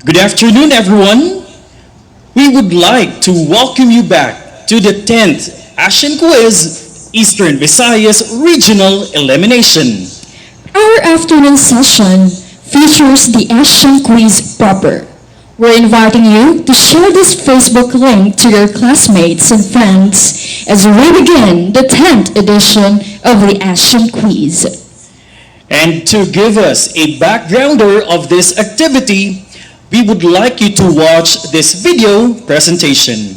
Good afternoon, everyone. We would like to welcome you back to the 10th Asian Quiz Eastern Visayas Regional Elimination. Our afternoon session features the Asian Quiz proper. We're inviting you to share this Facebook link to your classmates and friends as we begin the 10th edition of the Asian Quiz. And to give us a backgrounder of this activity, we would like you to watch this video presentation.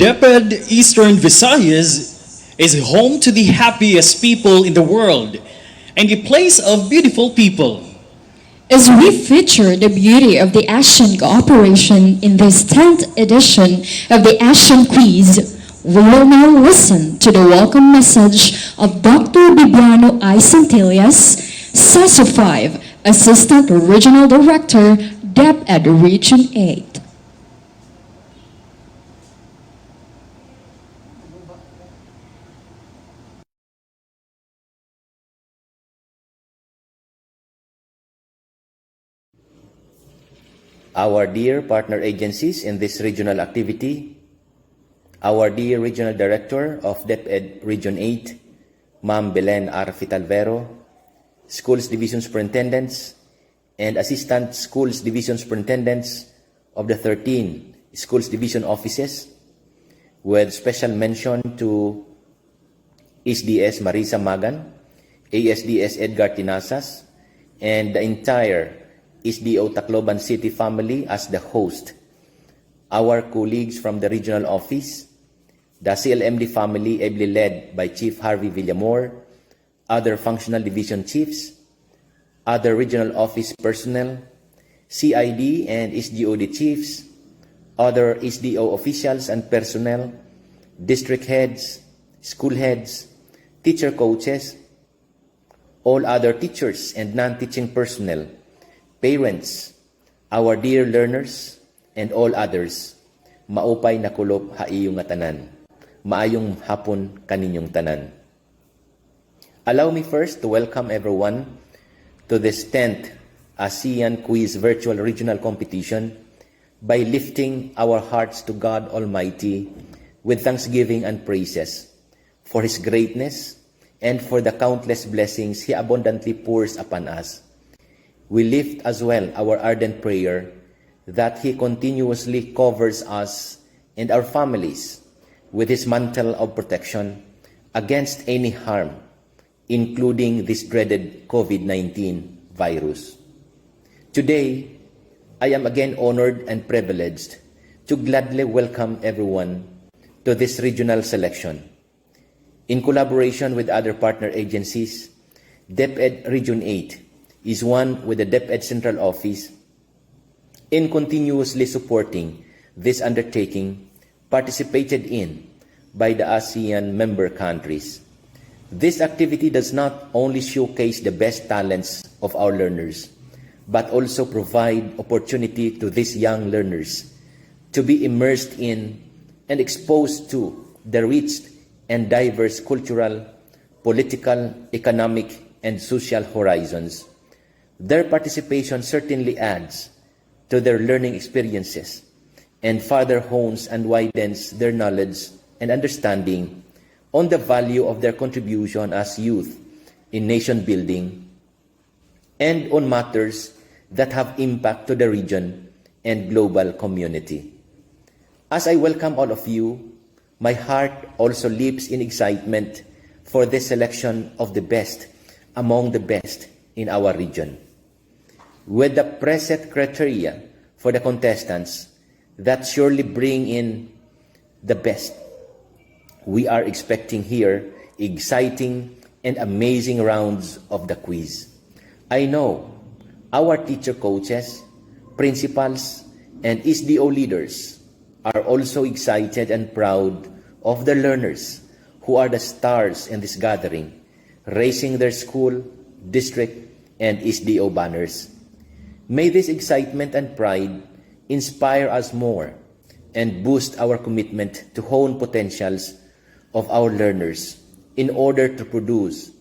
DepEd Eastern Visayas is home to the happiest people in the world and a place of beautiful people. As we feature the beauty of the Asian cooperation in this 10th edition of the Asian Quiz, we will now listen to the welcome message of Dr. Bibiano I. Santillas, SESO 5 Assistant Regional Director, DepEd Region 8. Our dear partner agencies in this regional activity, our dear Regional Director of DepEd Region 8, Ma'am Belen R. Fitalvero, Schools Division Superintendents, and Assistant Schools Division Superintendents of the 13 Schools Division offices, with special mention to SDS Marisa Magan, ASDS Edgar Tinasas, and the entire SDO Tacloban City family as the host, our colleagues from the regional office, the CLMD family ably led by Chief Harvey Villamor, other functional division chiefs, other regional office personnel, CID and SDOD chiefs, other SDO officials and personnel, district heads, school heads, teacher coaches, all other teachers and non-teaching personnel, parents, our dear learners, and all others, maupay na kulop haiyong nga tanan. Maayong hapon kaninyong tanan. Allow me first to welcome everyone to this 10th ASEAN Quiz Virtual Regional Competition by lifting our hearts to God Almighty with thanksgiving and praises for His greatness and for the countless blessings He abundantly pours upon us. We lift as well our ardent prayer that He continuously covers us and our families with His mantle of protection against any harm, including this dreaded COVID-19 virus. Today, I am again honored and privileged to gladly welcome everyone to this regional selection. In collaboration with other partner agencies, DepEd Region 8 is one with the DepEd Central Office in continuously supporting this undertaking participated in by the ASEAN member countries. This activity does not only showcase the best talents of our learners, but also provide opportunity to these young learners to be immersed in and exposed to the rich and diverse cultural, political, economic, and social horizons. Their participation certainly adds to their learning experiences and further hones and widens their knowledge and understanding on the value of their contribution as youth in nation building and on matters that have impact to the region and global community. As I welcome all of you, my heart also leaps in excitement for the selection of the best among the best in our region. With the preset criteria for the contestants that surely bring in the best, we are expecting here exciting and amazing rounds of the quiz. I know our teacher coaches, principals, and SDO leaders are also excited and proud of the learners who are the stars in this gathering, raising their school, district, and SDO banners. May this excitement and pride inspire us more and boost our commitment to hone potentials of our learners in order to produce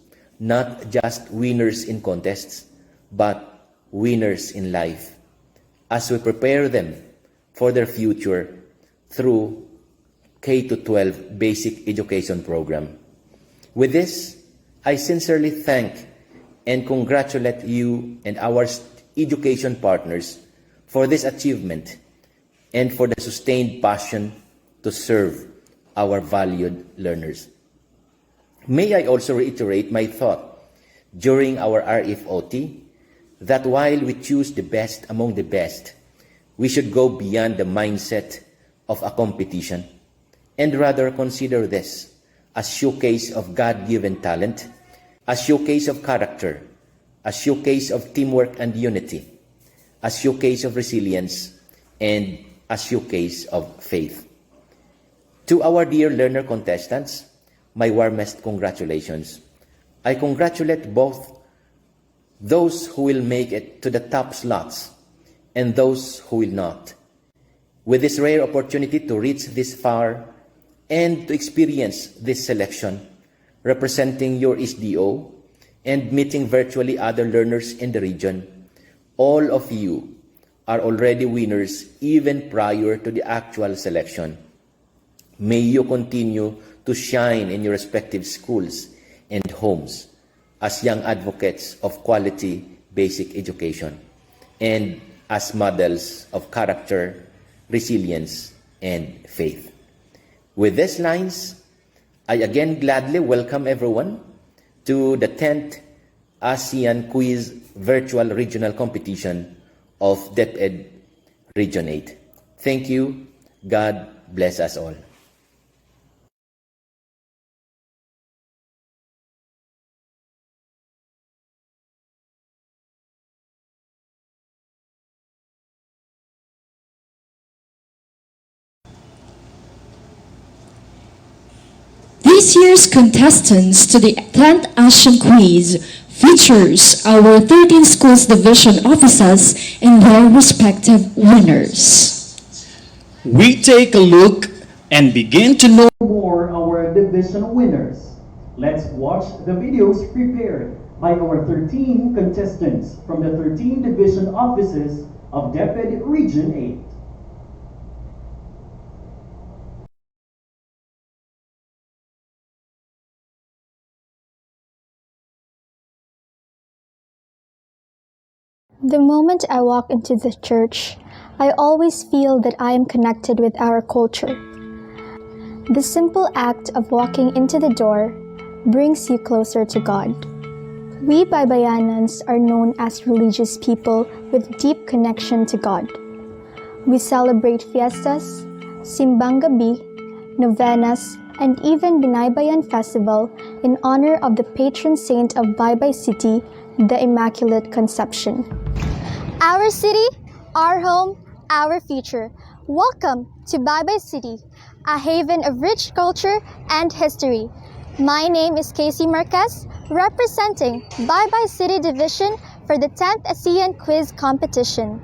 not just winners in contests, but winners in life as we prepare them for their future through K-12 basic education program. With this, I sincerely thank and congratulate you and our education partners for this achievement and for the sustained passion to serve our valued learners. May I also reiterate my thought during our RFOT that while we choose the best among the best, we should go beyond the mindset of a competition and rather consider this a showcase of God-given talent, a showcase of character, a showcase of teamwork and unity, a showcase of resilience, and a showcase of faith. To our dear learner contestants, my warmest congratulations. I congratulate both those who will make it to the top slots and those who will not. With this rare opportunity to reach this far and to experience this selection, representing your SDO and meeting virtually other learners in the region, all of you are already winners even prior to the actual selection. May you continue to shine in your respective schools and homes as young advocates of quality basic education and as models of character, resilience, and faith. With these lines, I again gladly welcome everyone to the 10th ASEAN Quiz Virtual Regional Competition of DepEd Region 8. Thank you. God bless us all. This year's contestants to the 10th ASEAN Quiz features our 13 schools division officers and their respective winners. We take a look and begin to know more our division winners. Let's watch the videos prepared by our 13 contestants from the 13 division offices of DepEd Region 8. The moment I walk into the church, I always feel that I am connected with our culture. The simple act of walking into the door brings you closer to God. We Baybayanans are known as religious people with deep connection to God. We celebrate fiestas, simbang gabi, novenas, and even Binaybayan Festival in honor of the patron saint of Baybay City, the Immaculate Conception. Our city, our home, our future. Welcome to Baybay City, a haven of rich culture and history. My name is Casey Marquez, representing Baybay City Division for the 10th ASEAN Quiz Competition.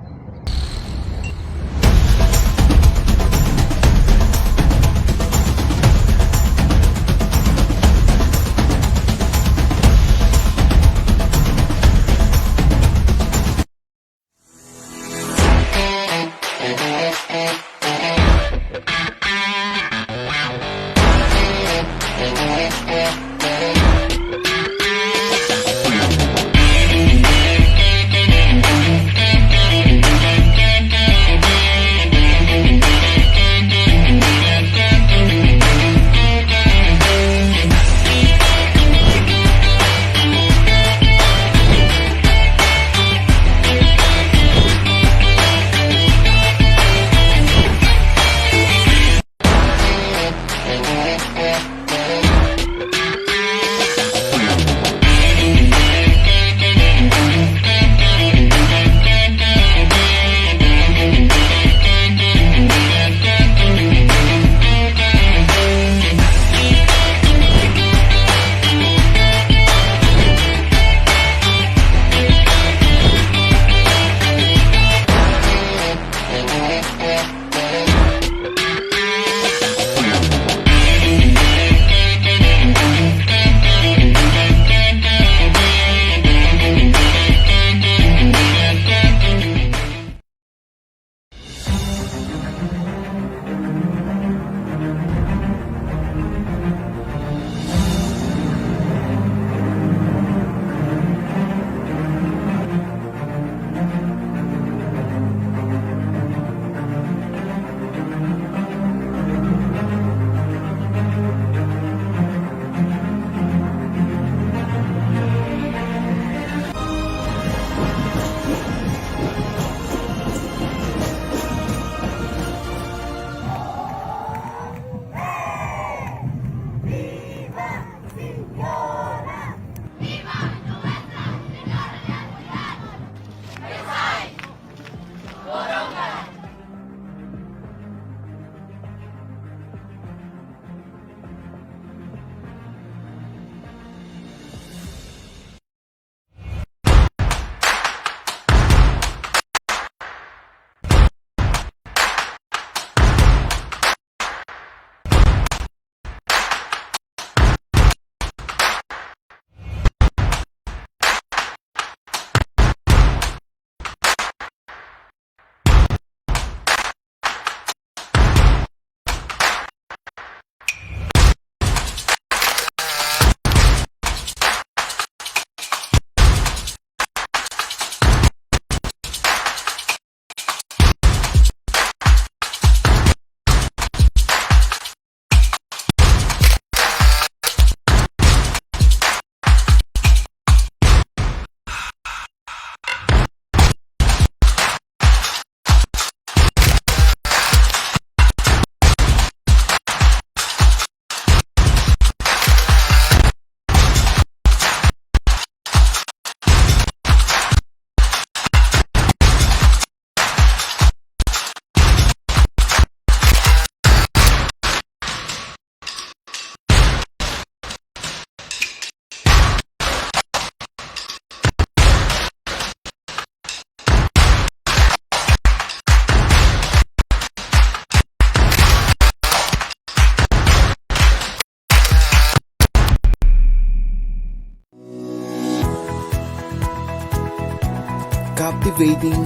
Captivating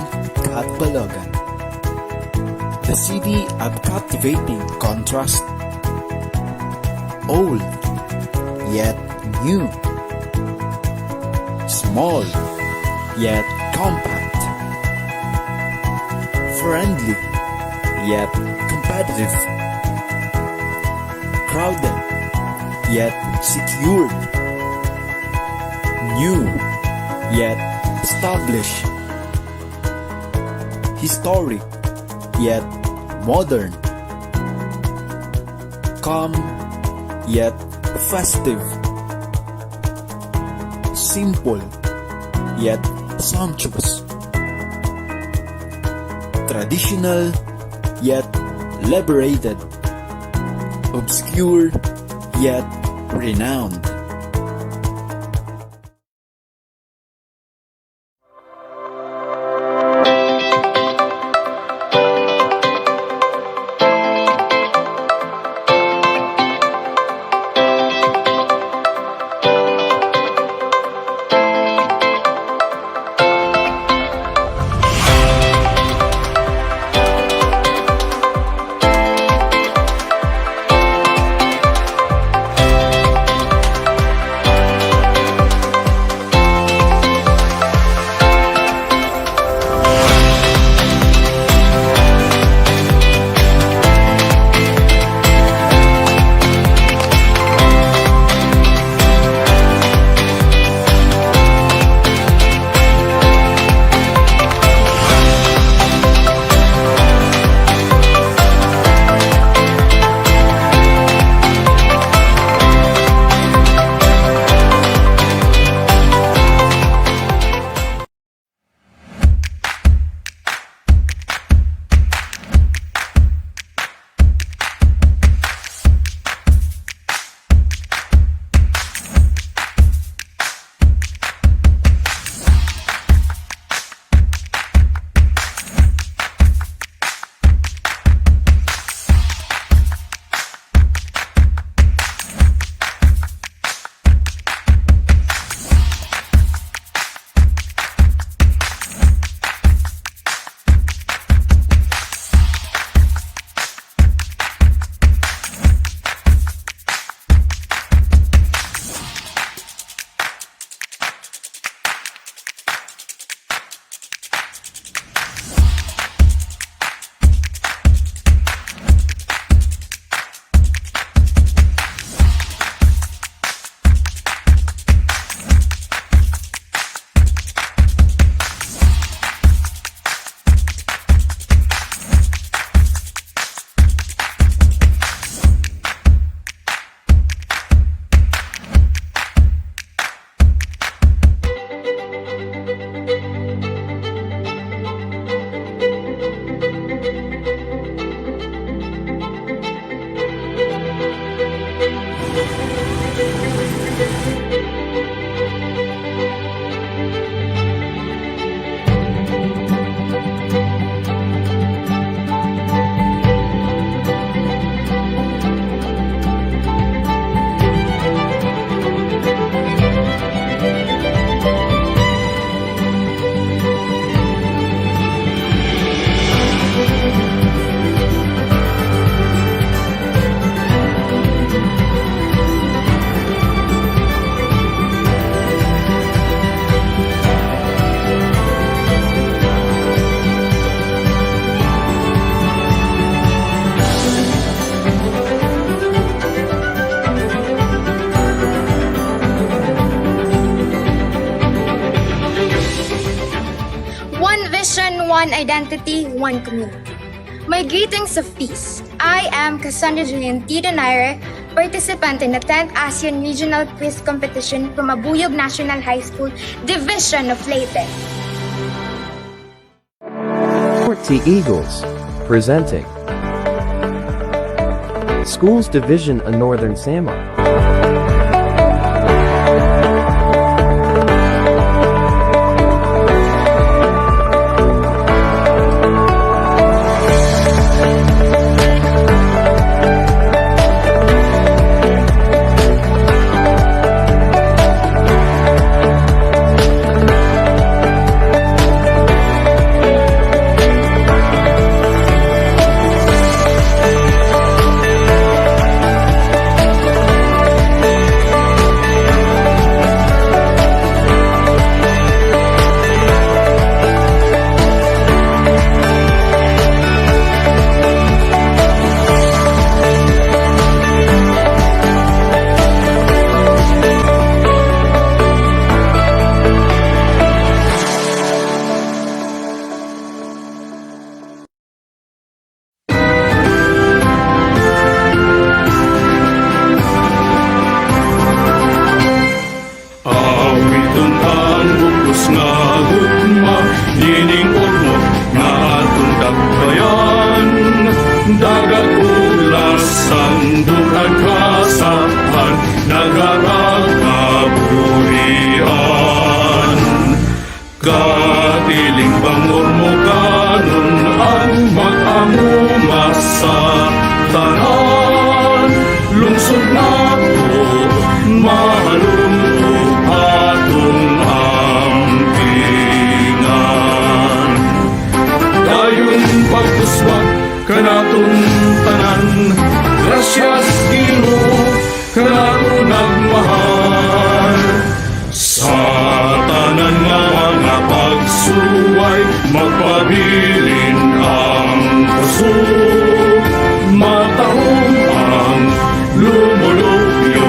Catbalogan, the city of captivating contrast. Old, yet new. Small, yet compact. Friendly, yet competitive. Crowded, yet secured. New, yet established. Historic, yet modern. Calm, yet festive. Simple, yet sumptuous. Traditional, yet liberated. Obscure, yet renowned. one identity, one community. My greetings of peace. I am Cassandra Julian T. Donaire, participant in the 10th ASEAN Regional Quiz Competition from Mabuyog National High School, Division of Leyte. T Eagles, presenting Schools Division of Northern Samar. nga gugma, nining ormo nga atong dakbayan. Dagat ulasan, duhag kasapan, nagaragaburihan. Katiling bangor mo kanon ang mag-amuma sa tanan. Lungsod na po, mahalumtog atong ampingan. Dayon pagpuswag kanatong tanan, grasyas Ginoo kanato nagmahal. Sa tanan nga mga pagsuway, magpabilin ang puso. Matahong ang lumulupyo,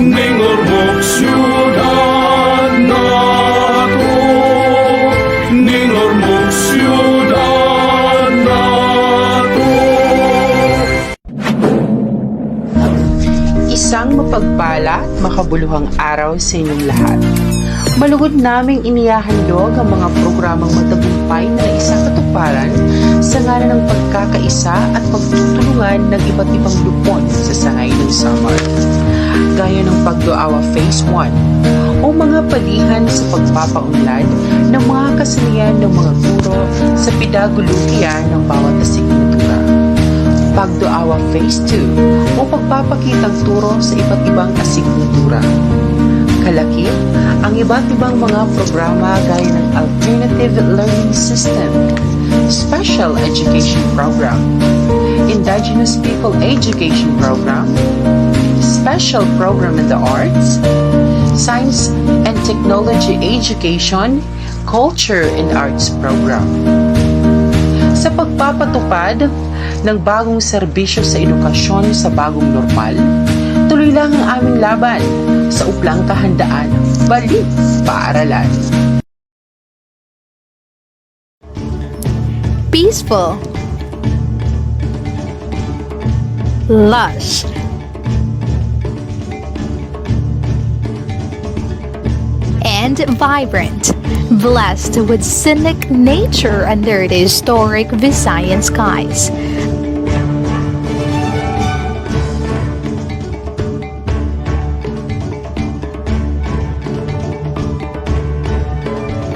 ningormok siyudad nato. Ningormok siyudad nato. Isang mapagpala at makabuluhang araw sa inyong lahat. Malugod naming inihahandog ang mga programang matagumpay na isakatuparan sa ngalan ng pagkakaisa at pagtutulungan ng iba't ibang lupon sa sangay ng Samar. Gaya ng Pagduawa Phase 1 o mga palihan sa pagpapaunlad ng mga kasalian ng mga guro sa pedagogya ng bawat asignatura. Pagduawa Phase 2 o pagpapakitang turo sa iba't ibang asignatura. Kalakip ang iba't ibang mga programa gaya ng Alternative Learning System, Special Education Program, Indigenous People Education Program, Special Program in the Arts, Science and Technology Education, Culture and Arts Program. Sa pagpapatupad ng bagong serbisyo sa edukasyon sa bagong normal, tuloy lang ang aming laban sa uplang kahandaan, balik paaralan. Peaceful, lush, and vibrant, blessed with scenic nature under the historic Visayan skies.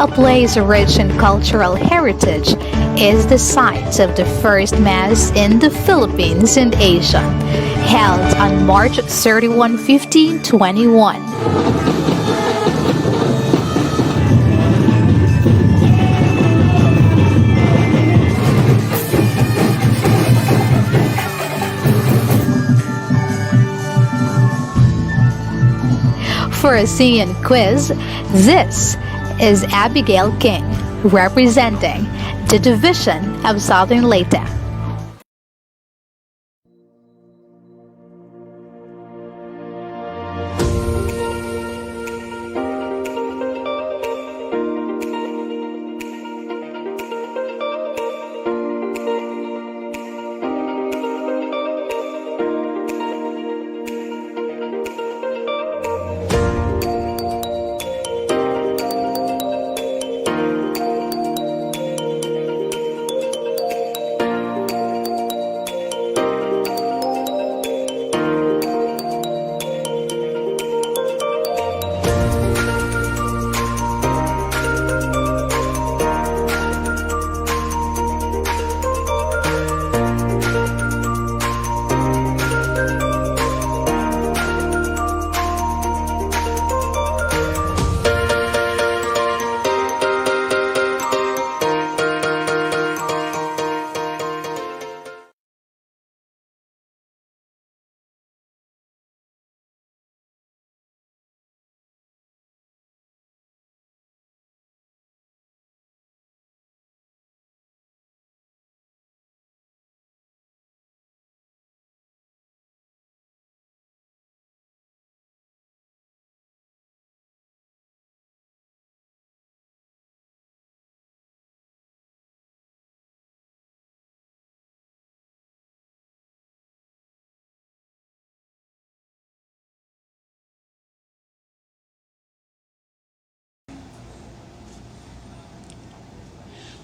A place rich in cultural heritage is the site of the first Mass in the Philippines and Asia, held on March 31, 1521. For a CN quiz, this is Abigail King, representing the Division of Southern Leyte.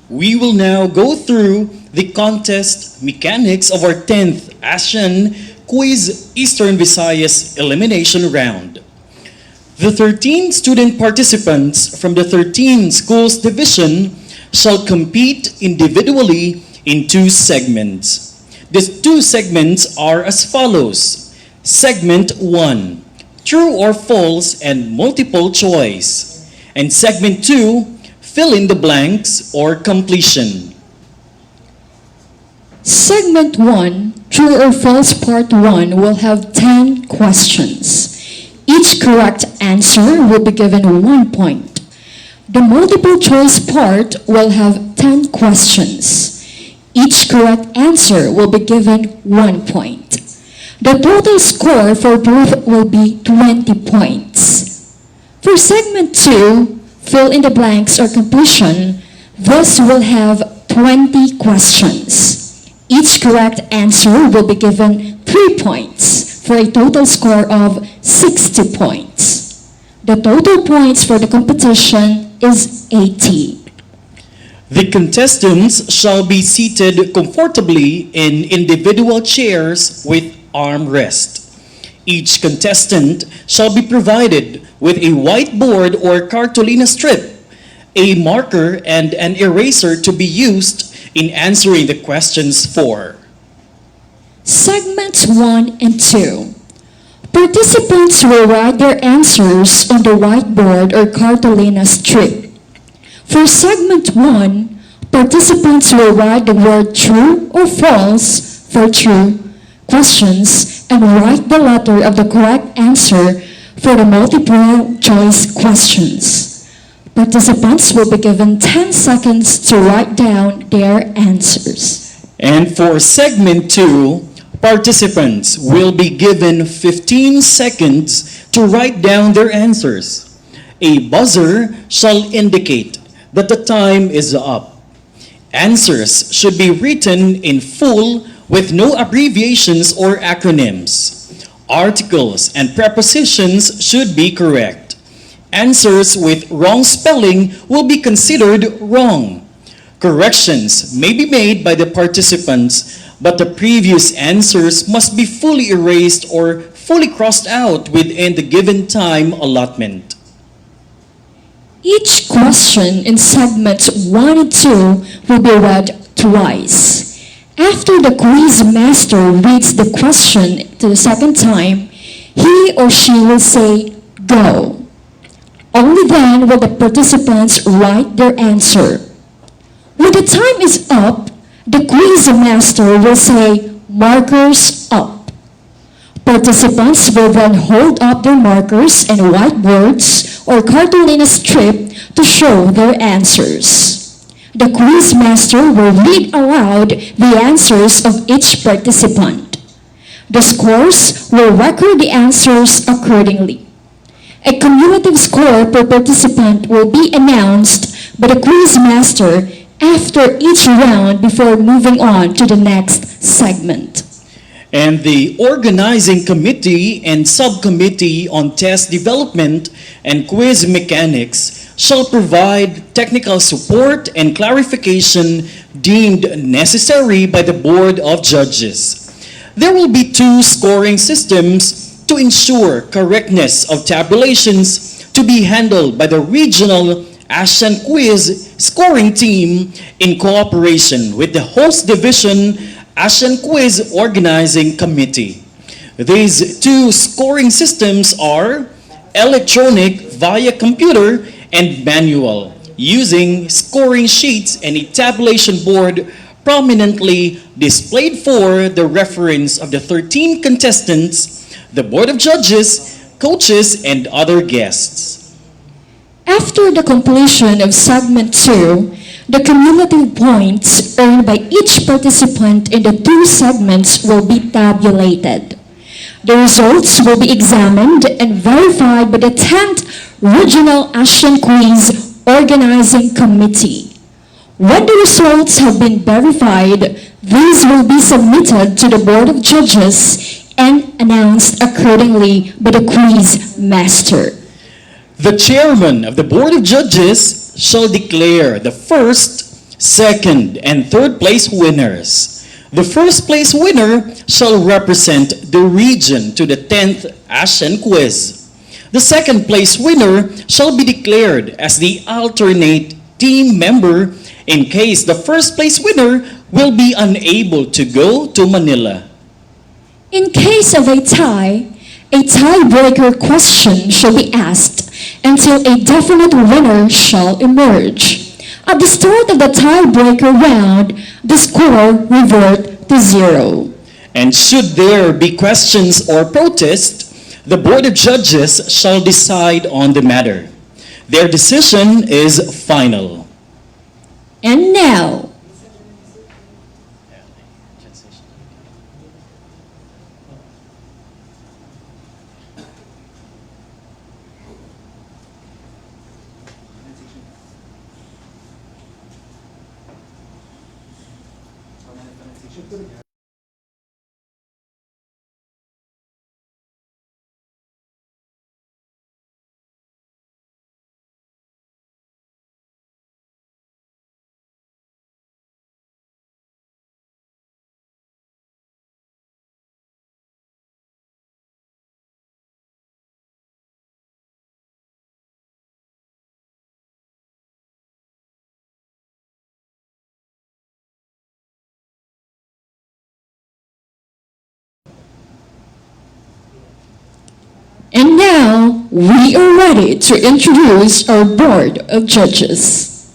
We will now go through the contest mechanics of our 10th ASEAN Quiz Eastern Visayas Elimination Round. The 13 student participants from the 13 schools division shall compete individually in 2 segments. These 2 segments are as follows. Segment 1, true or false and multiple choice. And segment 2, fill in the blanks or completion. Segment 1, True or False Part 1 will have 10 questions. Each correct answer will be given 1 point. The multiple choice part will have 10 questions. Each correct answer will be given 1 point. The total score for both will be 20 points. For segment 2, fill in the blanks or completion, this will have 20 questions. Each correct answer will be given 3 points for a total score of 60 points. The total points for the competition is 80. The contestants shall be seated comfortably in individual chairs with armrest. Each contestant shall be provided with a whiteboard or cartolina strip, a marker, and an eraser to be used in answering the questions for Segments 1 and 2. Participants will write their answers on the whiteboard or cartolina strip. For segment 1, participants will write the word true or false for true questions and write the letter of the correct answer for the multiple choice questions. Participants will be given 10 seconds to write down their answers. And for segment 2, participants will be given 15 seconds to write down their answers. A buzzer shall indicate that the time is up. Answers should be written in full with no abbreviations or acronyms. Articles and prepositions should be correct. Answers with wrong spelling will be considered wrong. Corrections may be made by the participants, but the previous answers must be fully erased or fully crossed out within the given time allotment. Each question in segments 1 and 2 will be read twice. After the quiz master reads the question the second time, he or she will say, "Go." Only then will the participants write their answer. When the time is up, the quiz master will say, "Markers up." Participants will then hold up their markers and whiteboards or cartolina strip to show their answers. The quiz master will read aloud the answers of each participant. The scores will record the answers accordingly. A cumulative score per participant will be announced by the quiz master after each round before moving on to the next segment. And the organizing committee and subcommittee on test development and quiz mechanics shall provide technical support and clarification deemed necessary by the Board of Judges. There will be 2 scoring systems to ensure correctness of tabulations to be handled by the regional ASEAN Quiz scoring team in cooperation with the host division ASEAN Quiz Organizing Committee. These 2 scoring systems are electronic via computer and manual, using scoring sheets and a tabulation board prominently displayed for the reference of the 13 contestants, the Board of Judges, coaches, and other guests. After the completion of segment 2, the cumulative points earned by each participant in the 2 segments will be tabulated. The results will be examined and verified by the 10th Regional ASEAN Quiz Organizing Committee. When the results have been verified, these will be submitted to the Board of Judges and announced accordingly by the quiz master. The chairman of the Board of Judges shall declare the first, second, and third place winners. The first place winner shall represent the region to the 10th ASEAN quiz. The second place winner shall be declared as the alternate team member in case the first place winner will be unable to go to Manila. In case of a tiebreaker question shall be asked until a definite winner shall emerge. At the start of the tiebreaker round, the score revert to 0. And should there be questions or protest, the Board of Judges shall decide on the matter. Their decision is final. And now, we are ready to introduce our Board of Judges.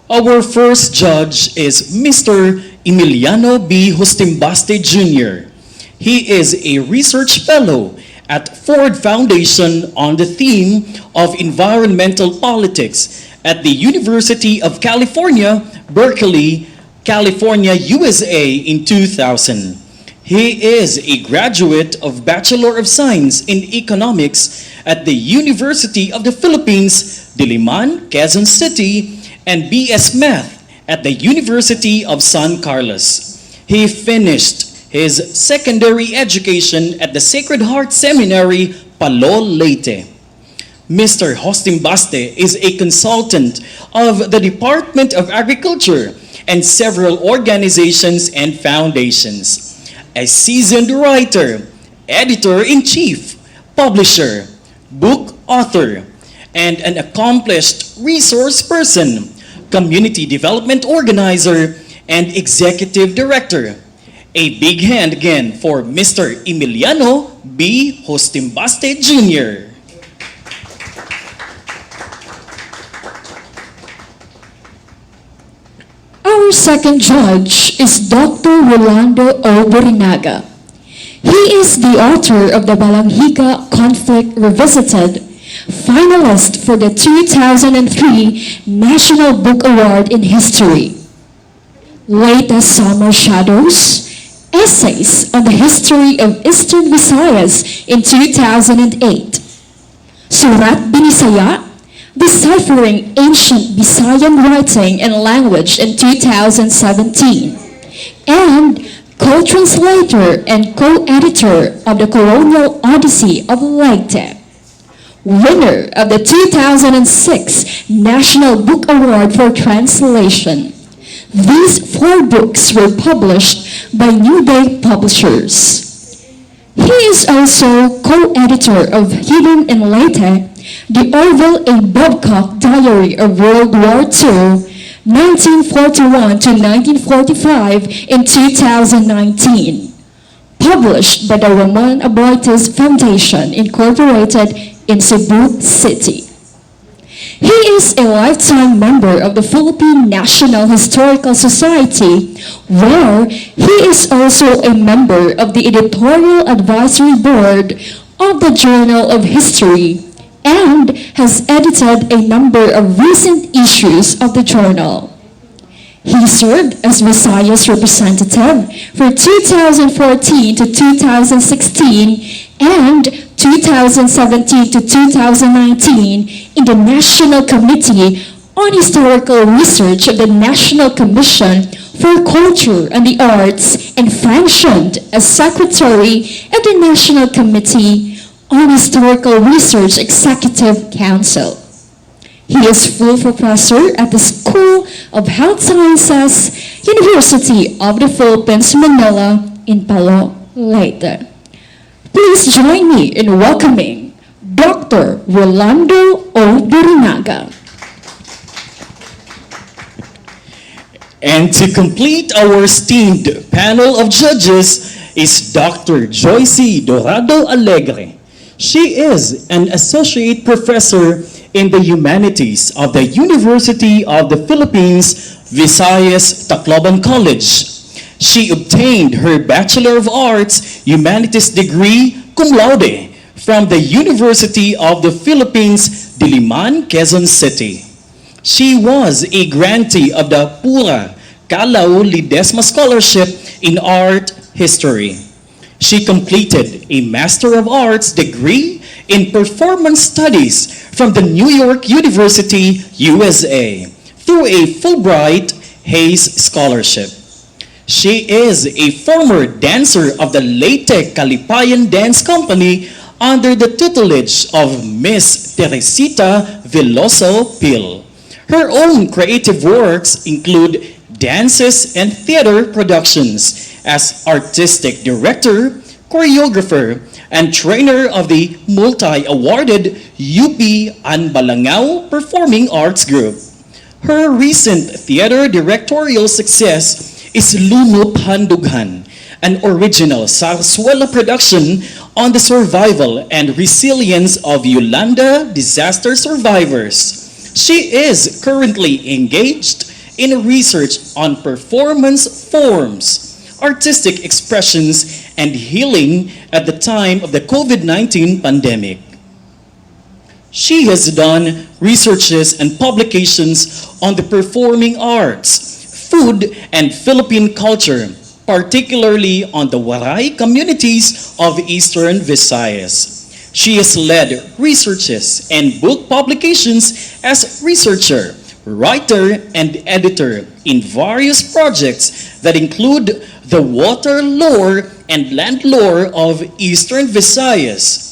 Our first judge is Mr. Emiliano B. Hostimbaste Jr. He is a research fellow at Ford Foundation on the theme of environmental politics at the University of California, Berkeley, California, USA in 2000. He is a graduate of Bachelor of Science in Economics at the University of the Philippines, Diliman, Quezon City, and BS Math at the University of San Carlos. He finished his secondary education at the Sacred Heart Seminary, Palol, Leyte. Mr. Hostimbaste is a consultant of the Department of Agriculture and several organizations and foundations. A seasoned writer, editor-in-chief, publisher, book author, and an accomplished resource person, community development organizer, and executive director. A big hand again for Mr. Emiliano B. Hostimbaste Jr. Our second judge is Dr. Rolando O. Borinaga. He is the author of the Balanghiga Conflict Revisited, finalist for the 2003 National Book Award in History. Latest Summer Shadows, Essays on the History of Eastern Visayas in 2008. Surat Binisaya, Deciphering Ancient Visayan Writing and Language in 2017, and co-translator and co-editor of the Colonial Odyssey of Leyte. Winner of the 2006 National Book Award for Translation. These 4 books were published by New Day Publishers. He is also co-editor of Hidden in Leyte, the Orville A. Babcock Diary of World War II, 1941 to 1945 in 2019, published by the Ramon Aboitiz Foundation, Incorporated in Cebu City. He is a lifetime member of the Philippine National Historical Society, where he is also a member of the Editorial Advisory Board of the Journal of History, and has edited a number of recent issues of the journal. He served as Visayas representative for 2014 to 2016 and 2017 to 2019 in the National Committee on Historical Research of the National Commission for Culture and the Arts, and functioned as Secretary of the National Committee on Historical Research Executive Council. He is full professor at the School of Health Sciences, University of the Philippines, Manila, in Palo, Leyte. Please join me in welcoming Dr. Rolando O. Burinaga. And to complete our esteemed panel of judges is Dr. Joyce Dorado Alegre. She is an associate professor in the humanities of the University of the Philippines, Visayas Tacloban College. She obtained her Bachelor of Arts Humanities degree cum laude from the University of the Philippines, Diliman, Quezon City. She was a grantee of the Pura Calao Ledesma Scholarship in Art History. She completed a Master of Arts degree in Performance Studies from the New York University, USA, through a Fulbright Hayes Scholarship. She is a former dancer of the Leyte Kalipayan Dance Company under the tutelage of Miss Teresita Veloso Pil. Her own creative works include dances and theater productions as artistic director, choreographer, and trainer of the multi-awarded UP Anbalangao Performing Arts Group. Her recent theater directorial success is Lunup Handughan, an original Sarsuela production on the survival and resilience of Yolanda disaster survivors. She is currently engaged in research on performance forms, artistic expressions, and healing at the time of the COVID-19 pandemic. She has done researches and publications on the performing arts, food, and Philippine culture, particularly on the Waray communities of Eastern Visayas. She has led researches and book publications as researcher, writer, and editor in various projects that include the water lore and land lore of Eastern Visayas,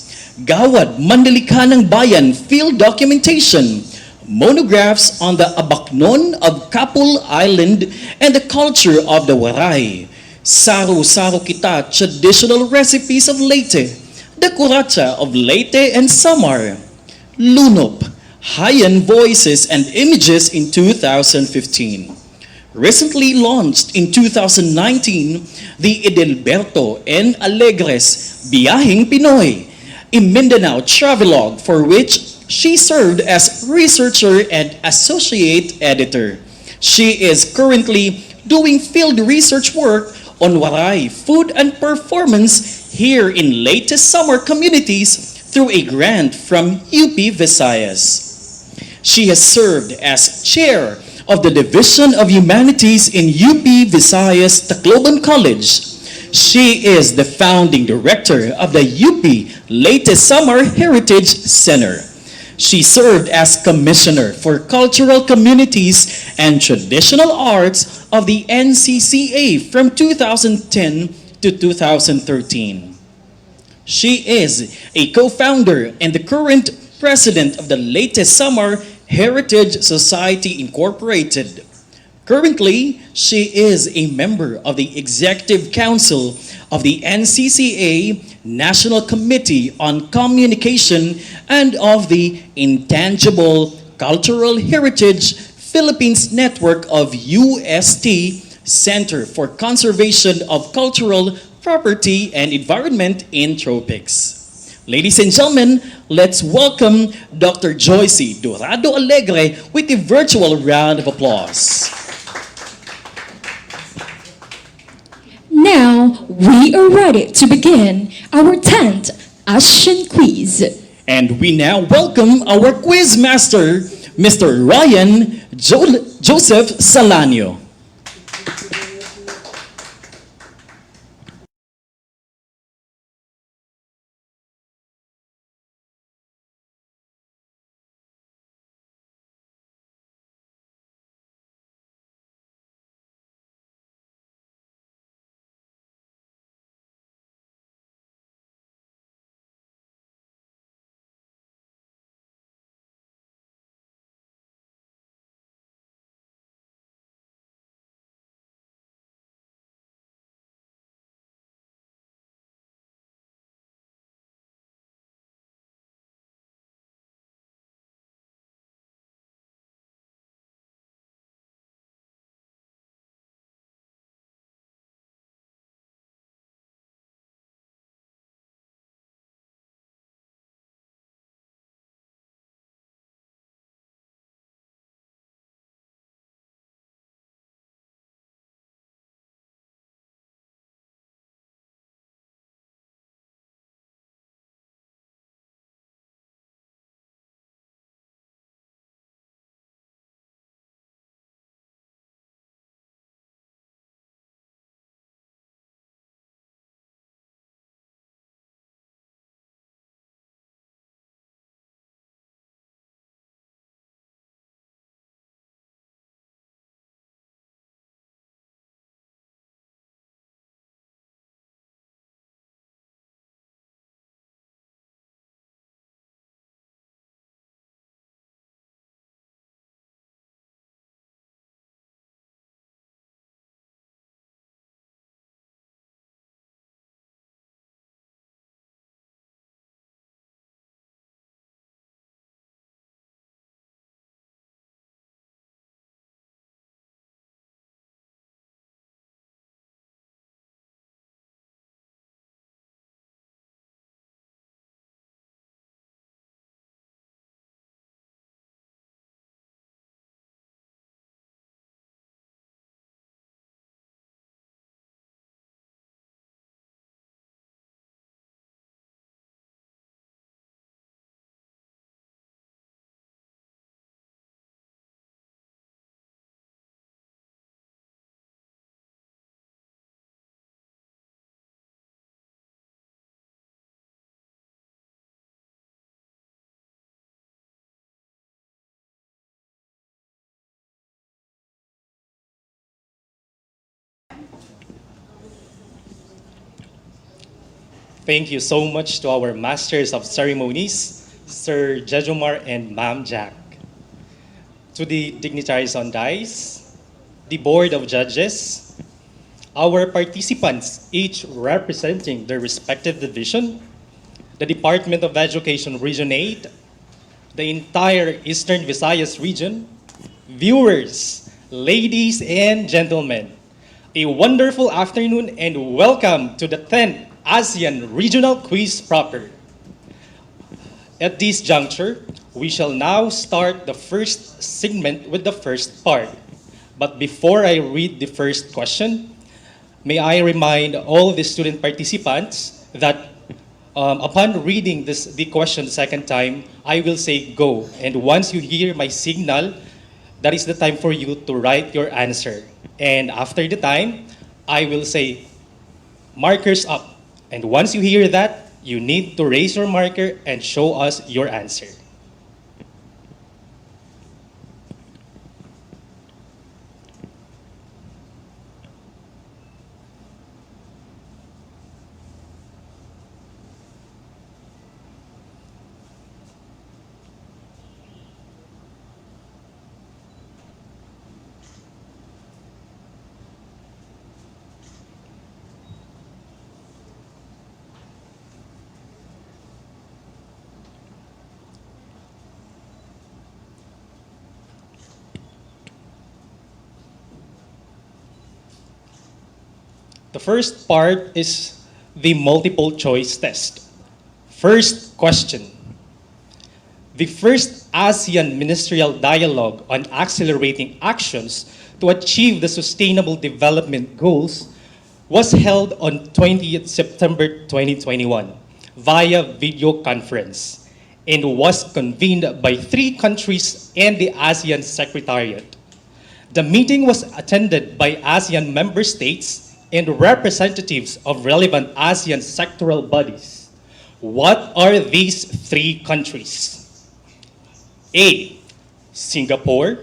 Gawad Mandalikha ng Bayan field documentation, monographs on the Abaknon of Kapul Island and the culture of the Waray, Saru-Saru Kita traditional recipes of Leyte, the Kuracha of Leyte and Samar, Lunup, Hayan Voices and Images in 2015. Recently launched in 2019, the Edelberto N. Alegres Biyahing Pinoy, a Mindanao travelogue for which she served as researcher and associate editor. She is currently doing field research work on Waray food and performance here in Leyte summer communities through a grant from UP Visayas. She has served as chair of the Division of Humanities in UP Visayas Tacloban College. She is the founding director of the UP Leyte Summer Heritage Center. She served as commissioner for cultural communities and traditional arts of the NCCA from 2010 to 2013. She is a co-founder and the current president of the Leyte Summer Heritage Society Incorporated. Currently, she is a member of the Executive Council of the NCCA National Committee on Communication and of the Intangible Cultural Heritage Philippines Network of UST Center for Conservation of Cultural Property and Environment in Tropics. Ladies and gentlemen, let's welcome Dr. Joyce Dorado Alegre with a virtual round of applause. Now, we are ready to begin our 10th Asian Quiz. And we now welcome our quiz master, Mr. Ryan Joseph Salanio. Thank you so much to our Masters of Ceremonies, Sir Jejomar and Ma'am Jack. To the dignitaries on dais, the Board of Judges, our participants, each representing their respective division, the Department of Education Region 8, the entire Eastern Visayas region, viewers, ladies and gentlemen, a wonderful afternoon and welcome to the 10th ASEAN Regional Quiz proper. At this juncture, we shall now start the first segment with the first part. But before I read the first question, may I remind all the student participants that upon reading the question the second time, I will say go. And once you hear my signal, that is the time for you to write your answer. And after the time, I will say markers up. And once you hear that, you need to raise your marker and show us your answer. The first part is the multiple choice test. First question. The first ASEAN Ministerial Dialogue on Accelerating Actions to Achieve the Sustainable Development Goals was held on 20th September 2021 via video conference and was convened by 3 countries and the ASEAN Secretariat. The meeting was attended by ASEAN member states and representatives of relevant ASEAN sectoral bodies. What are these 3 countries? A. Singapore,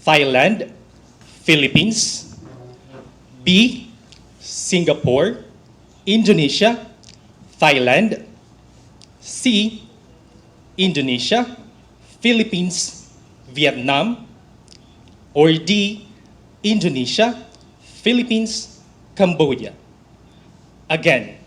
Thailand, Philippines. B. Singapore, Indonesia, Thailand. C. Indonesia, Philippines, Vietnam. Or D. Indonesia, Philippines, Cambodia. Again,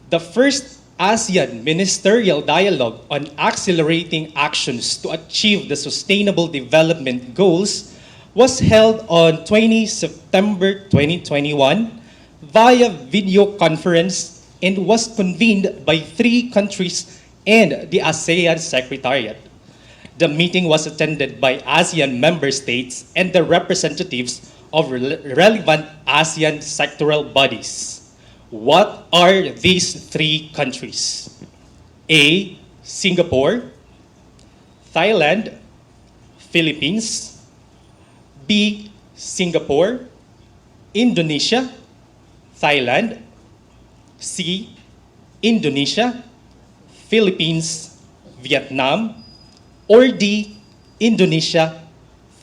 the first ASEAN Ministerial Dialogue on Accelerating Actions to Achieve the Sustainable Development Goals was held on 20 September 2021 via video conference and was convened by 3 countries and the ASEAN Secretariat. The meeting was attended by ASEAN member states and the representatives of relevant ASEAN sectoral bodies. What are these 3 countries? A. Singapore, Thailand, Philippines. B. Singapore, Indonesia, Thailand. C. Indonesia, Philippines, Vietnam. Or D. Indonesia,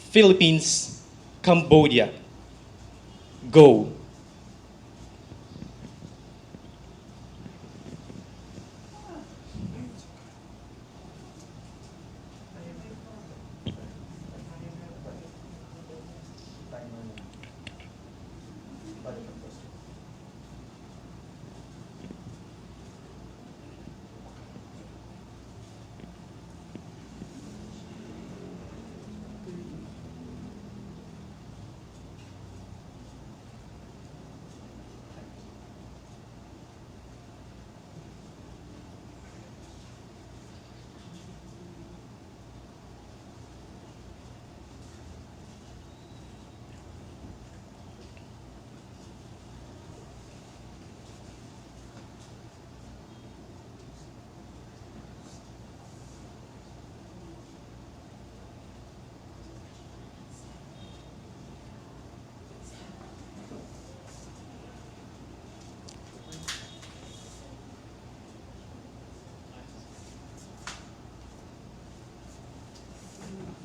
Philippines, Cambodia. Go.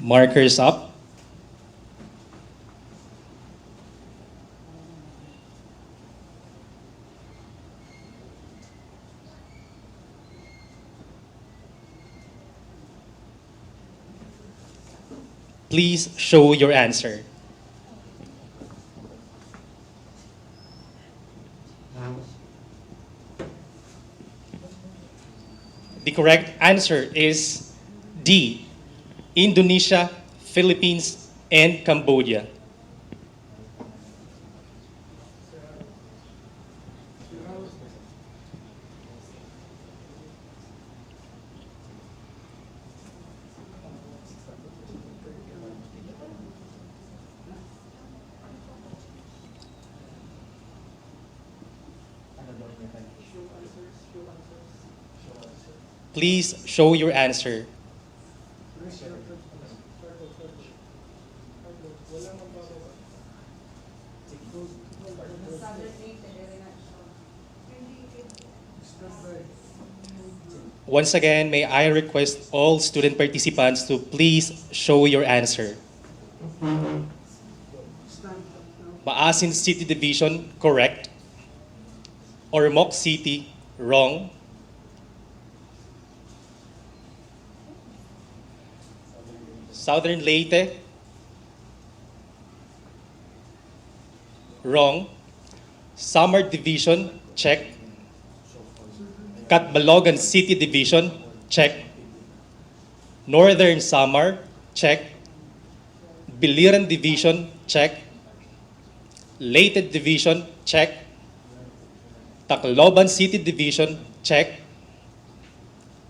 Markers up. Please show your answer. The correct answer is D. Indonesia, Philippines, and Cambodia. Please show your answer. Once again, may I request all student participants to please show your answer. Maasin City Division, correct. Ormoc City, wrong. Southern Leyte, wrong. Samar Division, check. Catbalogan City Division, check. Northern Samar, check. Biliran Division, check. Leyte Division, check. Tacloban City Division, check.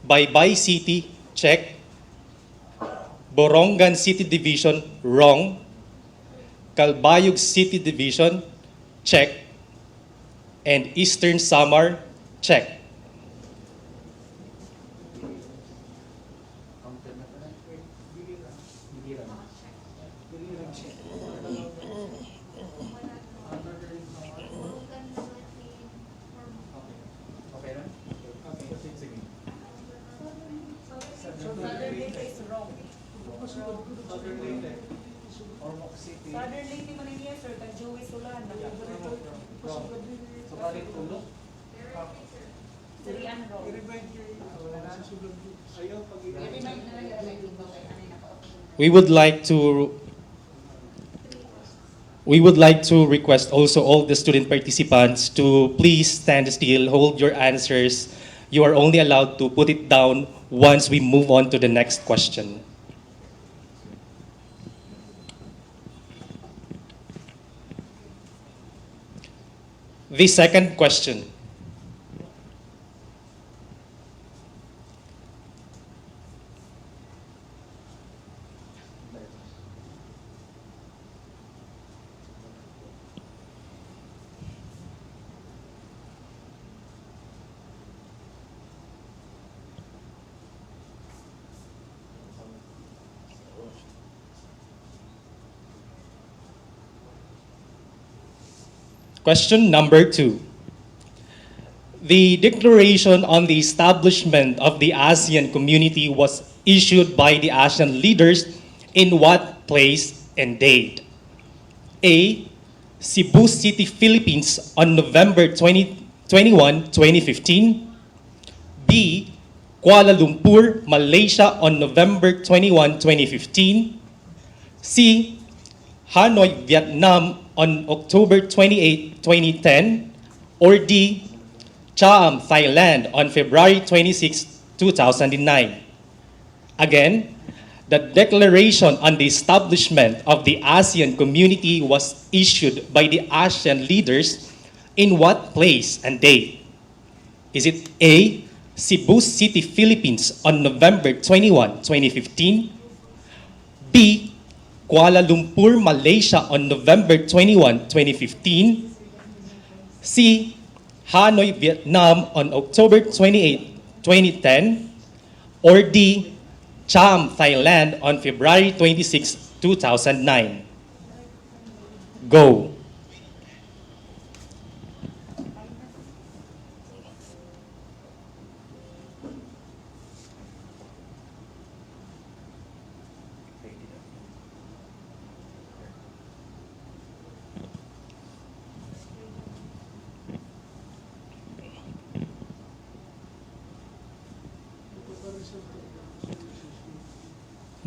Baybay City, check. Borongan City Division, wrong. Calbayog City Division, check. And Eastern Samar, check. We would like to request also all the student participants to please stand still, hold your answers. You are only allowed to put it down once we move on to the next question. The second question. Question number 2. The Declaration on the Establishment of the ASEAN Community was issued by the ASEAN leaders in what place and date? A. Cebu City, Philippines on November 21, 2015. B. Kuala Lumpur, Malaysia on November 21, 2015. C. Hanoi, Vietnam on October 28, 2010. Or D. Cham, Thailand on February 26, 2009. Again, the Declaration on the Establishment of the ASEAN Community was issued by the ASEAN leaders in what place and date? Is it A. Cebu City, Philippines on November 21, 2015? B. Kuala Lumpur, Malaysia on November 21, 2015? C. Hanoi, Vietnam on October 28, 2010? Or D. Cham, Thailand on February 26, 2009? Go.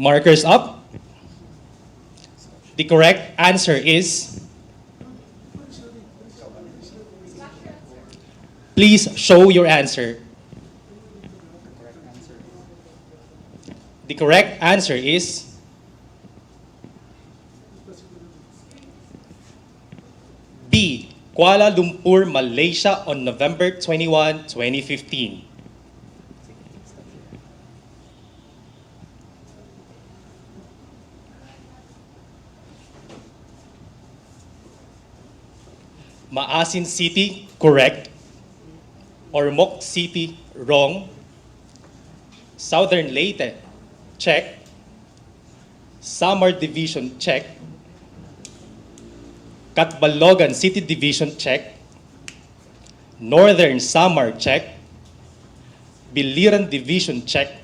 Markers up. The correct answer is... Please show your answer. The correct answer is... B. Kuala Lumpur, Malaysia on November 21, 2015. Maasin City, correct. Ormoc City, wrong. Southern Leyte, check. Samar Division, check. Catbalogan City Division, check. Northern Samar, check. Biliran Division, check.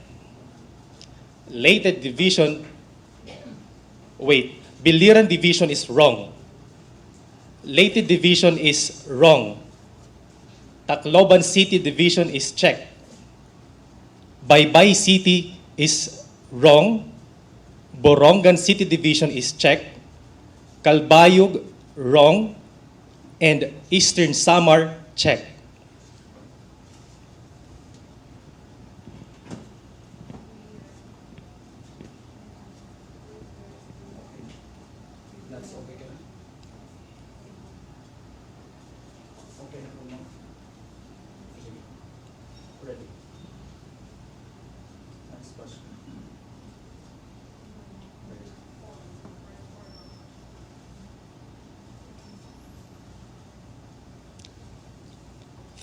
Leyte Division, wait, Biliran Division is wrong. Leyte Division is wrong. Tacloban City Division is check. Baybay City is wrong. Borongan City Division is check. Calbayog, wrong. And Eastern Samar, check.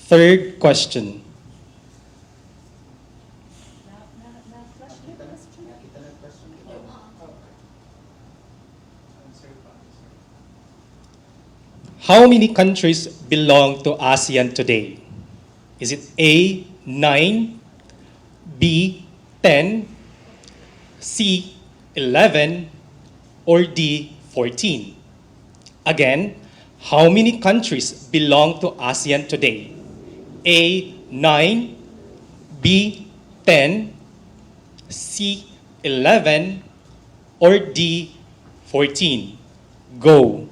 Third question. How many countries belong to ASEAN today? Is it A, 9, B, 10, C, 11, or D, 14? Again, how many countries belong to ASEAN today? A, 9, B, 10, C, 11, or D, 14? Go.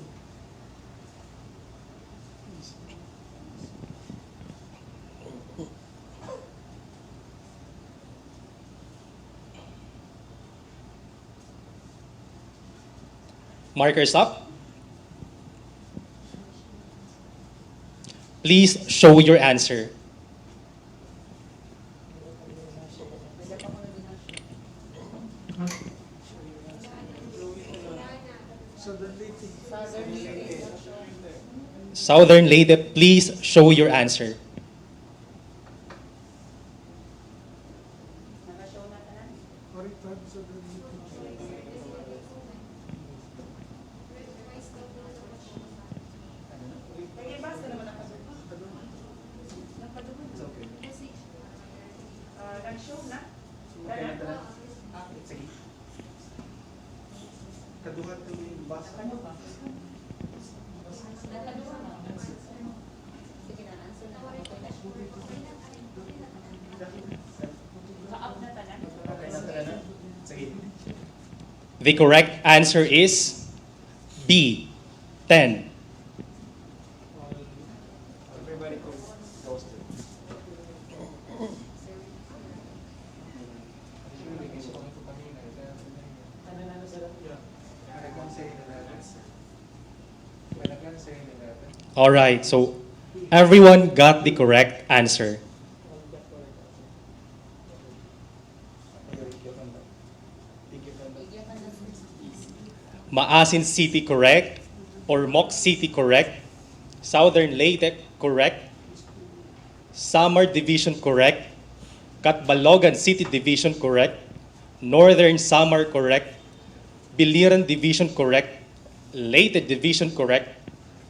Markers up. Please show your answer. Southern Leyte, please show your answer. The correct answer is B, 10. All right, so everyone got the correct answer. Maasin City correct, Ormoc City correct, Southern Leyte correct, Samar Division correct, Catbalogan City Division correct, Northern Samar correct, Biliran Division correct, Leyte Division correct,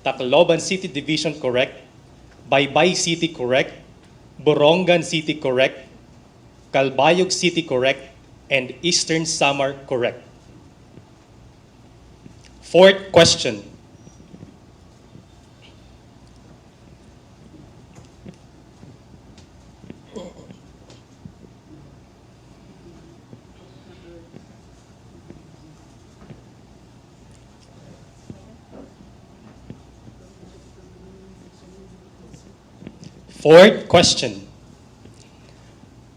Tacloban City Division correct, Baybay City correct, Borongan City correct, Calbayog City correct, and Eastern Samar correct. Fourth question. Fourth question.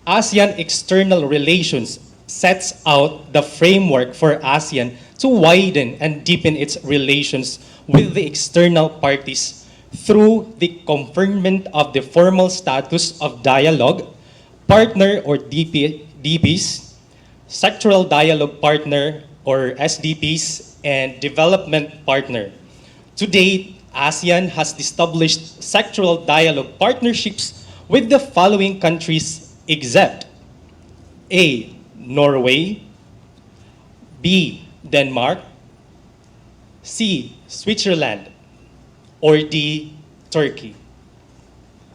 ASEAN external relations sets out the framework for ASEAN to widen and deepen its relations with the external parties through the conferment of the formal status of dialogue, partner or DPs, sectoral dialogue partner or SDPs, and development partner. To date, ASEAN has established sectoral dialogue partnerships with the following countries except A. Norway, B. Denmark, C. Switzerland, or D. Turkey.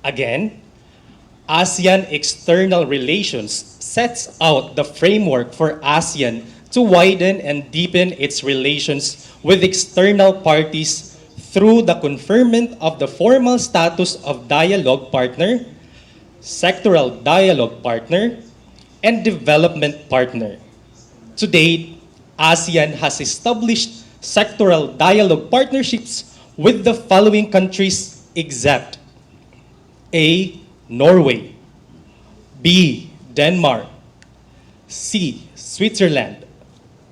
Again, ASEAN external relations sets out the framework for ASEAN to widen and deepen its relations with external parties through the conferment of the formal status of dialogue partner, sectoral dialogue partner, and development partner. To date, ASEAN has established sectoral dialogue partnerships with the following countries except A. Norway, B. Denmark, C. Switzerland,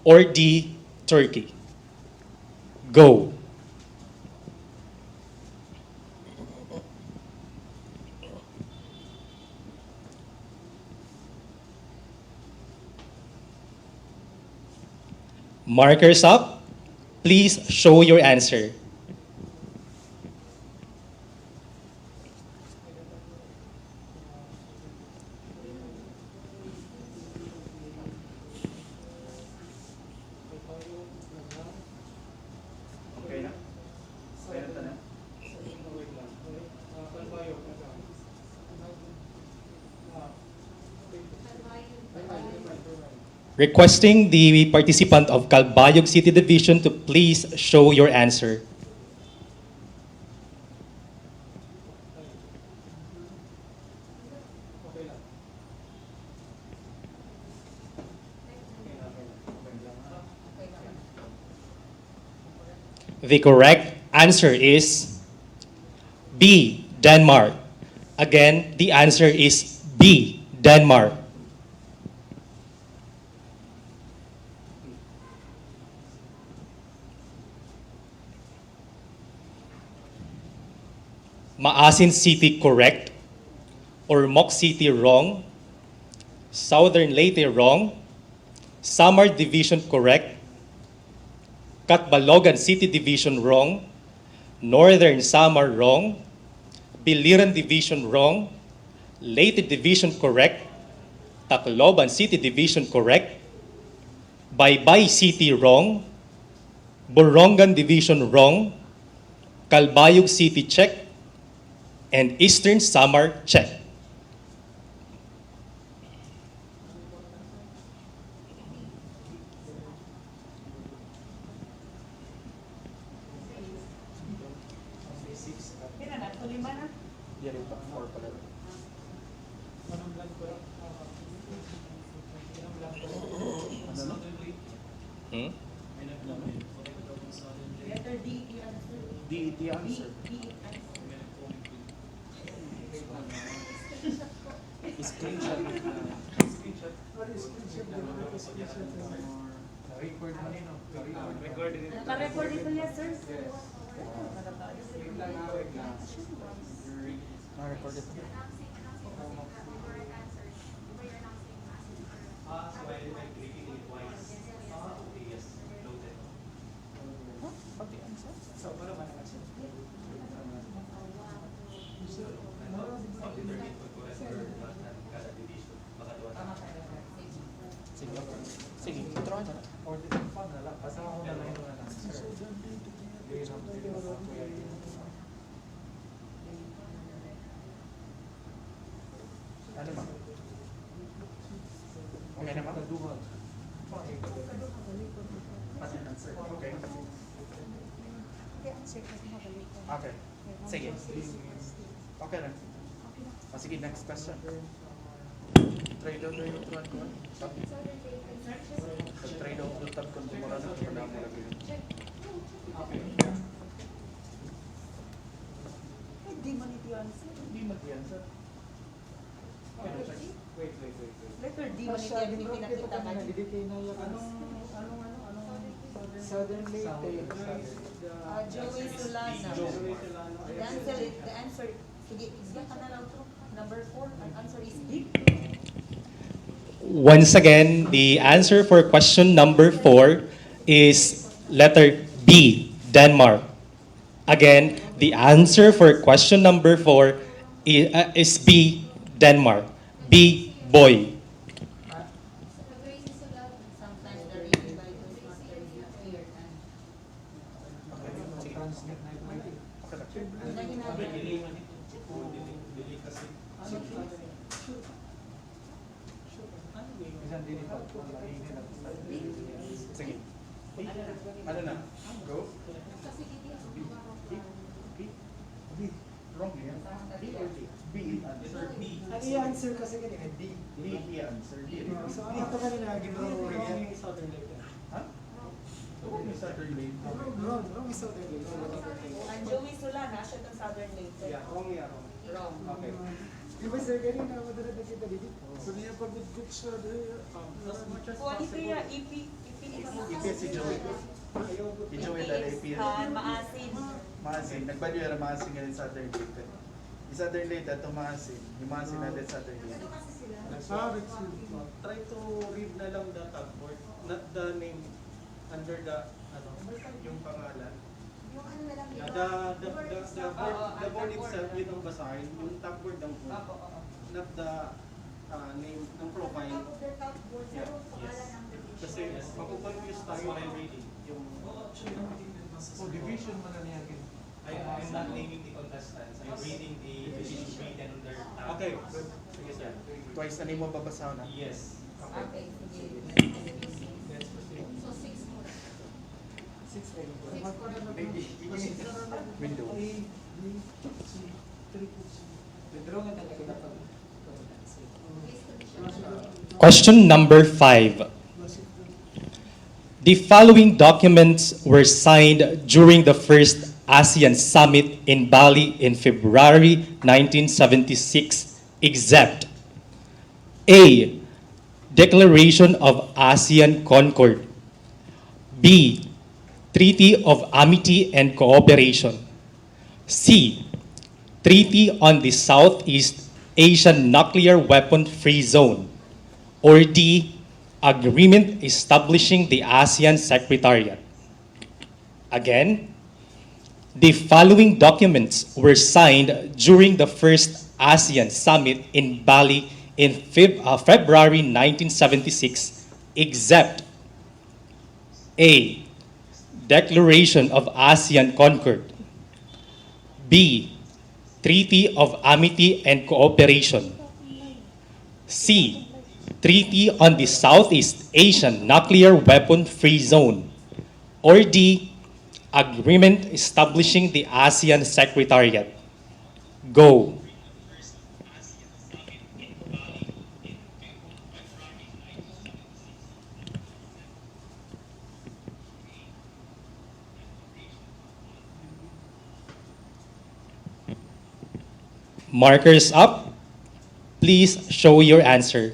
or D. Turkey. Go. Markers up. Please show your answer. Requesting the participant of Calbayog City Division to please show your answer. The correct answer is B. Denmark. Again, the answer is B. Denmark. Maasin City correct, Ormoc City wrong, Southern Leyte wrong, Samar Division correct, Catbalogan City Division wrong, Northern Samar wrong, Biliran Division wrong, Leyte Division correct, Tacloban City Division correct, Baybay City wrong, Borongan Division wrong, Calbayog City check, and Eastern Samar check. Okay. Sige. Okay na. Sige, next question. Try daw yung tuwan ko. Try daw lutab kung tumura na ito na mo lagi. Hindi man ito yan. Hindi man yan. answer? Wait. Letter D, manikyag, hindi pinakita ka. Southern Leyte. Joey Solana. The answer, sige, isya ka na lang to. Number 4, ang answer is D. Once again, the answer for question number 4 is letter B, Denmark. Again, the answer for question number 4 is B, Denmark. B, boy. Sometimes the reading by those masters is not clear. Sige. Ano na? Go? B. Wrong yan. B or D? B. Answer B. Ano yung answer kasi kanina? D. D. Answer D. So ano ito kanina? Ginuro yung Southern Leyte. Ha? Wrong yung Southern Leyte. Wrong yung Southern Leyte. Ang Joey Solana, siya itong Southern Leyte. Yeah, wrong yan. Wrong. Okay. Di ba sir, kanina madala na kita dito? So niya pag-good siya as much as Kung ano kaya, ipi si Joey. Si Joey dala ipi. maasin. Maasin. Nagbalyo yung maasin ngayon sa Southern Leyte. Yung Southern Leyte ito maasin. Yung maasin natin sa Southern Leyte. Try to read na lang the tag board, not the name under the, yung pangalan. The board itself, yun ang basahin. Yung tag board ng board. Not the name ng profile. Yeah. Yes. Kasi makukonfuse tayo while reading. Yung division mo na niya. I'm not naming the contestants. I'm reading the division written under tab. Okay, good. Sige sir. Twice na name mo babasaw na? Yes. Okay, sige. So 6 more. 6 window. Question number 5. The following documents were signed during the first ASEAN Summit in Bali in February 1976, except A. Declaration of ASEAN Concord. B. Treaty of Amity and Cooperation. C. Treaty on the Southeast Asian Nuclear Weapon-Free Zone. Or D. Agreement establishing the ASEAN Secretariat. Again, the following documents were signed during the first ASEAN Summit in Bali in February 1976, except A. Declaration of ASEAN Concord. B. Treaty of Amity and Cooperation. C. Treaty on the Southeast Asian Nuclear Weapon-Free Zone. Or D. Agreement establishing the ASEAN Secretariat. Go. Markers up. Please show your answer.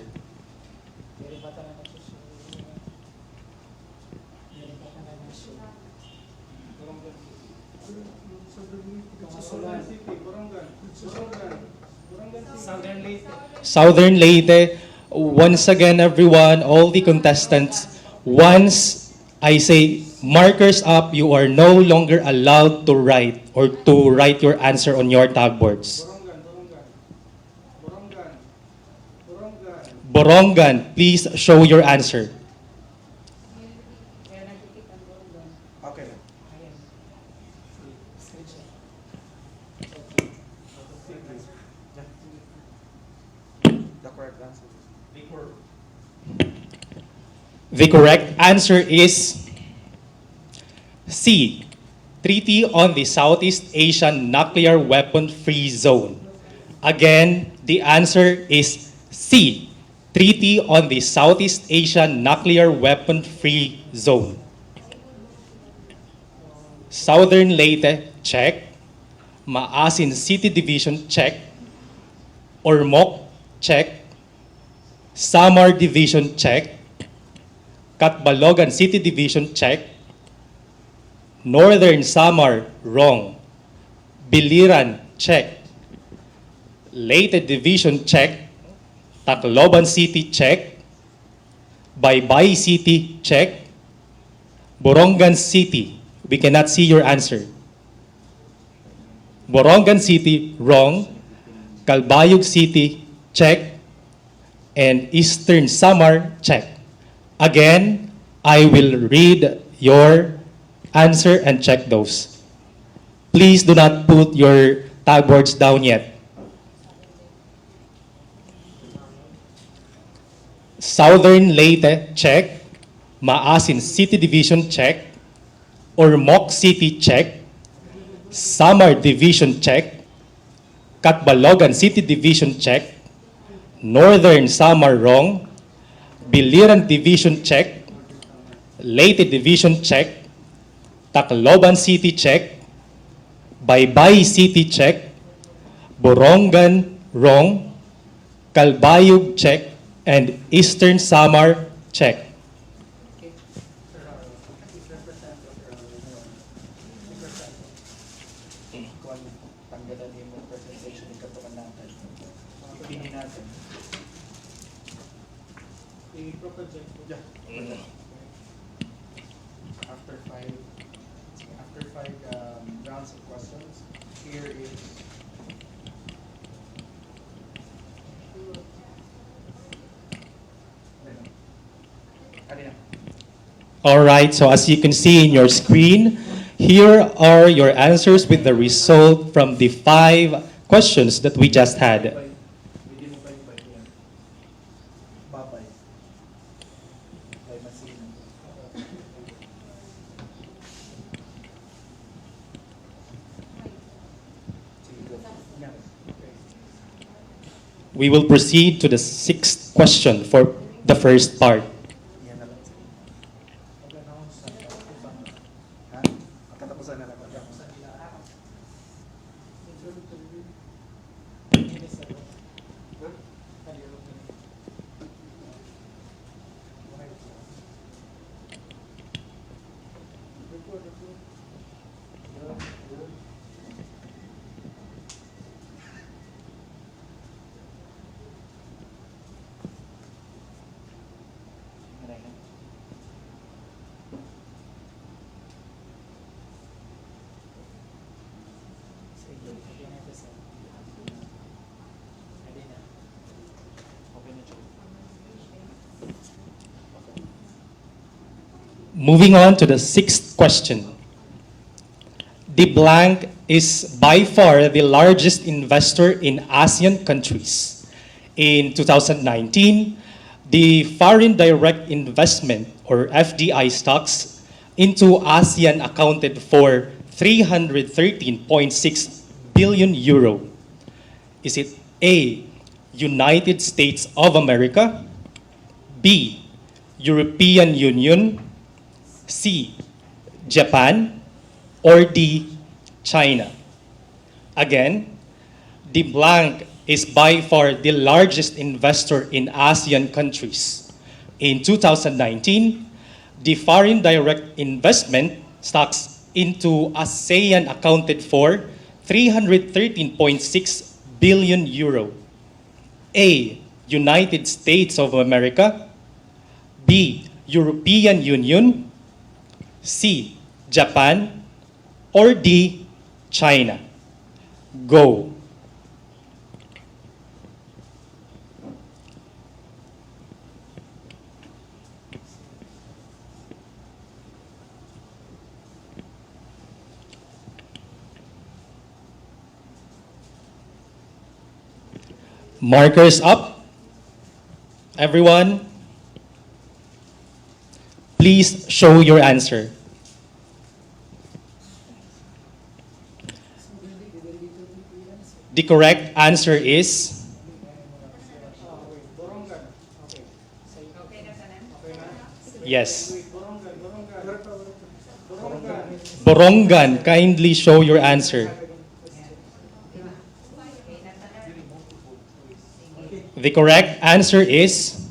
Southern Leyte. Once again, everyone, all the contestants, once I say markers up, you are no longer allowed to write or to write your answer on your tagboards. Borongan, please show your answer. Okay. The correct answer. The correct answer is C. Treaty on the Southeast Asian Nuclear Weapon-Free Zone. Again, the answer is C. Treaty on the Southeast Asian Nuclear Weapon-Free Zone. Southern Leyte, check. Maasin City Division, check. Ormoc, check. Samar Division, check. Catbalogan City Division, check. Northern Samar, wrong. Biliran, check. Leyte Division, check. Tacloban City, check. Baybay City, check. Borongan City, we cannot see your answer. Borongan City, wrong. Calbayog City, check. And Eastern Samar, check. Again, I will read your answer and check those. Please do not put your tagboards down yet. Southern Leyte, check. Maasin City Division, check. Ormoc City, check. Samar Division, check. Catbalogan City Division, check. Northern Samar, wrong. Biliran Division, check. Leyte Division, check. Tacloban City, check. Baybay City, check. Borongan, wrong. Calbayog, check. And Eastern Samar, check. Tanggalan niyo yung presentation ng katukan natin. Pinin natin. I-project. Yeah. After five rounds of questions, here is All right, so as you can see in your screen, here are your answers with the result from the 5 questions that we just had. We will proceed to the 6th question for the first part. Moving on to the 6th question. The blank is by far the largest investor in ASEAN countries. In 2019, the foreign direct investment, or FDI stocks, into ASEAN accounted for 313.6 billion euro. Is it A, United States of America, B, European Union, C, Japan, or D, China? Again, the blank is by far the largest investor in ASEAN countries. In 2019, the foreign direct investment stocks into ASEAN accounted for 313.6 billion euro. A, United States of America, B, European Union, C, Japan, or D, China? Go. Markers up. Everyone, please show your answer. The correct answer is yes. Borongan, kindly show your answer. The correct answer is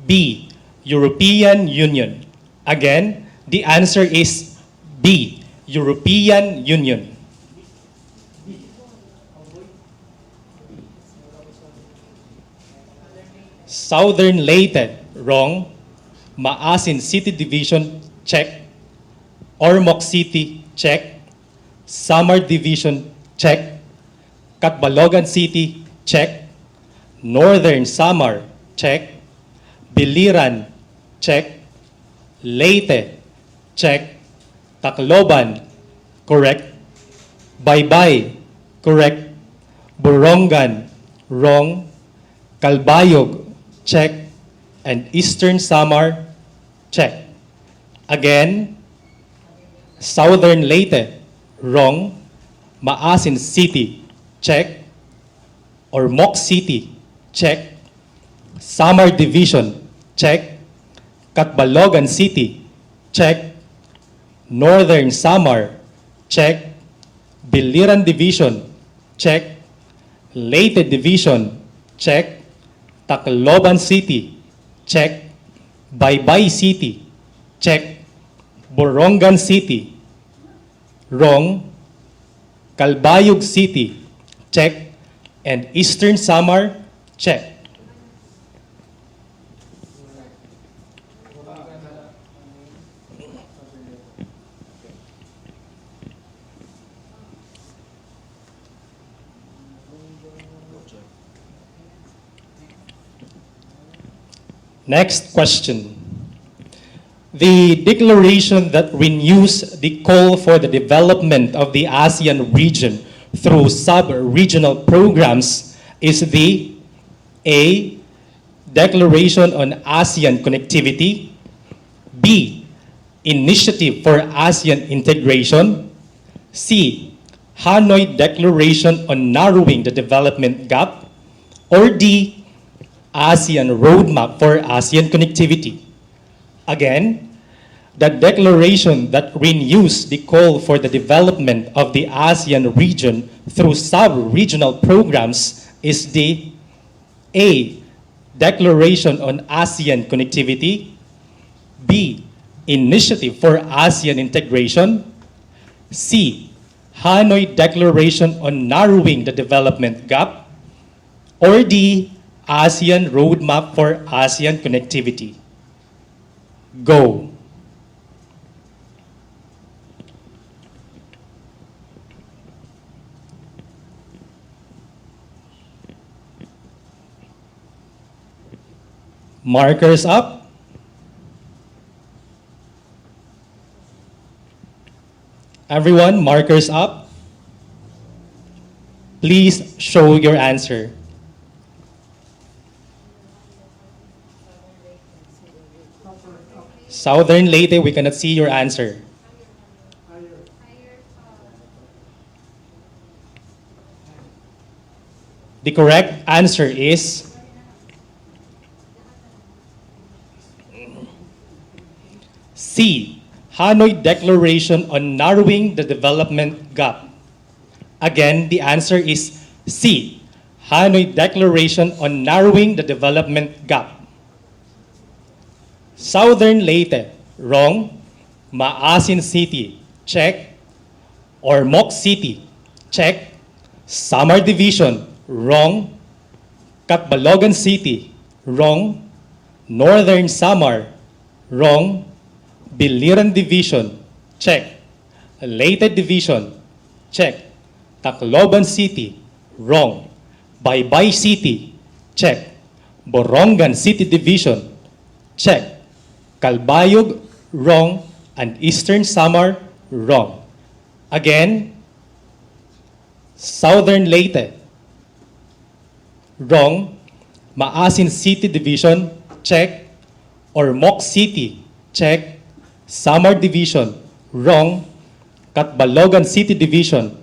B, European Union. Again, the answer is B, European Union. Southern Leyte, wrong. Maasin City Division, check. Ormoc City, check. Samar Division, check. Catbalogan City, check. Northern Samar, check. Biliran, check. Leyte, check. Tacloban, correct. Baybay, correct. Borongan, wrong. Calbayog, check. And Eastern Samar, check. Again, Southern Leyte, wrong. Maasin City, check. Ormoc City, check. Samar Division, check. Catbalogan City, check. Northern Samar, check. Biliran Division, check. Leyte Division, check. Tacloban City, check. Baybay City, check. Borongan City, wrong. Calbayog City, check. And Eastern Samar, check. Next question. The declaration that renews the call for the development of the ASEAN region through sub-regional programs is the A, Declaration on ASEAN Connectivity, B, Initiative for ASEAN Integration, C, Hanoi Declaration on Narrowing the Development Gap, or D, ASEAN Roadmap for ASEAN Connectivity. Again, the declaration that renews the call for the development of the ASEAN region through sub-regional programs is the A, Declaration on ASEAN Connectivity, B, Initiative for ASEAN Integration, C, Hanoi Declaration on Narrowing the Development Gap, or D, ASEAN Roadmap for ASEAN Connectivity. Go. Markers up. Everyone, markers up. Please show your answer. Southern Leyte, we cannot see your answer. The correct answer is C, Hanoi Declaration on Narrowing the Development Gap. Again, the answer is C, Hanoi Declaration on Narrowing the Development Gap. Southern Leyte, wrong. Maasin City, check. Ormoc City, check. Samar Division, wrong. Catbalogan City, wrong. Northern Samar, wrong. Biliran Division, check. Leyte Division, check. Tacloban City, wrong. Baybay City, check. Borongan City Division, check. Calbayog, wrong. And Eastern Samar, wrong. Again, Southern Leyte, wrong. Maasin City Division, check. Ormoc City, check. Samar Division, wrong. Catbalogan City Division,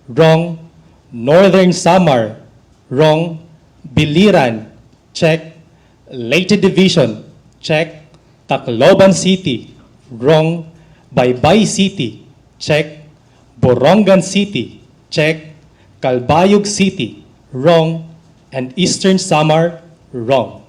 wrong. Northern Samar, wrong. Biliran, check. Leyte Division, check. Tacloban City, wrong. Baybay City, check. Borongan City, check. Calbayog City, wrong. and Eastern Samar, wrong.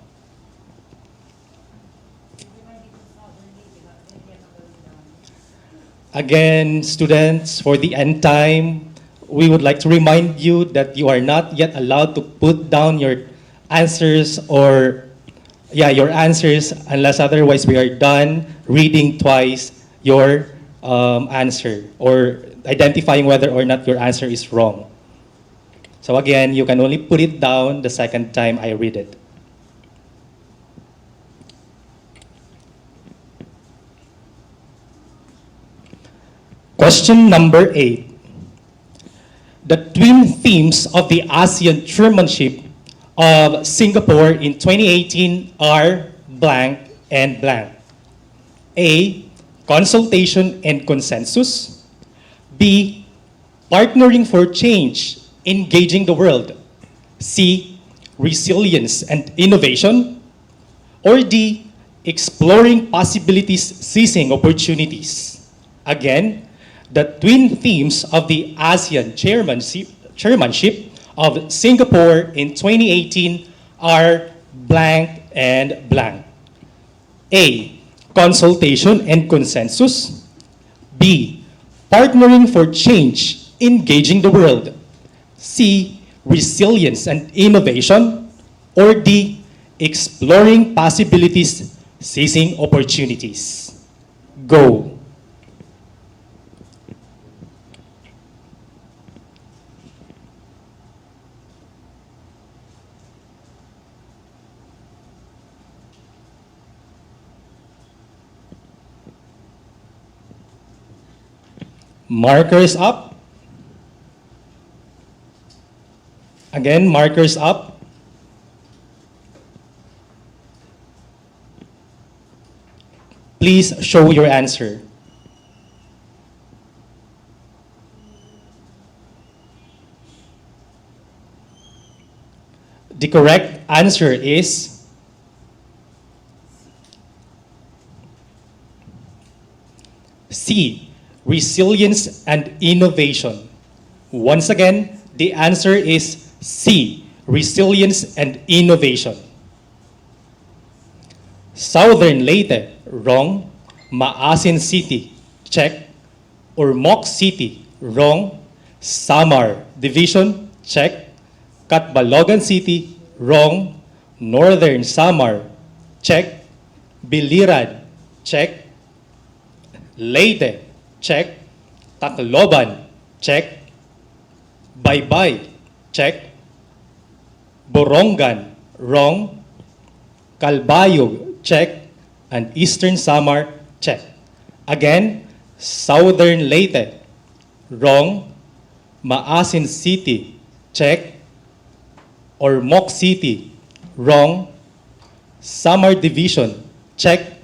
Again, students, for the end time, we would like to remind you that you are not yet allowed to put down your answers your answers unless otherwise we are done reading twice your answer or identifying whether or not your answer is wrong. So again, you can only put it down the second time I read it. Question number 8. The twin themes of the ASEAN chairmanship of Singapore in 2018 are blank and blank. A. Consultation and consensus. B. Partnering for change, engaging the world. C. Resilience and innovation. Or D. Exploring possibilities, seizing opportunities. Again, the twin themes of the ASEAN chairmanship of Singapore in 2018 are blank and blank. A. Consultation and consensus. B. Partnering for change, engaging the world. C. Resilience and innovation. Or D. Exploring possibilities, seizing opportunities. Go. Markers up. Again, markers up. Please show your answer. The correct answer is C. Resilience and innovation. Once again, the answer is C. Resilience and innovation. Southern Leyte, wrong. Maasin City, check. Ormoc City, wrong. Samar Division, check. Catbalogan City, wrong. Northern Samar, check. Biliran, check. Leyte, check. Tacloban, check. Baybay, check. Borongan, wrong. Calbayog, check. And Eastern Samar, check. Again, Southern Leyte, wrong. Maasin City, check. Ormoc City, wrong. Samar Division, check.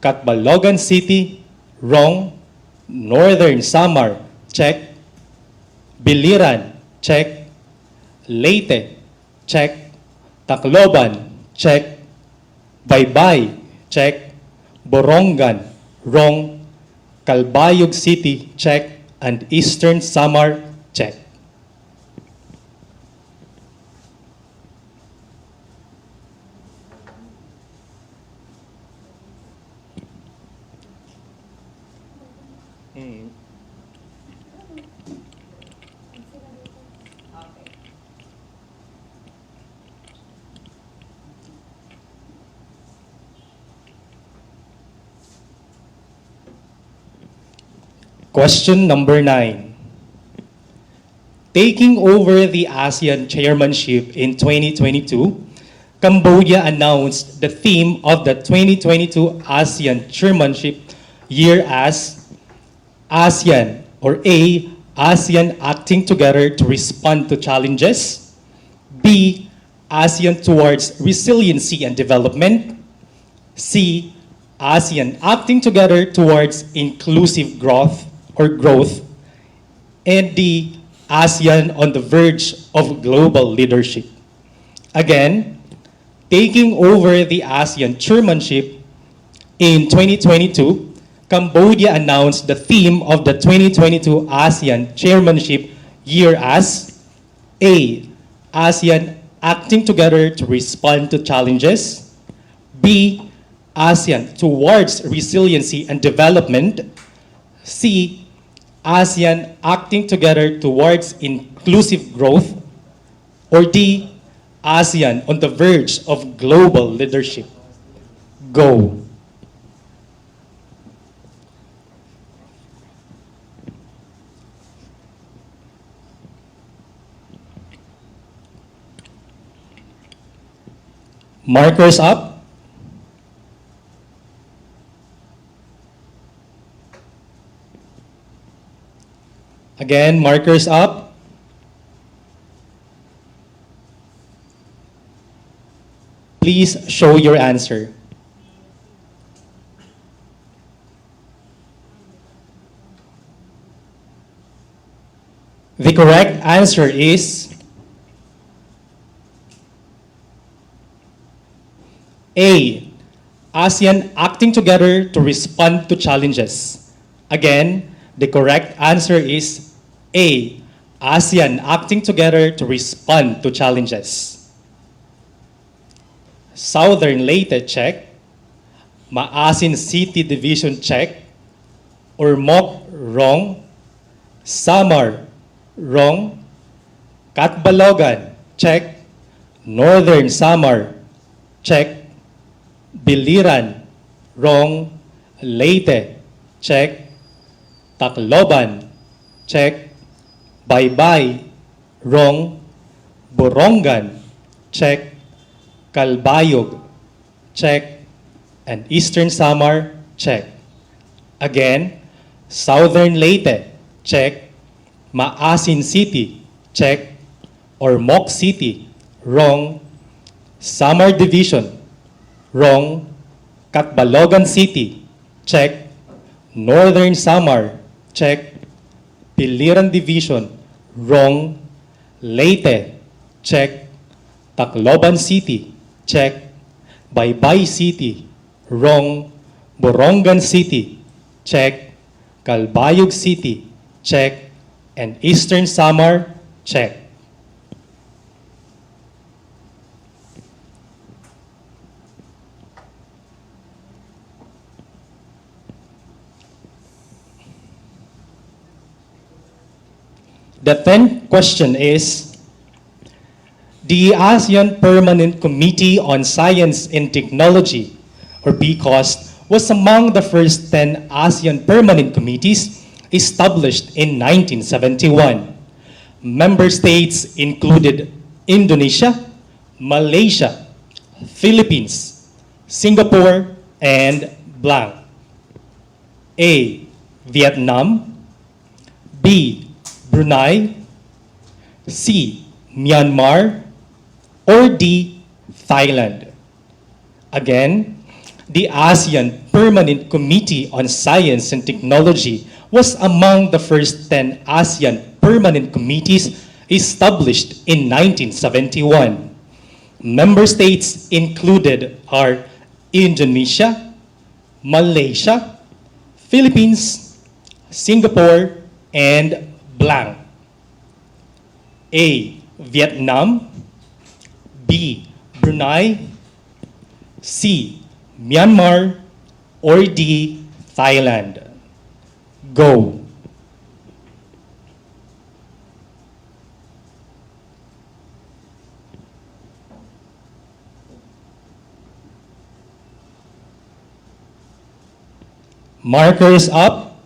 Catbalogan City, wrong. Northern Samar, check. Biliran, check. Leyte, check. Tacloban, check. Baybay, check. Borongan, wrong. Calbayog City, check. And Eastern Samar, check. Question number 9. Taking over the ASEAN chairmanship in 2022, Cambodia announced the theme of the 2022 ASEAN chairmanship year as ASEAN, or A, ASEAN acting together to respond to challenges. B, ASEAN towards resiliency and development. C, ASEAN acting together towards inclusive growth. And D, ASEAN on the verge of global leadership. Again, taking over the ASEAN chairmanship in 2022, Cambodia announced the theme of the 2022 ASEAN chairmanship year as A, ASEAN acting together to respond to challenges. B. ASEAN towards resiliency and development. C. ASEAN acting together towards inclusive growth. Or D. ASEAN on the verge of global leadership. Go. Markers up. Again, markers up. Please show your answer. The correct answer is A. ASEAN acting together to respond to challenges. Again, the correct answer is A. ASEAN acting together to respond to challenges. Southern Leyte, check. Maasin City Division, check. Ormoc, wrong. Samar, wrong. Catbalogan, check. Northern Samar, check. Biliran, wrong. Leyte, check. Tacloban, check. Baybay, wrong. Borongan, check. Calbayog, check. And Eastern Samar, check. Again, Southern Leyte, check. Maasin City, check. Ormoc City, wrong. Samar Division, wrong. Catbalogan City, check. Northern Samar, check. Biliran Division, wrong. Leyte, check. Tacloban City, check. Baybay City, wrong. Borongan City, check. Calbayog City, check. And Eastern Samar, check. The 10th question is, the ASEAN Permanent Committee on Science and Technology, or PCOST, was among the first 10 ASEAN permanent committees established in 1971. Member states included Indonesia, Malaysia, Philippines, Singapore, and blank. A. Vietnam. B. Brunei. C. Myanmar. Or D. Thailand. Again, the ASEAN Permanent Committee on Science and Technology was among the first 10 ASEAN permanent committees established in 1971. Member states included are Indonesia, Malaysia, Philippines, Singapore, and blank. A. Vietnam. B. Brunei. C. Myanmar. Or D. Thailand. Go. Markers up.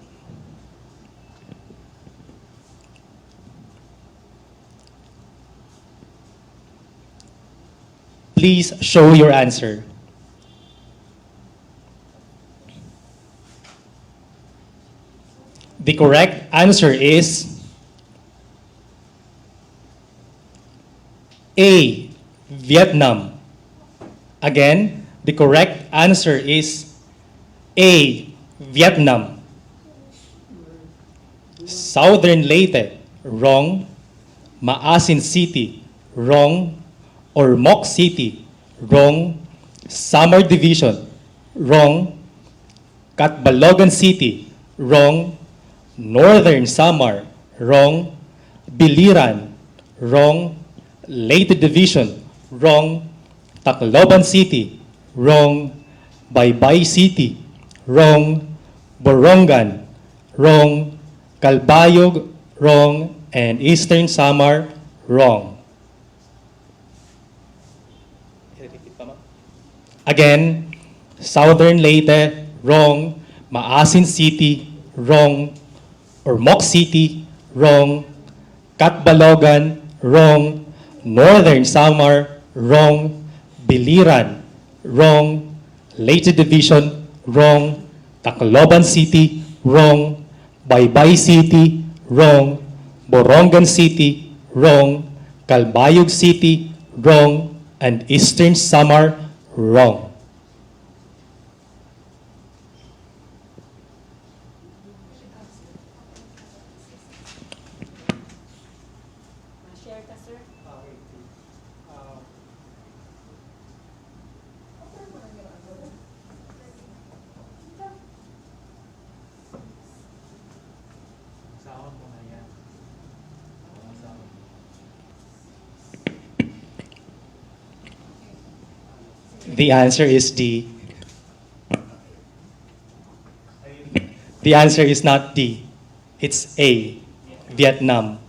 Please show your answer. The correct answer is A. Vietnam. Again, the correct answer is A. Vietnam. Southern Leyte, wrong. Maasin City, wrong. Ormoc City, wrong. Samar Division, wrong. Catbalogan City, wrong. Northern Samar, wrong. Biliran, wrong. Leyte Division, Wrong. Tacloban City. Wrong. Baybay City. Wrong. Borongan. Wrong. Calbayog. Wrong. And Eastern Samar. Wrong. Again, Southern Leyte. Wrong. Maasin City. Wrong. Ormoc City. Wrong. Catbalogan. Wrong. Northern Samar. Wrong. Biliran. Wrong. Leyte Division. Wrong. Tacloban City. Wrong. Baybay City. Wrong. Borongan City. Wrong. Calbayog City. Wrong. And Eastern Samar. Wrong. Share ka, sir. The answer is D. The answer is not D. It's A. Vietnam.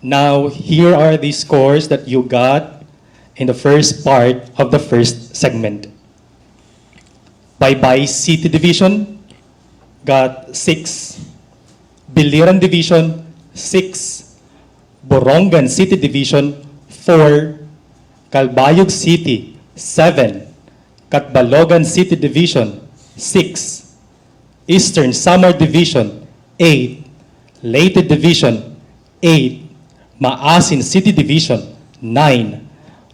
Now, here are the scores that you got in the first part of the first segment. Baybay City Division got 6. Biliran Division, 6. Borongan City Division, 4. Calbayog City, 7. Catbalogan City Division, 6. Eastern Samar Division, 8. Leyte Division, 8. Maasin City Division, 9.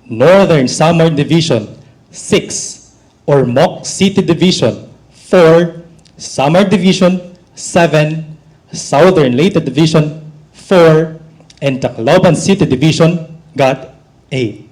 Northern Samar Division, 6. Ormoc City Division, 4. Samar Division, 7. Southern Leyte Division, 4. And Tacloban City Division got 8.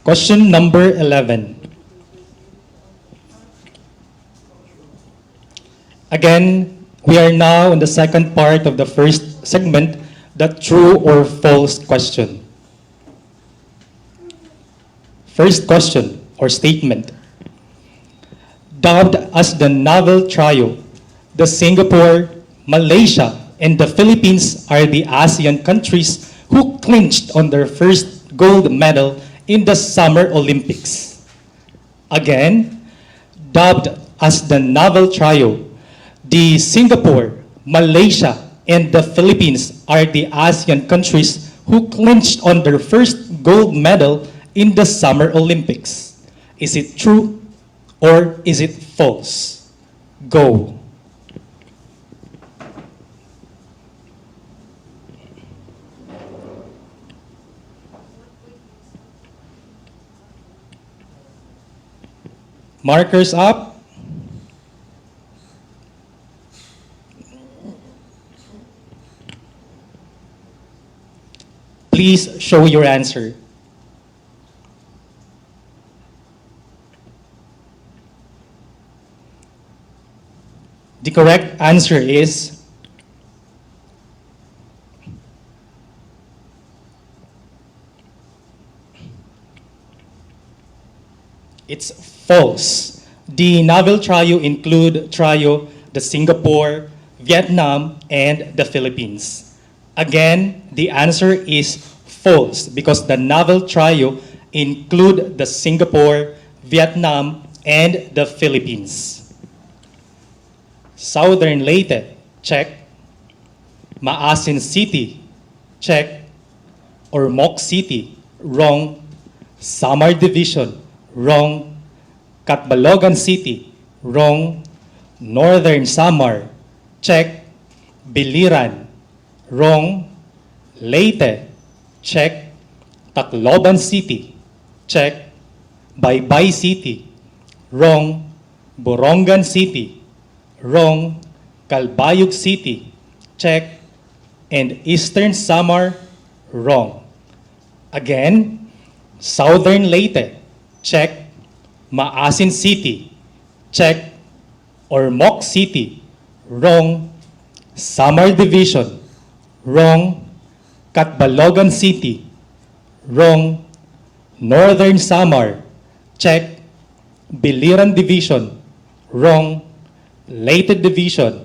Question number 11. Again, we are now in the second part of the first segment, the true or false question. First question or statement. Dubbed as the novel trio, the Singapore, Malaysia, and the Philippines are the ASEAN countries who clinched on their first gold medal in the Summer Olympics. Again, dubbed as the novel trio, the Singapore, Malaysia, and the Philippines are the ASEAN countries who clinched on their first gold medal in the Summer Olympics. Is it true or is it false? Go. Markers up. Please show your answer. The correct answer is it's false. The novel trio include trio the Singapore, Vietnam, and the Philippines. Again, the answer is false because the novel trio include the Singapore, Vietnam, and the Philippines. Southern Leyte, check. Maasin City, check. Ormoc City, wrong. Samar Division, wrong. Catbalogan City, wrong. Northern Samar, check. Biliran, wrong. Leyte, check. Tacloban City, check. Baybay City, wrong. Borongan City, wrong. Calbayog City, check. And Eastern Samar, wrong. Again, Southern Leyte, check. Maasin City, check. Ormoc City, wrong. Samar Division, wrong. Catbalogan City, wrong. Northern Samar, check. Biliran Division, wrong. Leyte Division,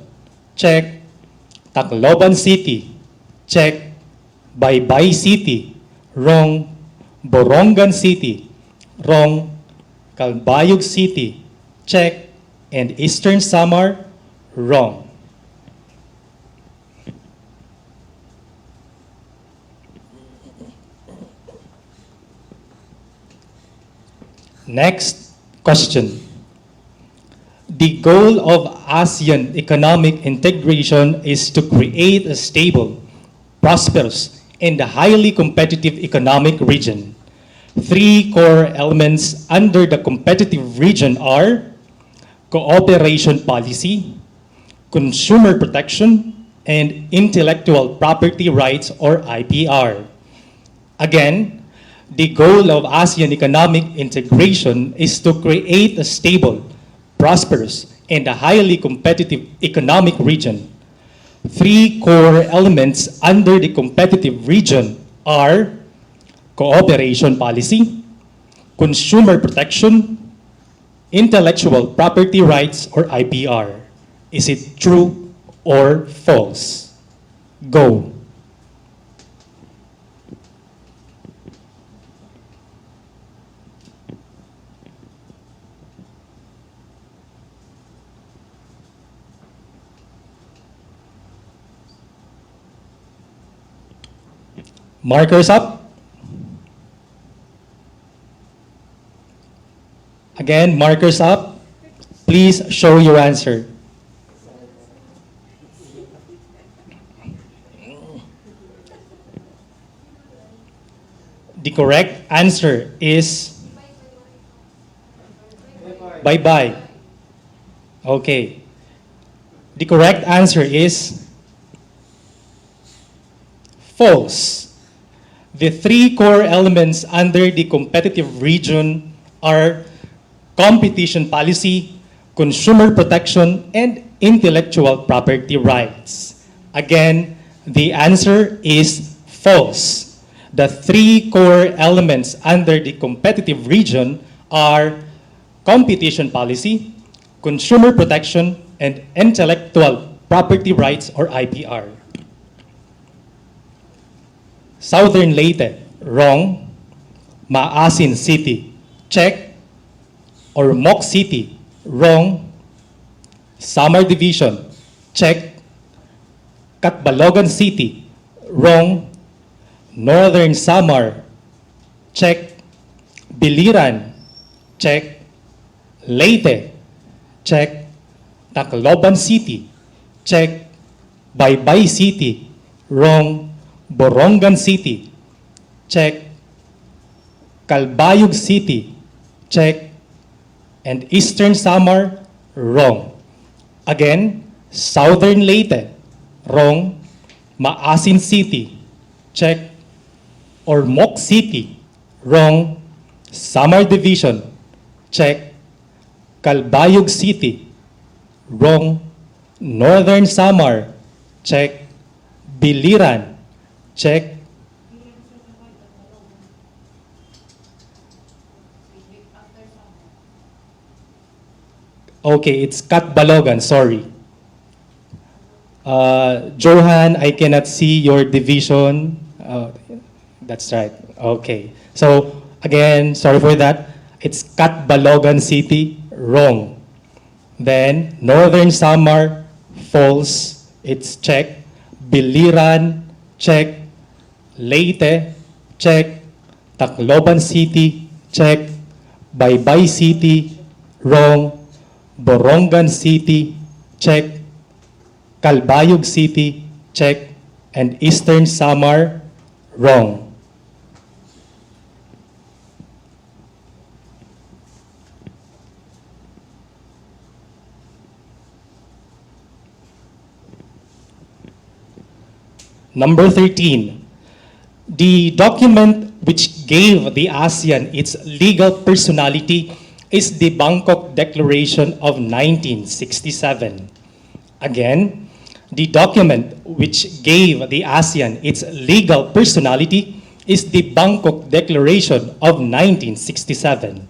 check. Tacloban City, check. Baybay City, wrong. Borongan City, wrong. Calbayog City, check. And Eastern Samar, wrong. Next question. The goal of ASEAN economic integration is to create a stable, prosperous, and highly competitive economic region. Three core elements under the competitive region are cooperation policy, consumer protection, and intellectual property rights or IPR. Again, the goal of ASEAN economic integration is to create a stable, prosperous, and highly competitive economic region. Three core elements under the competitive region are cooperation policy, consumer protection, intellectual property rights or IPR. Is it true or false? Go. Markers up. Again, markers up. Please show your answer. The correct answer is bye-bye. Okay. The correct answer is false. The three core elements under the competitive region are competition policy, consumer protection, and intellectual property rights. Again, the answer is false. The three core elements under the competitive region are competition policy, consumer protection, and intellectual property rights or IPR. Southern Leyte, wrong. Maasin City, check. Or Moc City, wrong. Samar Division, check. Catbalogan City, wrong. Northern Samar, check. Biliran, check. Leyte, check. Tacloban City, check. Baybay City, wrong. Borongan City, check. Calbayog City, check. And Eastern Samar, wrong. Again, Southern Leyte, wrong. Maasin City, check. Or Moc City, wrong. Samar Division, check. Calbayog City, wrong. Northern Samar, check. Biliran, check. Okay, it's Catbalogan, sorry. Johan, I cannot see your division. That's right, okay. So, again, sorry for that. It's Catbalogan City, wrong. Then, Northern Samar, false. It's check. Biliran, check. Leyte, check. Tacloban City, check. Baybay City, wrong. Borongan City, check. Calbayog City, check. And Eastern Samar, wrong. Number 13, the document which gave the ASEAN its legal personality is the Bangkok Declaration of 1967. Again, the document which gave the ASEAN its legal personality is the Bangkok Declaration of 1967.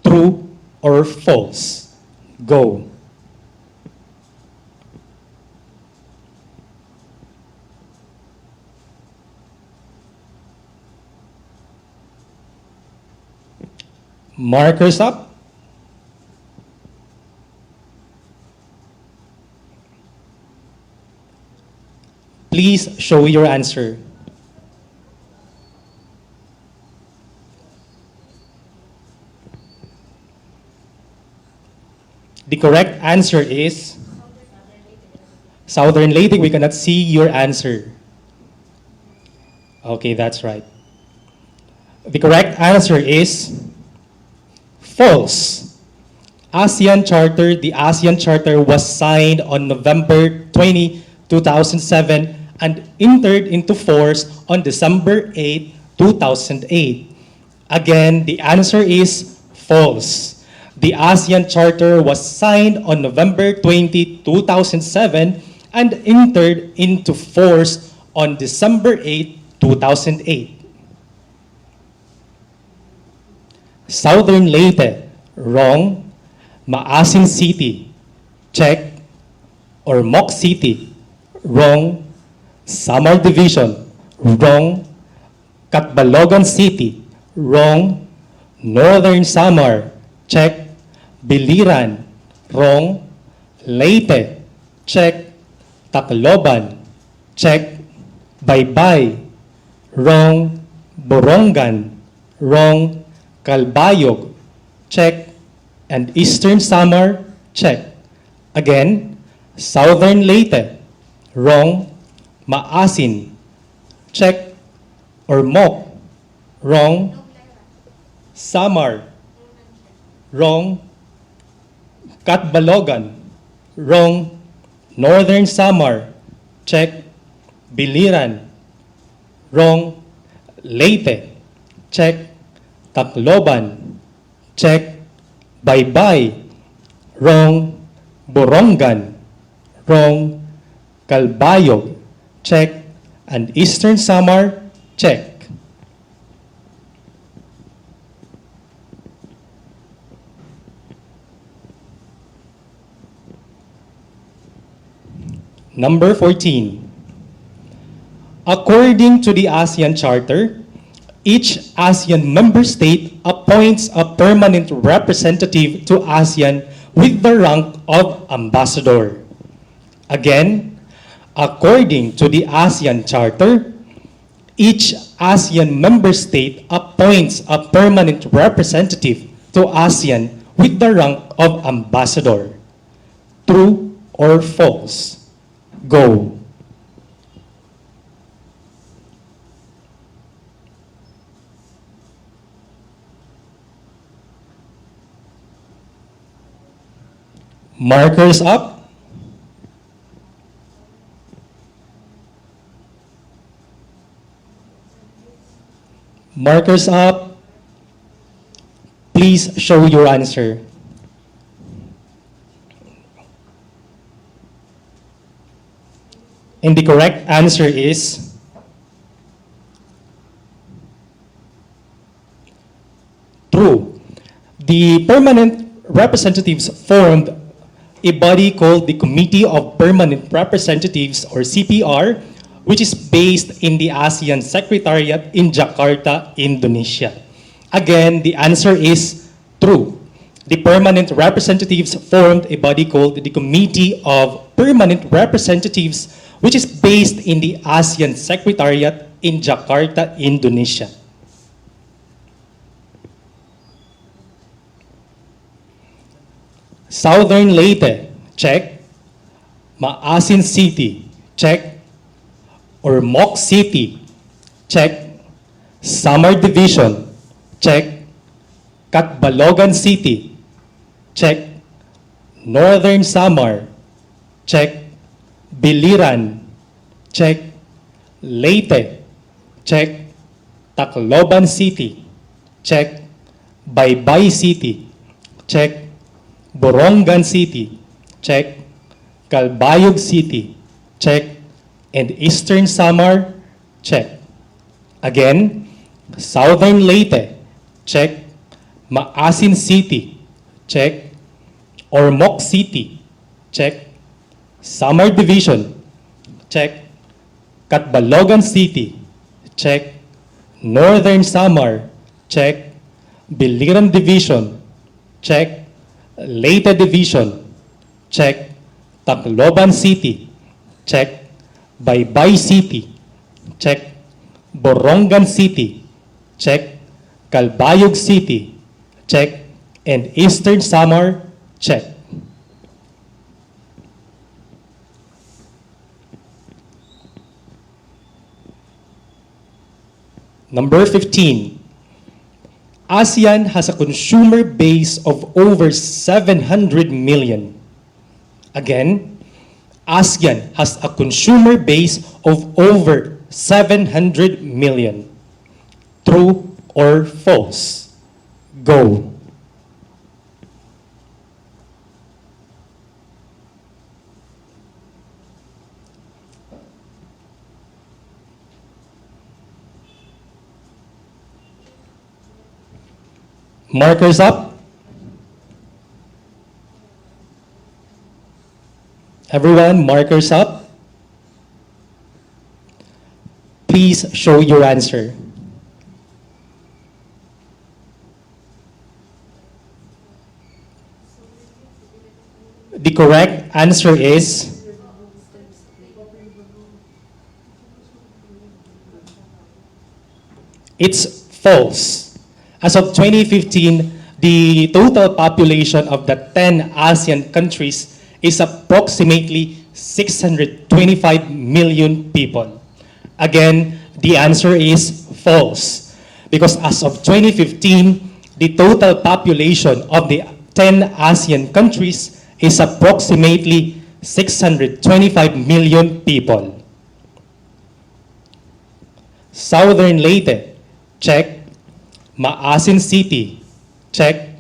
True or false? Go. Markers up. Please show your answer. The correct answer is Southern Leyte. We cannot see your answer. Okay, that's right. The correct answer is false. ASEAN Charter, the ASEAN Charter was signed on November 20, 2007 and entered into force on December 8, 2008. Again, the answer is false. The ASEAN Charter was signed on November 20, 2007 and entered into force on December 8, 2008. Southern Leyte, wrong. Maasin City, check. Or Moc City, wrong. Samar Division, wrong. Catbalogan City, wrong. Northern Samar, check. Biliran, wrong. Leyte, check. Tacloban, check. Baybay, wrong. Borongan, wrong. Calbayog, check. And Eastern Samar, check. Again, Southern Leyte, wrong. Maasin, check. Or Moc, wrong. Samar, wrong. Catbalogan, wrong. Northern Samar, check. Biliran, wrong. Leyte, check. Tacloban, check. Baybay, wrong. Borongan, wrong. Calbayog, check. And Eastern Samar, check. Number 14. According to the ASEAN Charter, each ASEAN member state appoints a permanent representative to ASEAN with the rank of ambassador. Again, according to the ASEAN Charter, each ASEAN member state appoints a permanent representative to ASEAN with the rank of ambassador. True or false? Go. Markers up. Markers up. Please show your answer. And the correct answer is true. The permanent representatives formed a body called the Committee of Permanent Representatives, or CPR, which is based in the ASEAN Secretariat in Jakarta, Indonesia. Again, the answer is true. The permanent representatives formed a body called the Committee of Permanent Representatives, which is based in the ASEAN Secretariat in Jakarta, Indonesia. Southern Leyte, check. Maasin City, check. Ormoc City, check. Samar Division, check. Catbalogan City, check. Northern Samar, check. Biliran, check. Leyte, check. Tacloban City, check. Baybay City, check. Borongan City, check. Calbayog City, check. And Eastern Samar, check. Again, Southern Leyte, check. Maasin City, check. Ormoc City, check. Samar Division, check. Catbalogan City, check. Northern Samar, check. Biliran Division, check. Leyte Division, check. Tacloban City, check. Baybay City, check. Borongan City, check. Calbayog City, check. And Eastern Samar, check. Number 15. ASEAN has a consumer base of over 700 million. Again, ASEAN has a consumer base of over 700 million. True or false? Go. Markers up. Everyone, markers up. Please show your answer. The correct answer is it's false. As of 2015, the total population of the 10 ASEAN countries is approximately 625 million people. Again, the answer is false. Because as of 2015, the total population of the 10 ASEAN countries is approximately 625 million people. Southern Leyte, check. Maasin City, check.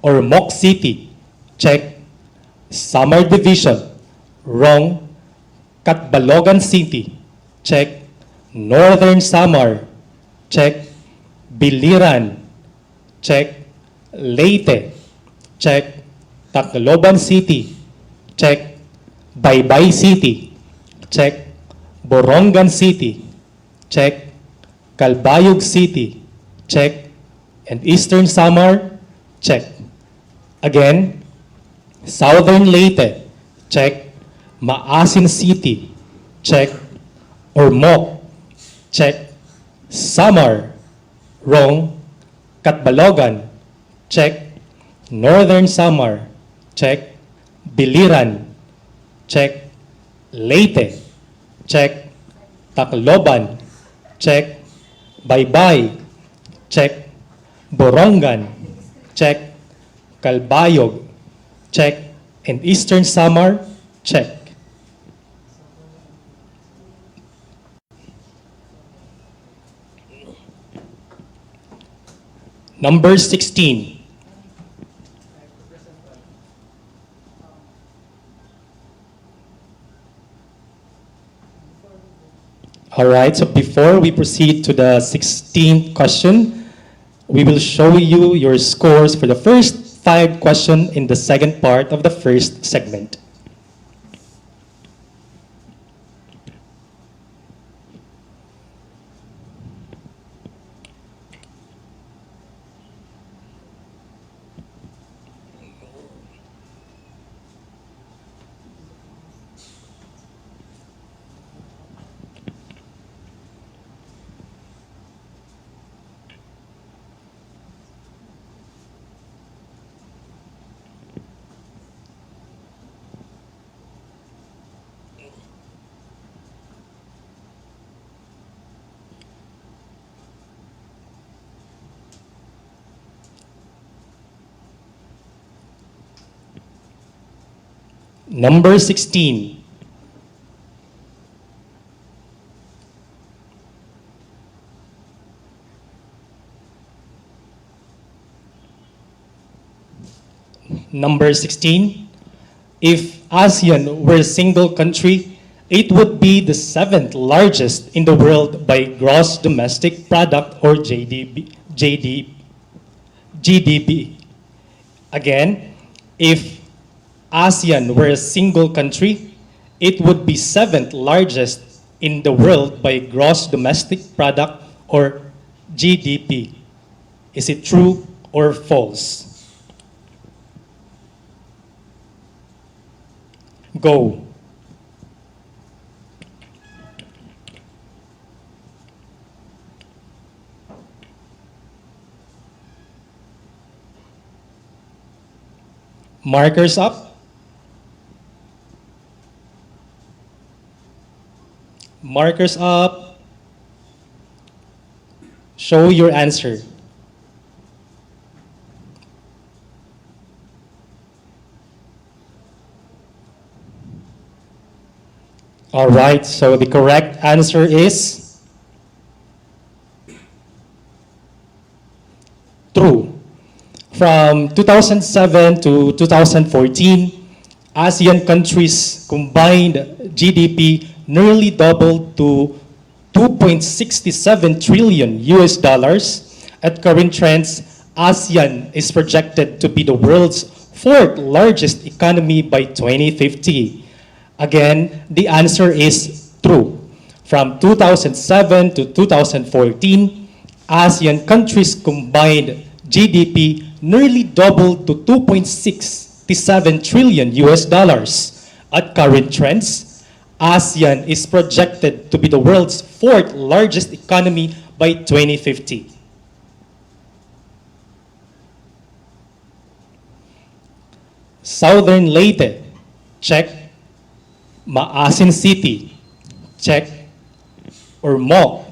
Ormoc City, check. Samar Division, wrong. Catbalogan City, check. Northern Samar, check. Biliran, check. Leyte, check. Tacloban City, check. Baybay City, check. Borongan City, check. Calbayog City, check. And Eastern Samar, check. Again, Southern Leyte, check. Maasin City, check. Ormoc, check. Samar, wrong. Catbalogan, check. Northern Samar, check. Biliran, check. Leyte, check. Tacloban, check. Baybay, check. Borongan, check. Calbayog, check. And Eastern Samar, check. Number 16. All right, so before we proceed to the 16th question, we will show you your scores for the first 5 questions in the second part of the first segment. Number 16. Number 16. If ASEAN were a single country, it would be the 7th largest in the world by gross domestic product or GDP. Again, if ASEAN were a single country, it would be 7th largest in the world by gross domestic product or GDP. Is it true or false? Go. Markers up. Markers up. Show your answer. All right, so the correct answer is true. From 2007 to 2014, ASEAN countries combined GDP nearly doubled to 2.67 trillion US dollars. At current trends, ASEAN is projected to be the world's 4th largest economy by 2050. Again, the answer is true. From 2007 to 2014, ASEAN countries combined GDP nearly doubled to 2.67 trillion US dollars. At current trends, ASEAN is projected to be the world's 4th largest economy by 2050. Southern Leyte, check. Maasin City, check. Ormoc,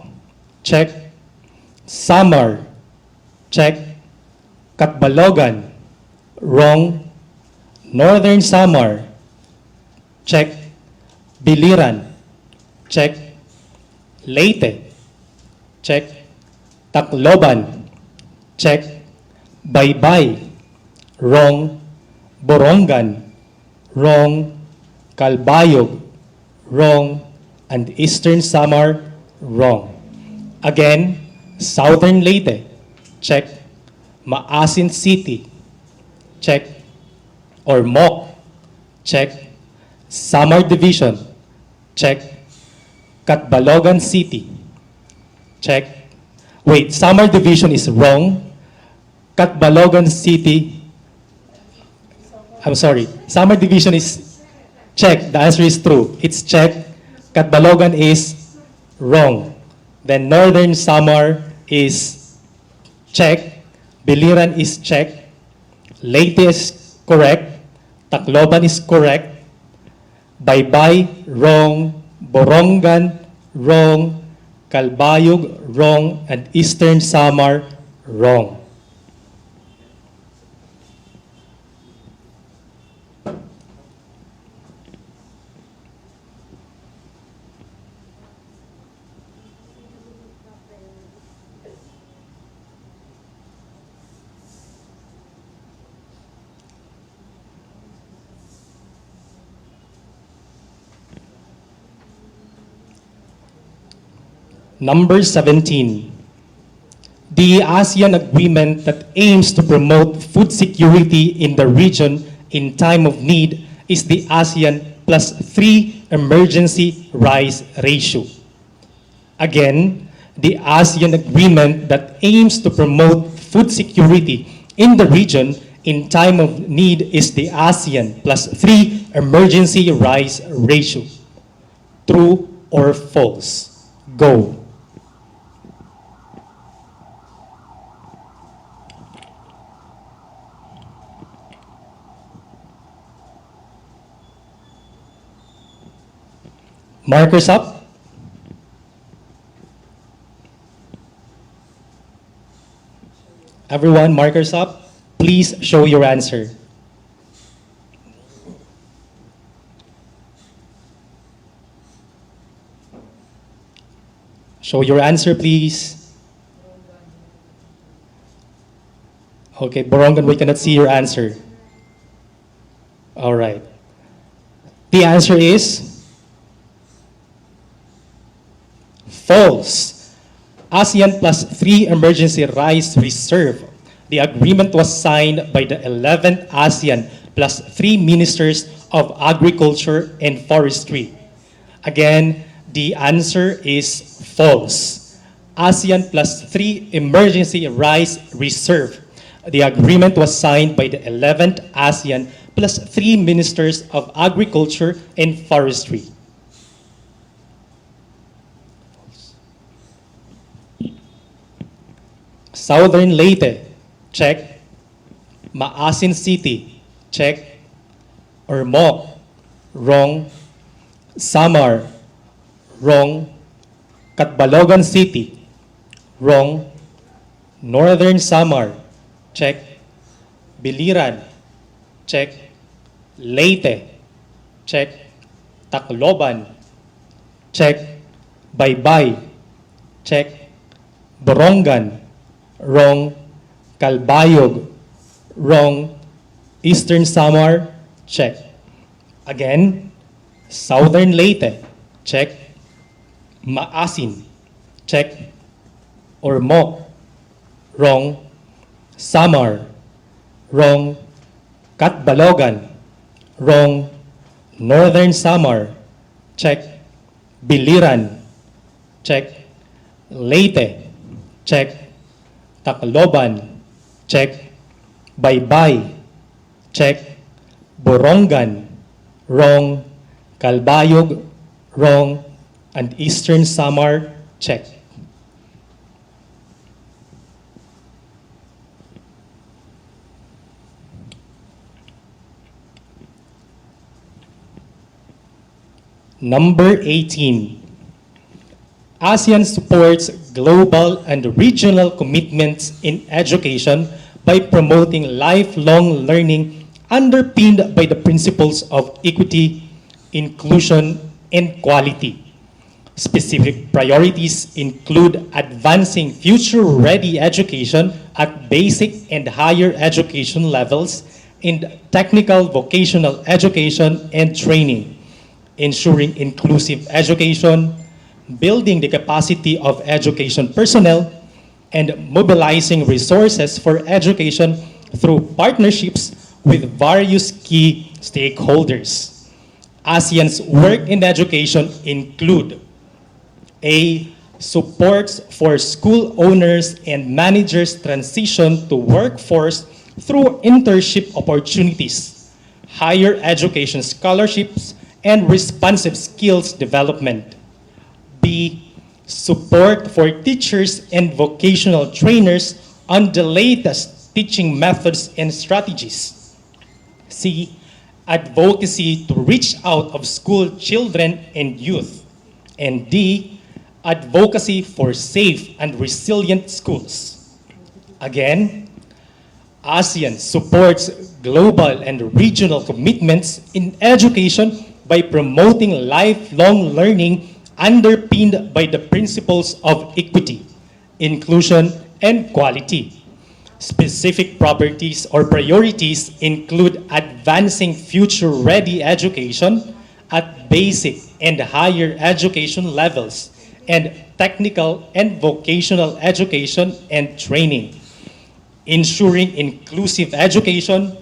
check. Samar, check. Catbalogan, wrong. Northern Samar, check. Biliran, check. Leyte, check. Tacloban, check. Baybay, wrong. Borongan, wrong. Calbayog, wrong. And Eastern Samar, wrong. Again, Southern Leyte, check. Maasin City, check. Or Moc, check. Samar Division, check. Catbalogan City, check. Wait, Samar Division is wrong. Catbalogan City, I'm sorry, Samar Division is check. The answer is true. It's check. Catbalogan is wrong. Then Northern Samar is check. Biliran is check. Leyte is correct. Tacloban is correct. Baybay, wrong. Borongan, wrong. Calbayog, wrong. And Eastern Samar, wrong. Number 17, the ASEAN agreement that aims to promote food security in the region in time of need is the ASEAN +3 emergency rice ratio. Again, the ASEAN agreement that aims to promote food security in the region in time of need is the ASEAN +3 emergency rice ratio. True or false? Go. Markers up. Everyone, markers up. Please show your answer. Show your answer, please. Okay, Borongan, we cannot see your answer. All right. The answer is false. ASEAN +3 emergency rice reserve. The agreement was signed by the 11th ASEAN +3 ministers of agriculture and forestry. Again, the answer is false. ASEAN +3 emergency rice reserve. The agreement was signed by the 11th ASEAN +3 ministers of agriculture and forestry. Southern Leyte, check. Maasin City, check. Or Moc, wrong. Samar, wrong. Catbalogan City, wrong. Northern Samar, check. Biliran, check. Leyte, check. Tacloban, check. Baybay, check. Borongan, wrong. Calbayog, wrong. Eastern Samar, check. Again, Southern Leyte, check. Maasin, check. Or Moc, wrong. Samar, wrong. Catbalogan, wrong. Northern Samar, check. Biliran, check. Leyte, check. Tacloban, check. Baybay, check. Borongan, wrong. Calbayog, wrong. And Eastern Samar, check. Number 18. ASEAN supports global and regional commitments in education by promoting lifelong learning underpinned by the principles of equity, inclusion, and quality. Specific priorities include advancing future-ready education at basic and higher education levels in technical vocational education and training, ensuring inclusive education, building the capacity of education personnel, and mobilizing resources for education through partnerships with various key stakeholders. ASEAN's work in education include A. Supports for school owners and managers' transition to workforce through internship opportunities, higher education scholarships, and responsive skills development. B. Support for teachers and vocational trainers on the latest teaching methods and strategies. C. Advocacy to reach out of school children and youth. And D. Advocacy for safe and resilient schools. Again, ASEAN supports global and regional commitments in education by promoting lifelong learning underpinned by the principles of equity, inclusion, and quality. Specific properties or priorities include advancing future-ready education at basic and higher education levels and technical and vocational education and training, ensuring inclusive education,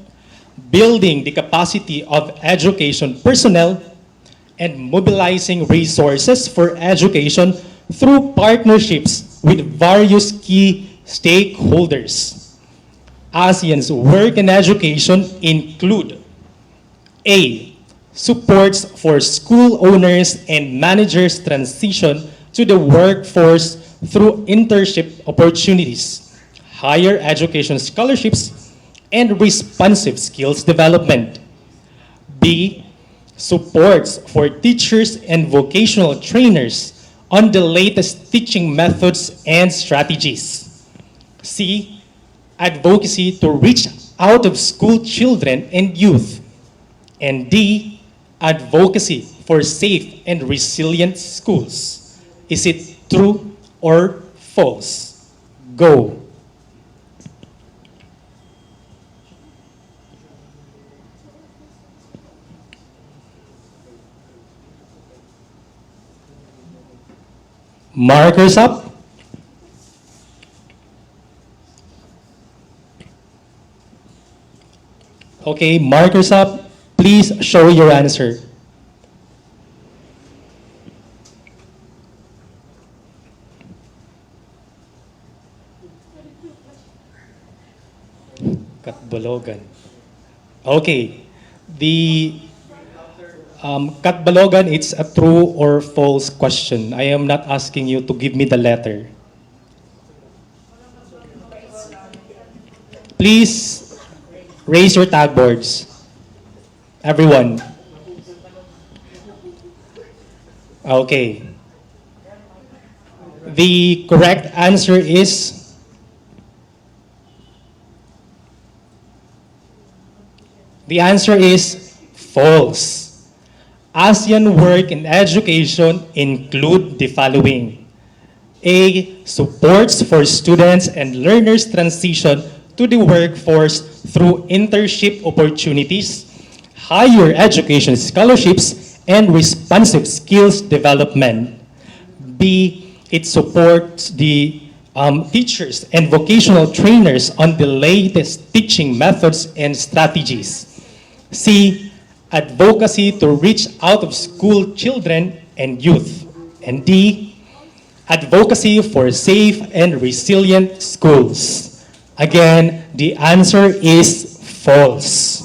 building the capacity of education personnel, and mobilizing resources for education through partnerships with various key stakeholders. ASEAN's work in education include A. Supports for school owners and managers' transition to the workforce through internship opportunities, higher education scholarships, and responsive skills development. B. Supports for teachers and vocational trainers on the latest teaching methods and strategies. C. Advocacy to reach out of school children and youth. And D. Advocacy for safe and resilient schools. Is it true or false? Go. Markers up. Okay, markers up. Please show your answer. Katbalogan. Okay. The Katbalogan, it's a true or false question. I am not asking you to give me the letter. Please raise your tag boards. Everyone. Okay. The correct answer is false. ASEAN work in education include the following. A. Supports for students and learners transition to the workforce through internship opportunities, higher education scholarships, and responsive skills development. B. It supports the teachers and vocational trainers on the latest teaching methods and strategies. C. Advocacy to reach out of school children and youth. And D. Advocacy for safe and resilient schools. Again, the answer is false.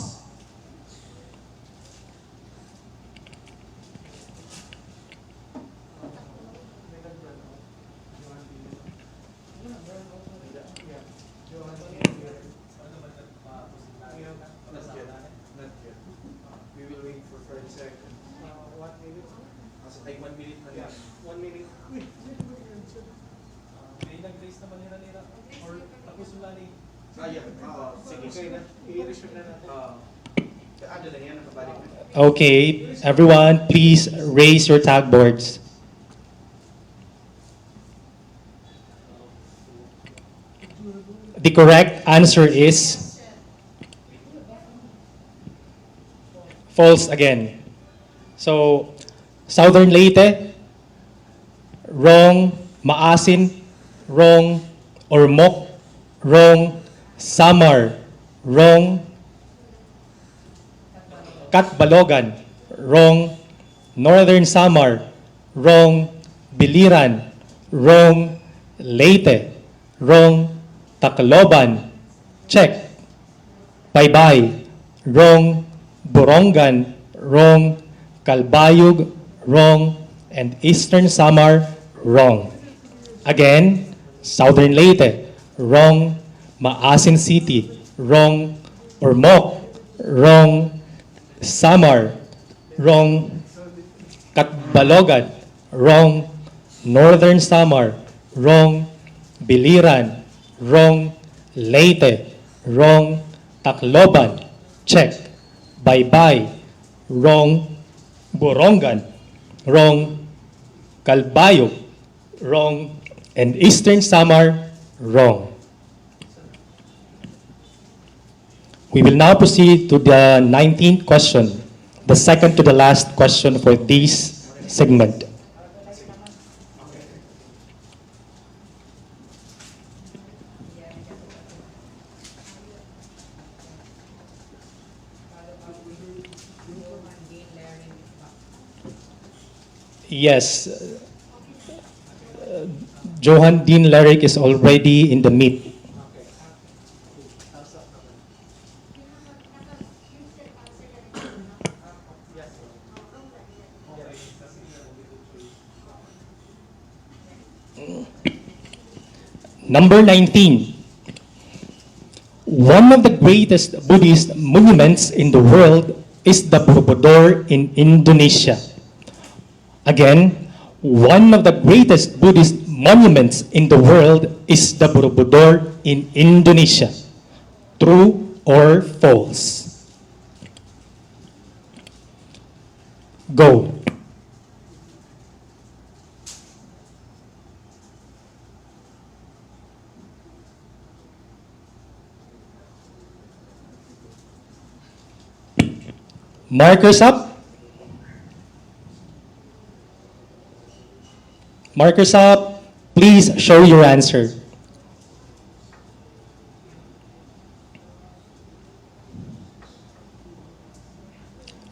We will wait for 30 seconds. 1 minute? Kasi tayo 1 minute na yan. 1 minute. May nag-raise naman nila. Or tapos wala ni... yeah. Sige, kayo na. I-resume na natin. Ano lang yan, nakabalik na. Okay, everyone, please raise your tag boards. The correct answer is false again. So, Southern Leyte, wrong. Maasin, wrong. Ormoc, wrong. Samar, wrong. Catbalogan, wrong. Northern Samar, wrong. Biliran, wrong. Leyte, wrong. Tacloban, check. Baybay, wrong. Borongan, wrong. Calbayog, wrong. And Eastern Samar, wrong. Again, Southern Leyte, wrong. Maasin City, wrong. Ormoc, wrong. Samar, wrong. Catbalogan, wrong. Northern Samar, wrong. Biliran, wrong. Leyte, wrong. Tacloban, check. Baybay, wrong. Borongan, wrong. Calbayog, wrong. And Eastern Samar, wrong. We will now proceed to the 19th question, the second to the last question for this segment. Yes, Johan Dean Lerick is already in the meet. Number 19. One of the greatest Buddhist monuments in the world is the Borobudur in Indonesia. Again, one of the greatest Buddhist monuments in the world is the Borobudur in Indonesia. True or false? Go. Markers up. Markers up. Please show your answer.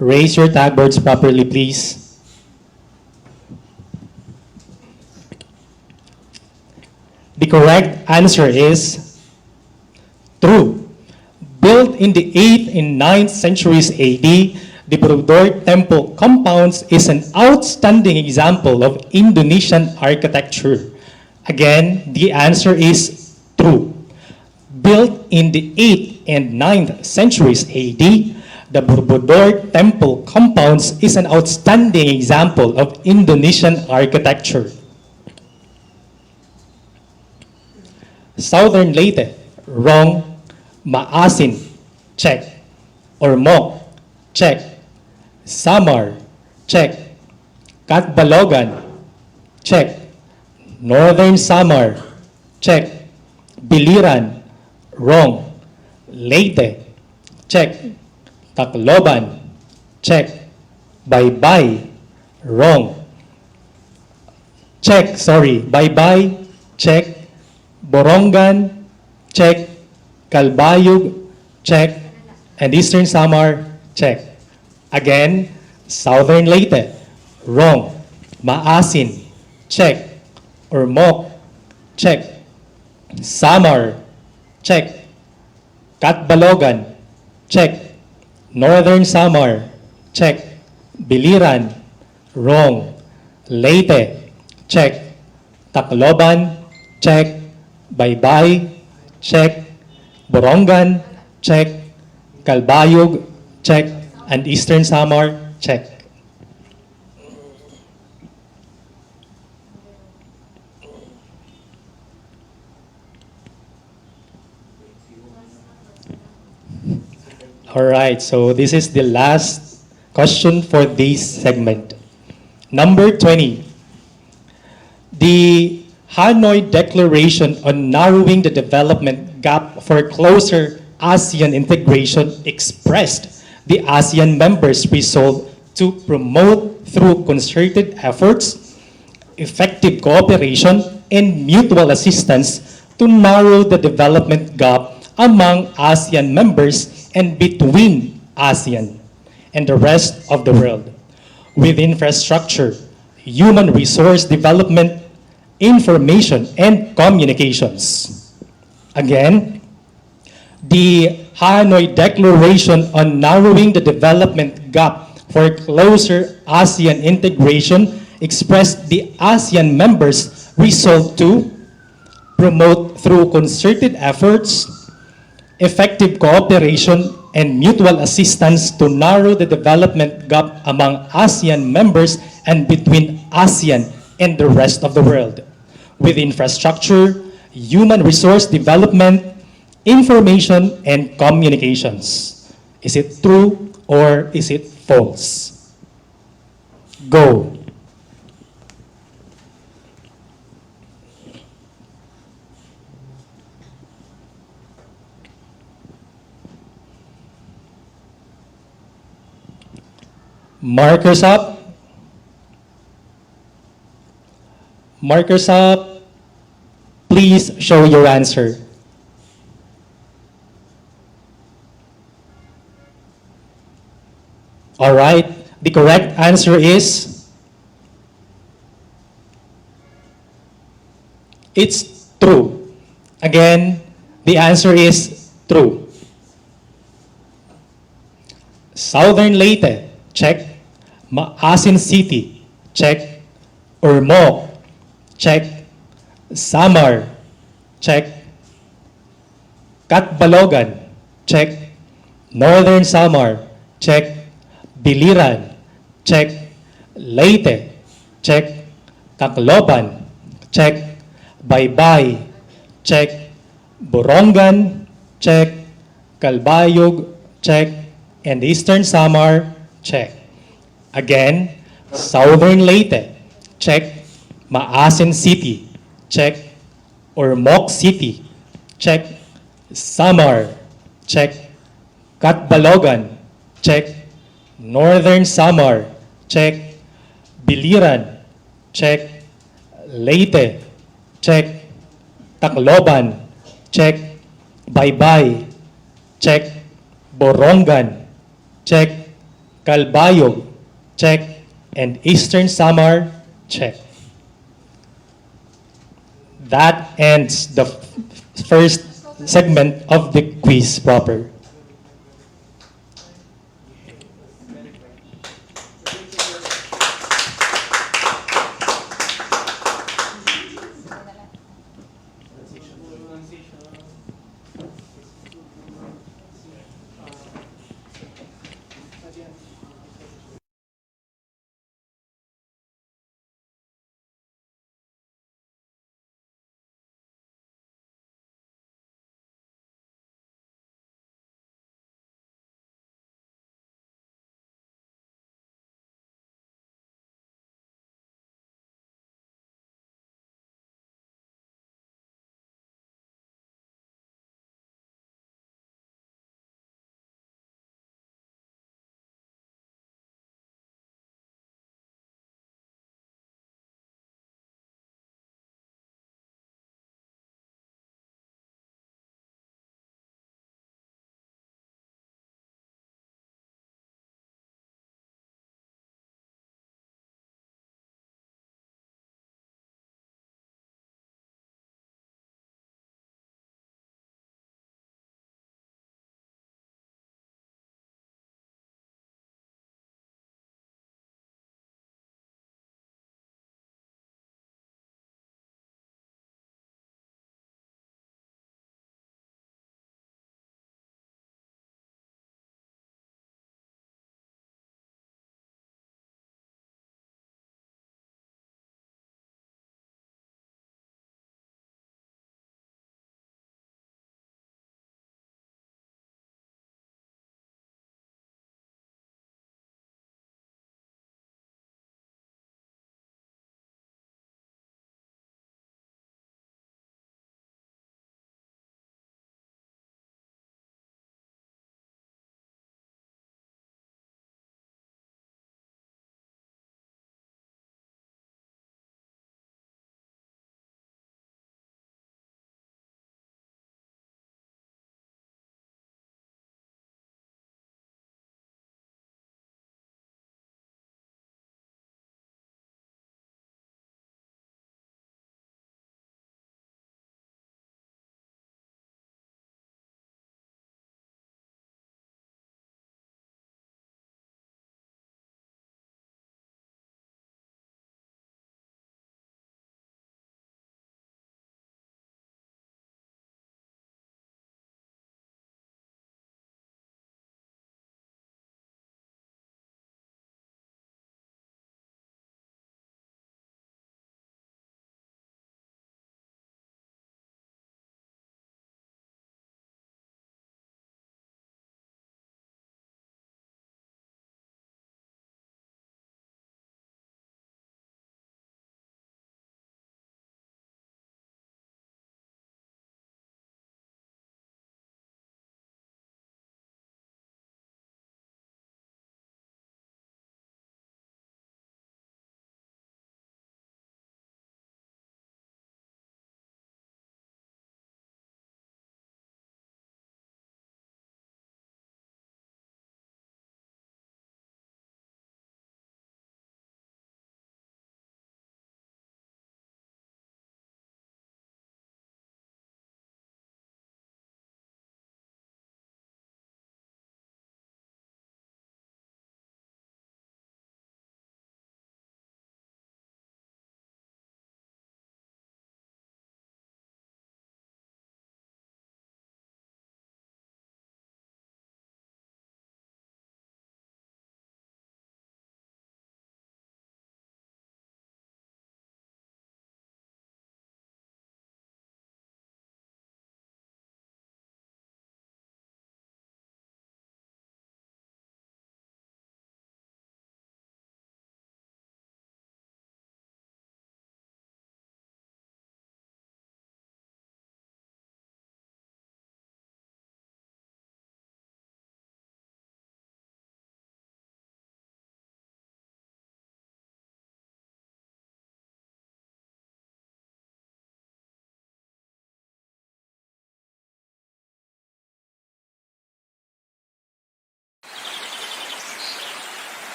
Raise your tagboards properly, please. The correct answer is true. Built in the 8th and 9th centuries AD, the Borobudur Temple compounds is an outstanding example of Indonesian architecture. Again, the answer is true. Built in the 8th and 9th centuries AD, the Borobudur Temple compounds is an outstanding example of Indonesian architecture. Southern Leyte, wrong. Maasin, check. Ormoc, check. Samar, check. Catbalogan, check. Northern Samar, check. Biliran, wrong. Leyte, check. Tacloban, check. Baybay, wrong. Check, sorry. Baybay, check. Borongan, check. Calbayog, check. And Eastern Samar, check. Again, Southern Leyte, wrong. Maasin, check. Ormoc, check. Samar, check. Catbalogan, check. Northern Samar, check. Biliran, wrong. Leyte, check. Tacloban, check. Baybay, check. Borongan, check. Calbayog, check. And Eastern Samar, check. All right, so this is the last question for this segment. Number 20. The Hanoi Declaration on Narrowing the Development gap for closer ASEAN integration expressed the ASEAN members' resolve to promote through concerted efforts, effective cooperation, and mutual assistance to narrow the development gap among ASEAN members and between ASEAN and the rest of the world with infrastructure, human resource development, information, and communications. Again, the Hanoi Declaration on narrowing the development gap for closer ASEAN integration expressed the ASEAN members' resolve to promote through concerted efforts, effective cooperation, and mutual assistance to narrow the development gap among ASEAN members and between ASEAN and the rest of the world with infrastructure, human resource development, information, and communications. Is it true or is it false? Go. Markers up. Markers up. Please show your answer. All right. The correct answer is it's true. Again, the answer is true. Southern Leyte, check. Maasin City, check. Ormoc, check. Samar, check. Catbalogan, check. Northern Samar, check. Biliran, check. Leyte, check. Tacloban, check. Baybay, check. Borongan, check. Calbayog, check. And Eastern Samar, check. Again, Southern Leyte, check. Maasin City, check. Ormoc City, check. Samar, check. Catbalogan, check. Northern Samar, check. Biliran, check. Leyte, check. Tacloban, check. Baybay, check. Borongan, check. Calbayog, check. And Eastern Samar, check. That ends the first segment of the quiz proper.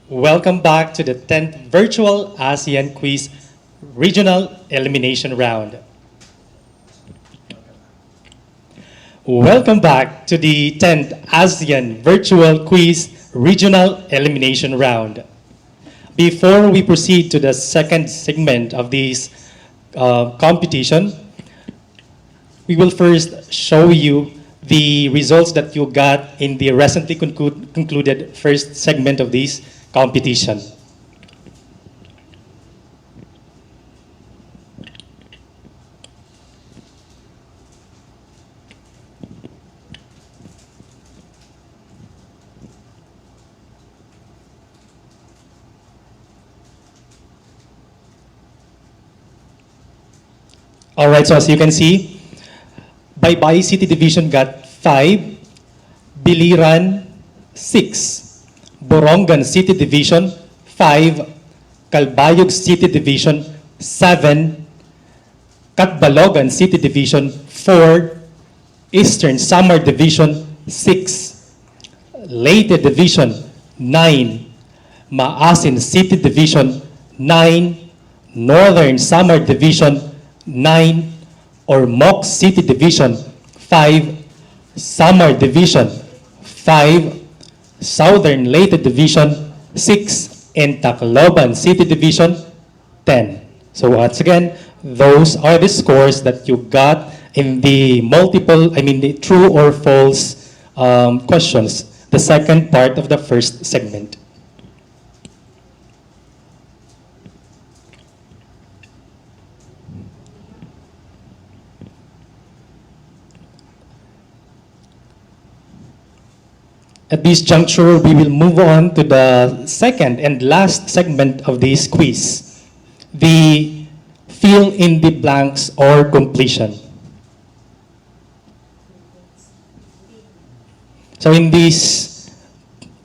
Welcome back to the 10th Virtual ASEAN Quiz Regional Elimination Round. Welcome back to the 10th ASEAN Virtual Quiz Regional Elimination Round. Before we proceed to the second segment of this competition, we will first show you the results that you got in the recently concluded first segment of this competition. All right, so as you can see, Baybay City Division got 5, Biliran 6, Borongan City Division 5, Calbayog City Division 7, Catbalogan City Division 4, Eastern Samar Division 6, Leyte Division 9, Maasin City Division 9, Northern Samar Division 9, Ormoc City Division 5, Samar Division 5, Southern Leyte Division 6, and Tacloban City Division 10. So once again, those are the scores that you got in the the true or false questions, the second part of the first segment. At this juncture, we will move on to the second and last segment of this quiz, the fill in the blanks or completion. So in this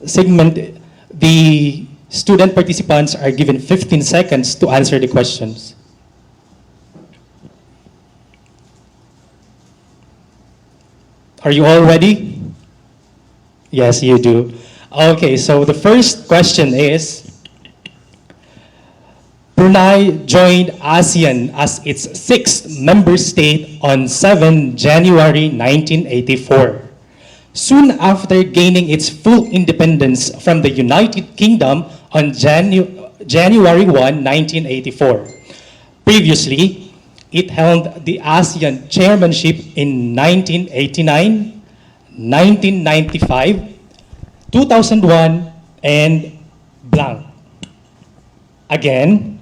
segment, the student participants are given 15 seconds to answer the questions. Are you all ready? Yes, you do. Okay, so the first question is, Brunei joined ASEAN as its 6th member state on 7 January 1984. Soon after gaining its full independence from the United Kingdom on January 1, 1984. Previously, it held the ASEAN chairmanship in 1989, 1995, 2001, and blank. Again,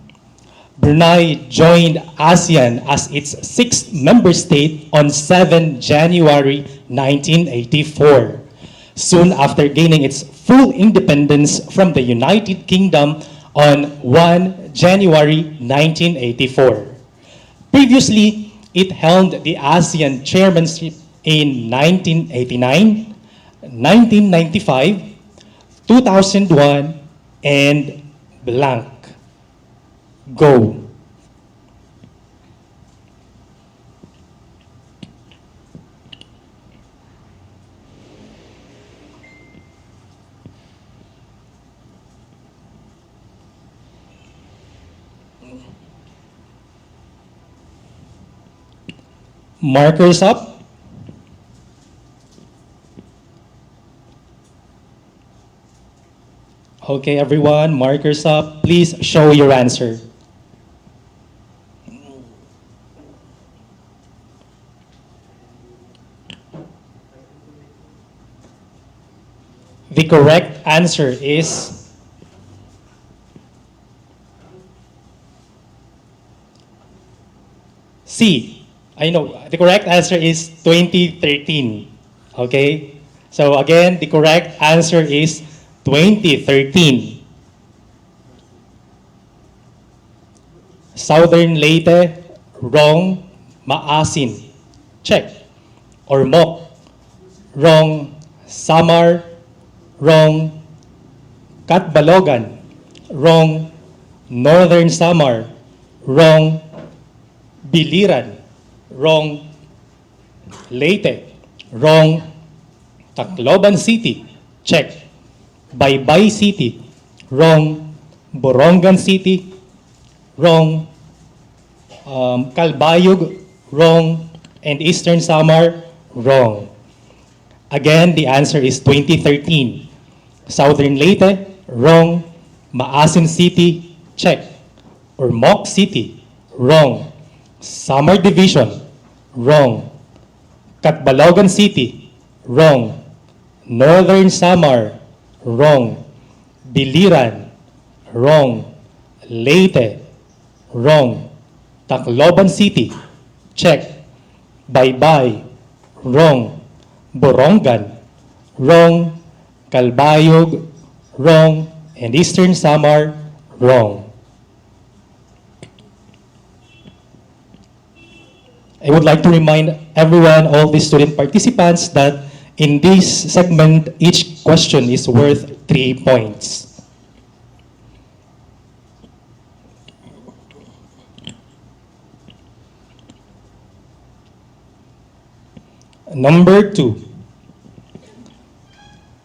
Brunei joined ASEAN as its 6th member state on 7 January 1984, soon after gaining its full independence from the United Kingdom on 1 January 1984. Previously, it held the ASEAN chairmanship in 1989, 1995, 2001, and blank. Go. Markers up. Okay, everyone, markers up. Please show your answer. The correct answer is C. I know, the correct answer is 2013. Okay? So again, the correct answer is 2013. Southern Leyte, wrong. Maasin, check. Ormoc, wrong. Samar, wrong. Catbalogan, wrong. Northern Samar, wrong. Biliran, wrong. Leyte, wrong. Tacloban City, check. Baybay City, wrong. Borongan City, wrong. Calbayog, wrong. And Eastern Samar, wrong. Again, the answer is 2013. Southern Leyte, wrong. Maasin City, check. Ormoc City, wrong. Samar Division, wrong. Catbalogan City, wrong. Northern Samar, wrong. Biliran, wrong. Leyte, wrong. Tacloban City, check. Baybay, wrong. Borongan, wrong. Calbayog, wrong. And Eastern Samar, wrong. I would like to remind everyone, all the student participants, that in this segment, each question is worth 3 points. Number 2.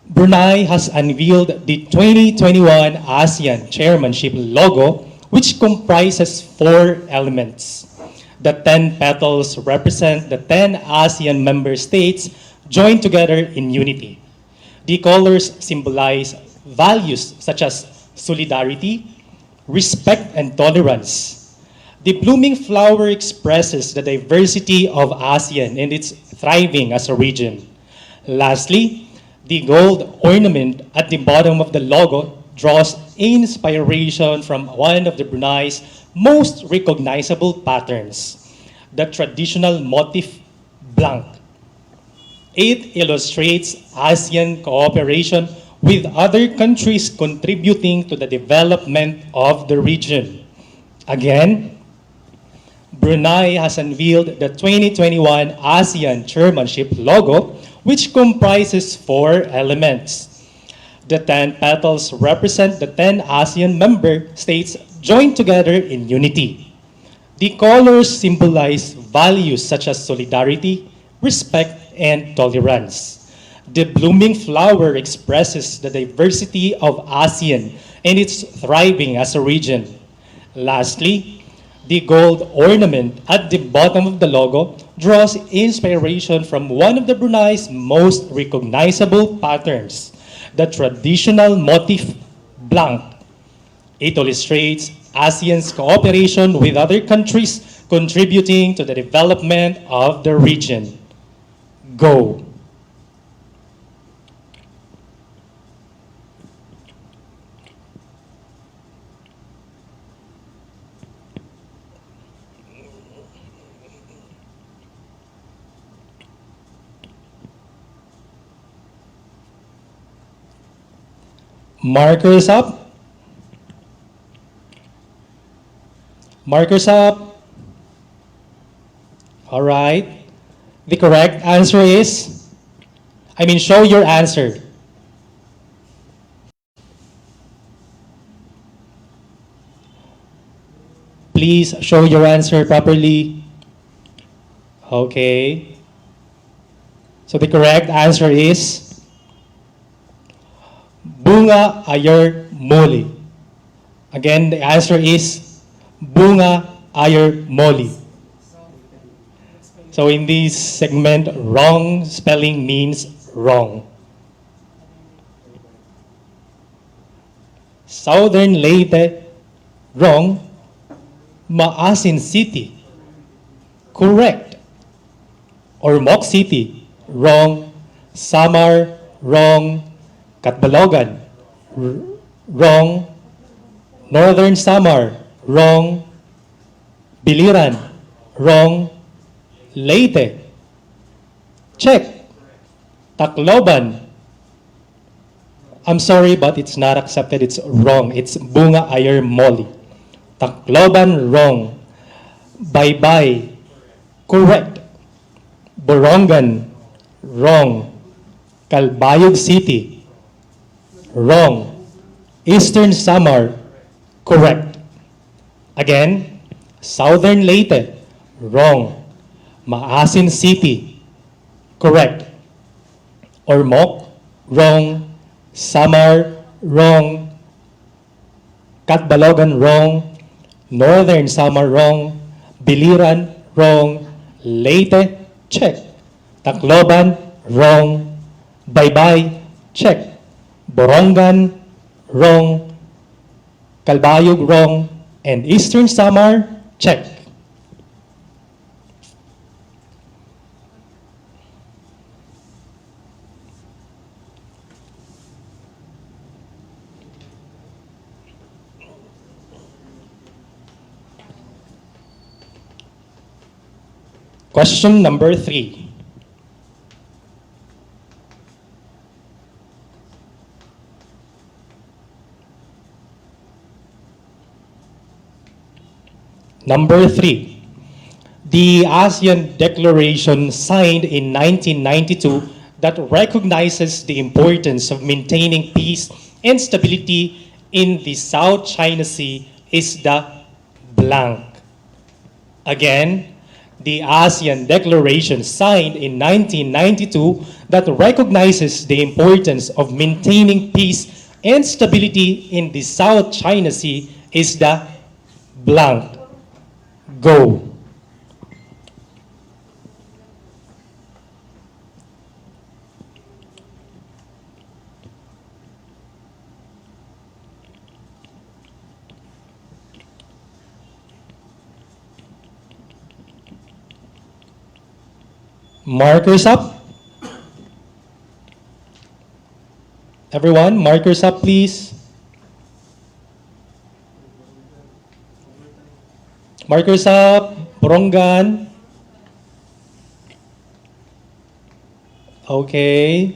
Brunei has unveiled the 2021 ASEAN Chairmanship logo, which comprises 4 elements. The 10 petals represent the 10 ASEAN member states joined together in unity. The colors symbolize values such as solidarity, respect, and tolerance. The blooming flower expresses the diversity of ASEAN and its thriving as a region. Lastly, the gold ornament at the bottom of the logo draws inspiration from one of the Brunei's most recognizable patterns, the traditional motif blanc. It illustrates ASEAN cooperation with other countries contributing to the development of the region. Again, Brunei has unveiled the 2021 ASEAN Chairmanship logo, which comprises 4 elements. The 10 petals represent the 10 ASEAN member states joined together in unity. The colors symbolize values such as solidarity, respect, and tolerance. The blooming flower expresses the diversity of ASEAN and its thriving as a region. Lastly, the gold ornament at the bottom of the logo draws inspiration from one of the Brunei's most recognizable patterns, the traditional motif blanc. It illustrates ASEAN's cooperation with other countries contributing to the development of the region. Go. Markers up. Markers up. All right. The correct answer is, show your answer. Please show your answer properly. Okay. So the correct answer is Bunga Ayer Moli. Again, the answer is Bunga Ayer Moli. So in this segment, wrong spelling means wrong. Southern Leyte, wrong. Maasin City, correct. Ormoc City, wrong. Samar, wrong. Catbalogan, wrong. Northern Samar, wrong. Biliran, wrong. Leyte, check. Tacloban, I'm sorry but it's not accepted, it's wrong. It's Bunga Ayer Moli. Tacloban, wrong. Baybay, correct. Borongan, wrong. Calbayog City, wrong. Eastern Samar, correct. Again, Southern Leyte, wrong. Maasin City, correct. Ormoc, wrong. Samar, wrong. Catbalogan, wrong. Northern Samar, wrong. Biliran, wrong. Leyte, check. Tacloban, wrong. Baybay, check. Borongan, wrong. Calbayog, wrong. And Eastern Samar, check. Question number 3. Number 3. The ASEAN Declaration signed in 1992 that recognizes the importance of maintaining peace and stability in the South China Sea is the blank. Again, the ASEAN Declaration signed in 1992 that recognizes the importance of maintaining peace and stability in the South China Sea is the blank. Go. Markers up. Everyone, markers up, please. Markers up. Borongan. Okay.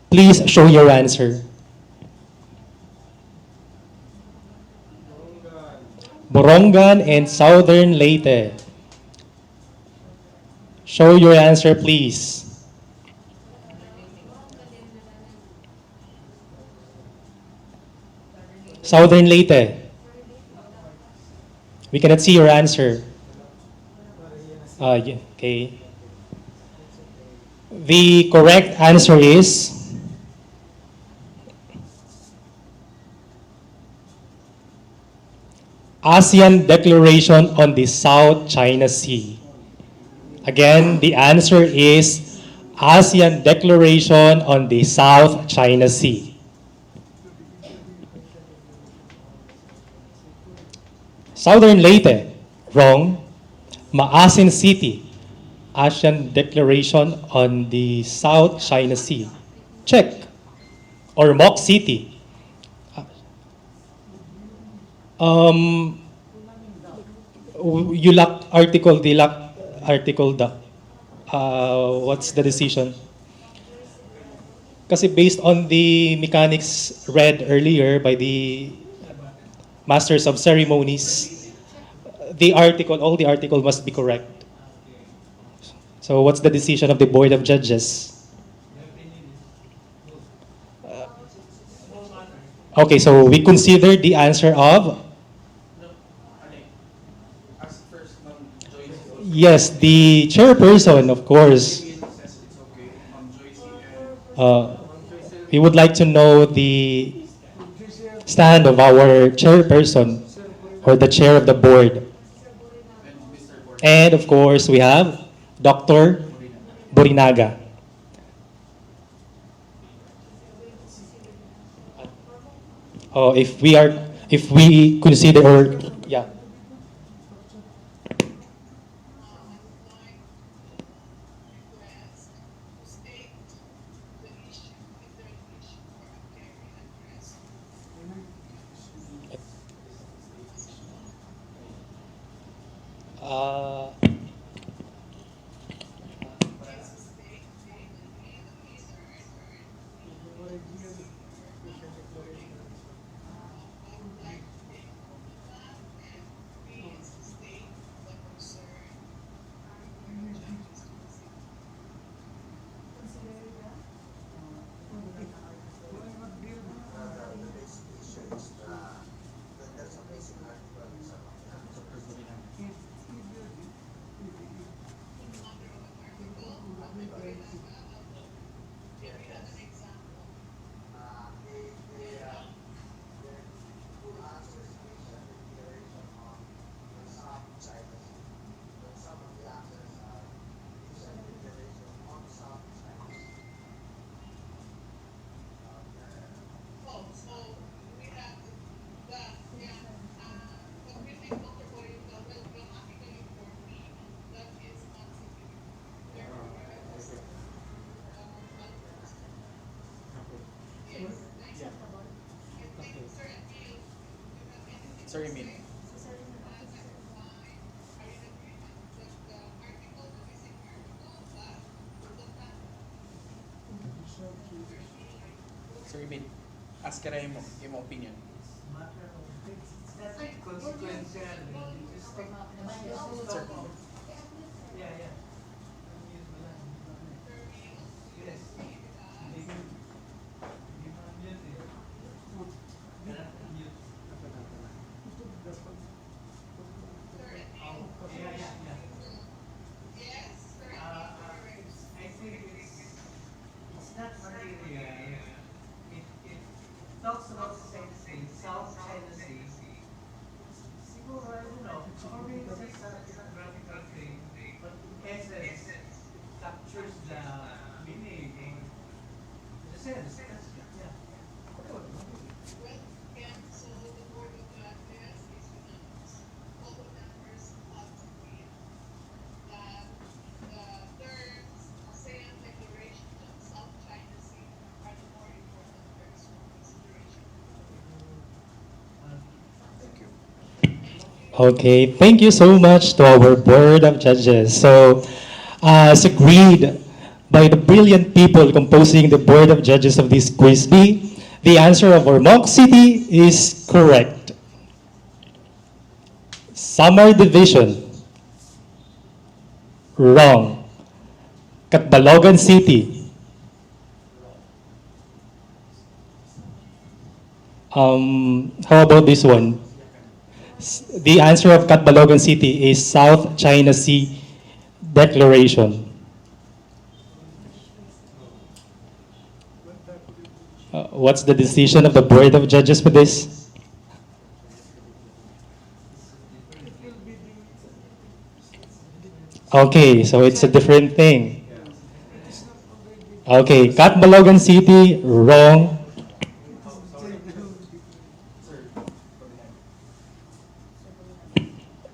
Please show your answer. Borongan and Southern Leyte. Show your answer, please. Southern Leyte. We cannot see your answer. Yeah, okay. The correct answer is ASEAN Declaration on the South China Sea. Again, the answer is ASEAN Declaration on the South China Sea. Southern Leyte, wrong. Maasin City, ASEAN Declaration on the South China Sea. Check. Or Mok City. You lack article, they lack article the. What's the decision? Kasi based on the mechanics read earlier by the Masters of Ceremonies, the article, all the article must be correct. So what's the decision of the Board of Judges? Okay, so we consider the answer of? Yes, the chairperson, of course. We would like to know the stand of our chairperson or the chair of the board. And of course, we have Dr. Borinaga. If we consider, or yeah. Sir Emil. Sir Emil, ask ka rin yung opinion. Sir. Talks about South China Sea. Siguro, I don't know, or maybe it's a graphical thing, but in essence, it captures the meaning, the sense. Yeah. Okay, thank you so much to our Board of Judges. So, as agreed by the brilliant people composing the Board of Judges of this quiz bee, the answer of Ormoc City is correct. Samar Division, wrong. Catbalogan City, how about this one? The answer of Catbalogan City is South China Sea Declaration. What's the decision of the Board of Judges for this? Okay, so it's a different thing. Okay, Catbalogan City, wrong.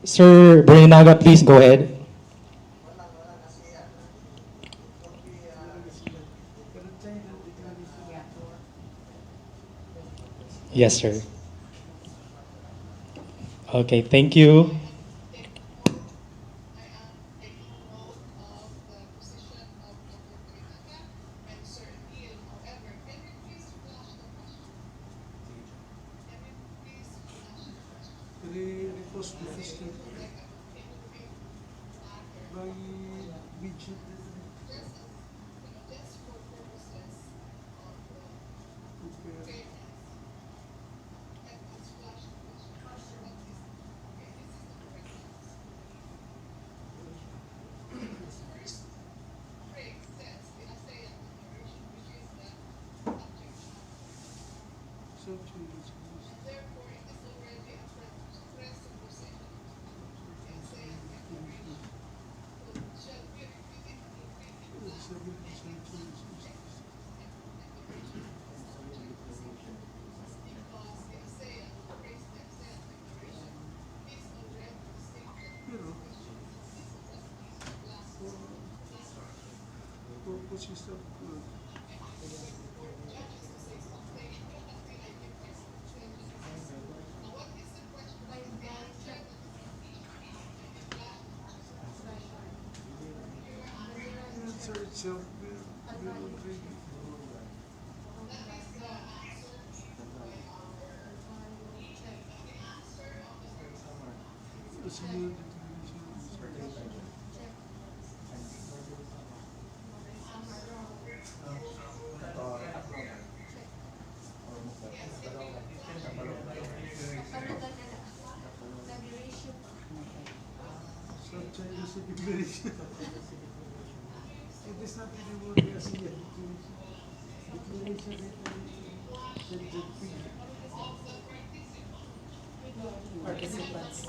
Sir Borinaga, please go ahead. Yes, sir. Okay, thank you. Participants.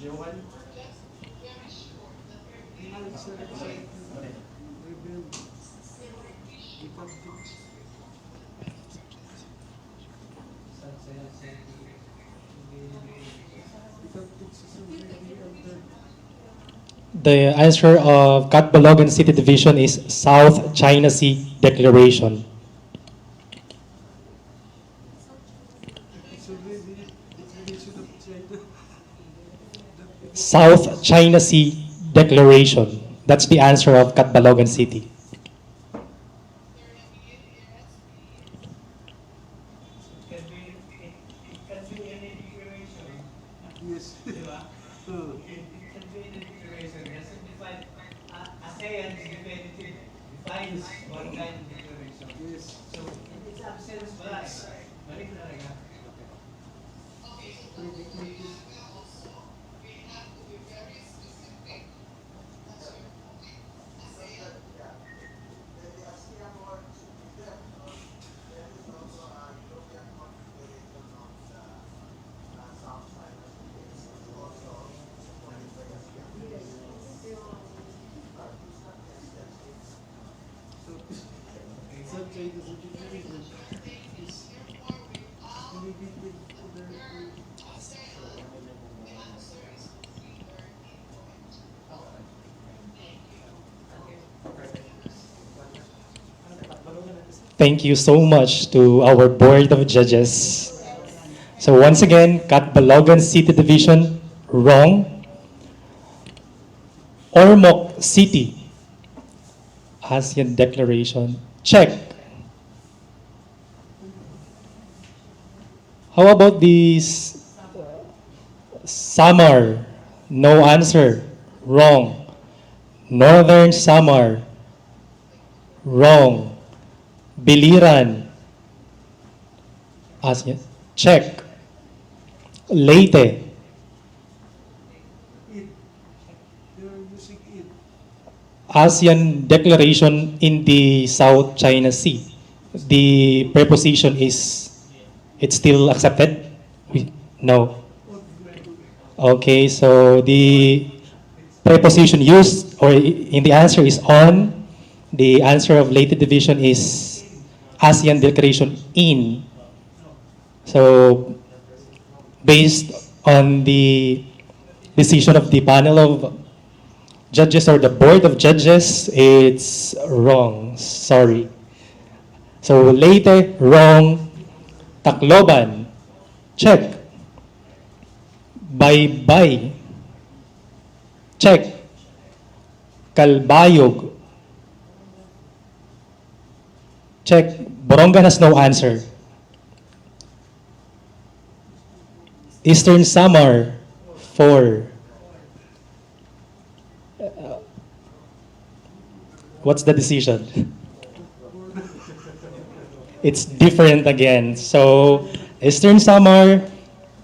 Joan. The answer of Catbalogan City Division is South China Sea Declaration. South China Sea Declaration. That's the answer of Catbalogan City. Yes. Thank you so much to our Board of Judges. So once again, Catbalogan City Division, wrong. Ormoc City, ASEAN Declaration, check. How about this Samar? No answer. Wrong. Northern Samar. Wrong. Biliran. ASEAN. Check. Leyte. ASEAN Declaration in the South China Sea. The preposition is, it's still accepted? No. Okay, so the preposition used or in the answer is on. The answer of Leyte Division is ASEAN Declaration in. So based on the decision of the panel of judges or the Board of Judges, it's wrong. Sorry. So Leyte, wrong. Tacloban, check. Baybay, check. Calbayog, check. Borongan has no answer. Eastern Samar, 4. What's the decision? It's different again. So Eastern Samar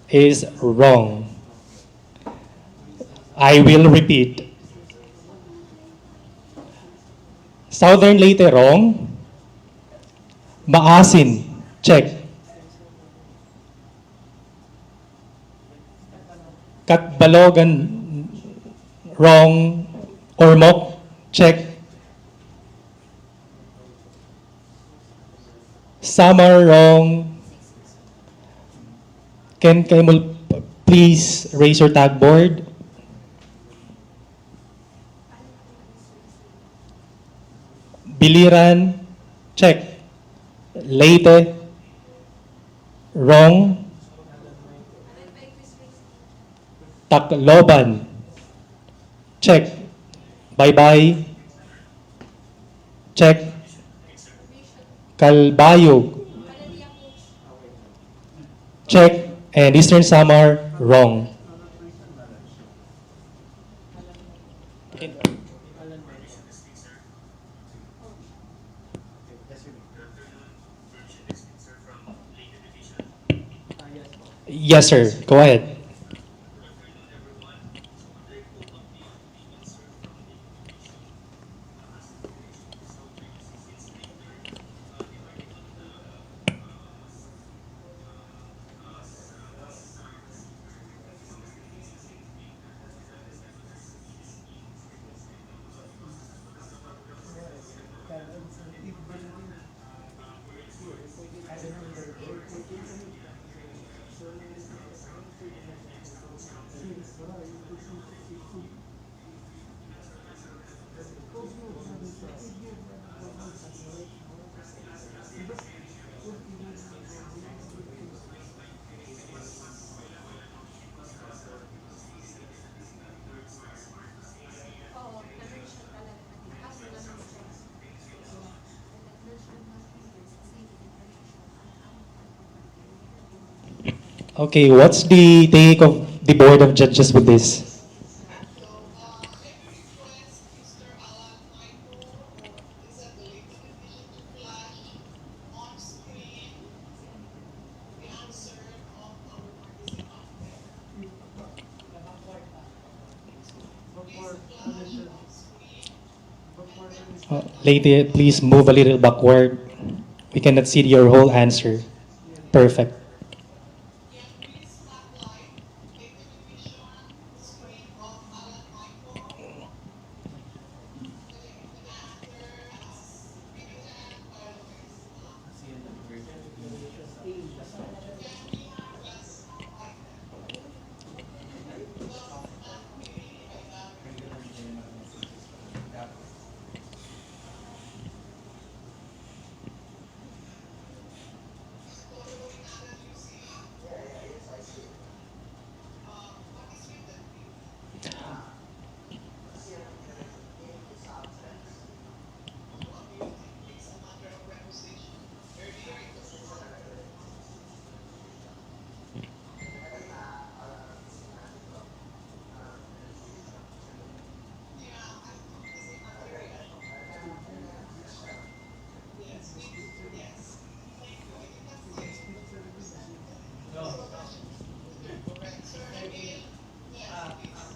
is wrong. I will repeat. Southern Leyte, wrong. Maasin, check. Catbalogan, wrong. Ormoc, check. Samar, wrong. Can you please raise your tag board? Biliran, check. Leyte, wrong. Tacloban, check. Bye-bye, check. Calbayog, check. And Eastern Samar, wrong. Yes, sir. Go ahead. Okay, what's the take of the Board of Judges with this? Lady, please move a little backward. We cannot see your whole answer. Perfect.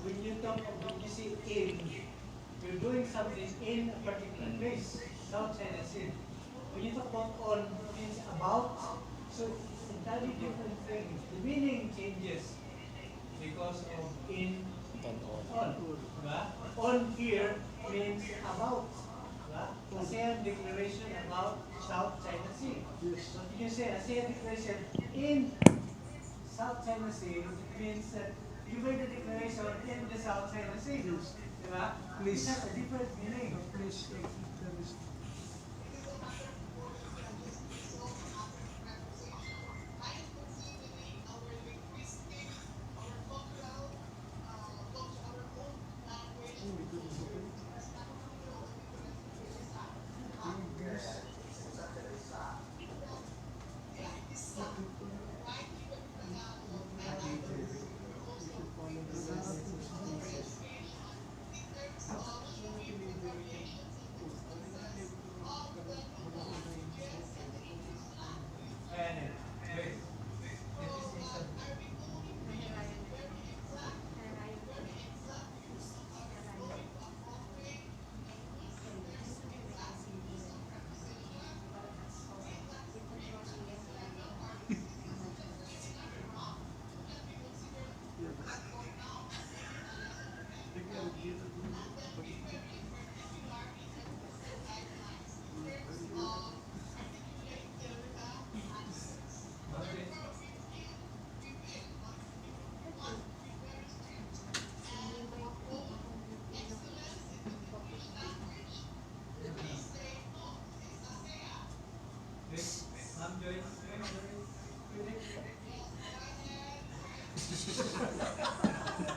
When you talk about, you see, in, you're doing something in a particular place, South China Sea. When you talk about on, it means about, so it's entirely different things. The meaning changes because of in and on. Diba? On here means about. Diba? ASEAN Declaration about South China Sea. So you can say ASEAN Declaration in South China Sea, it means that you made a declaration in the South China Sea. Diba? Please. It has a different meaning. Please.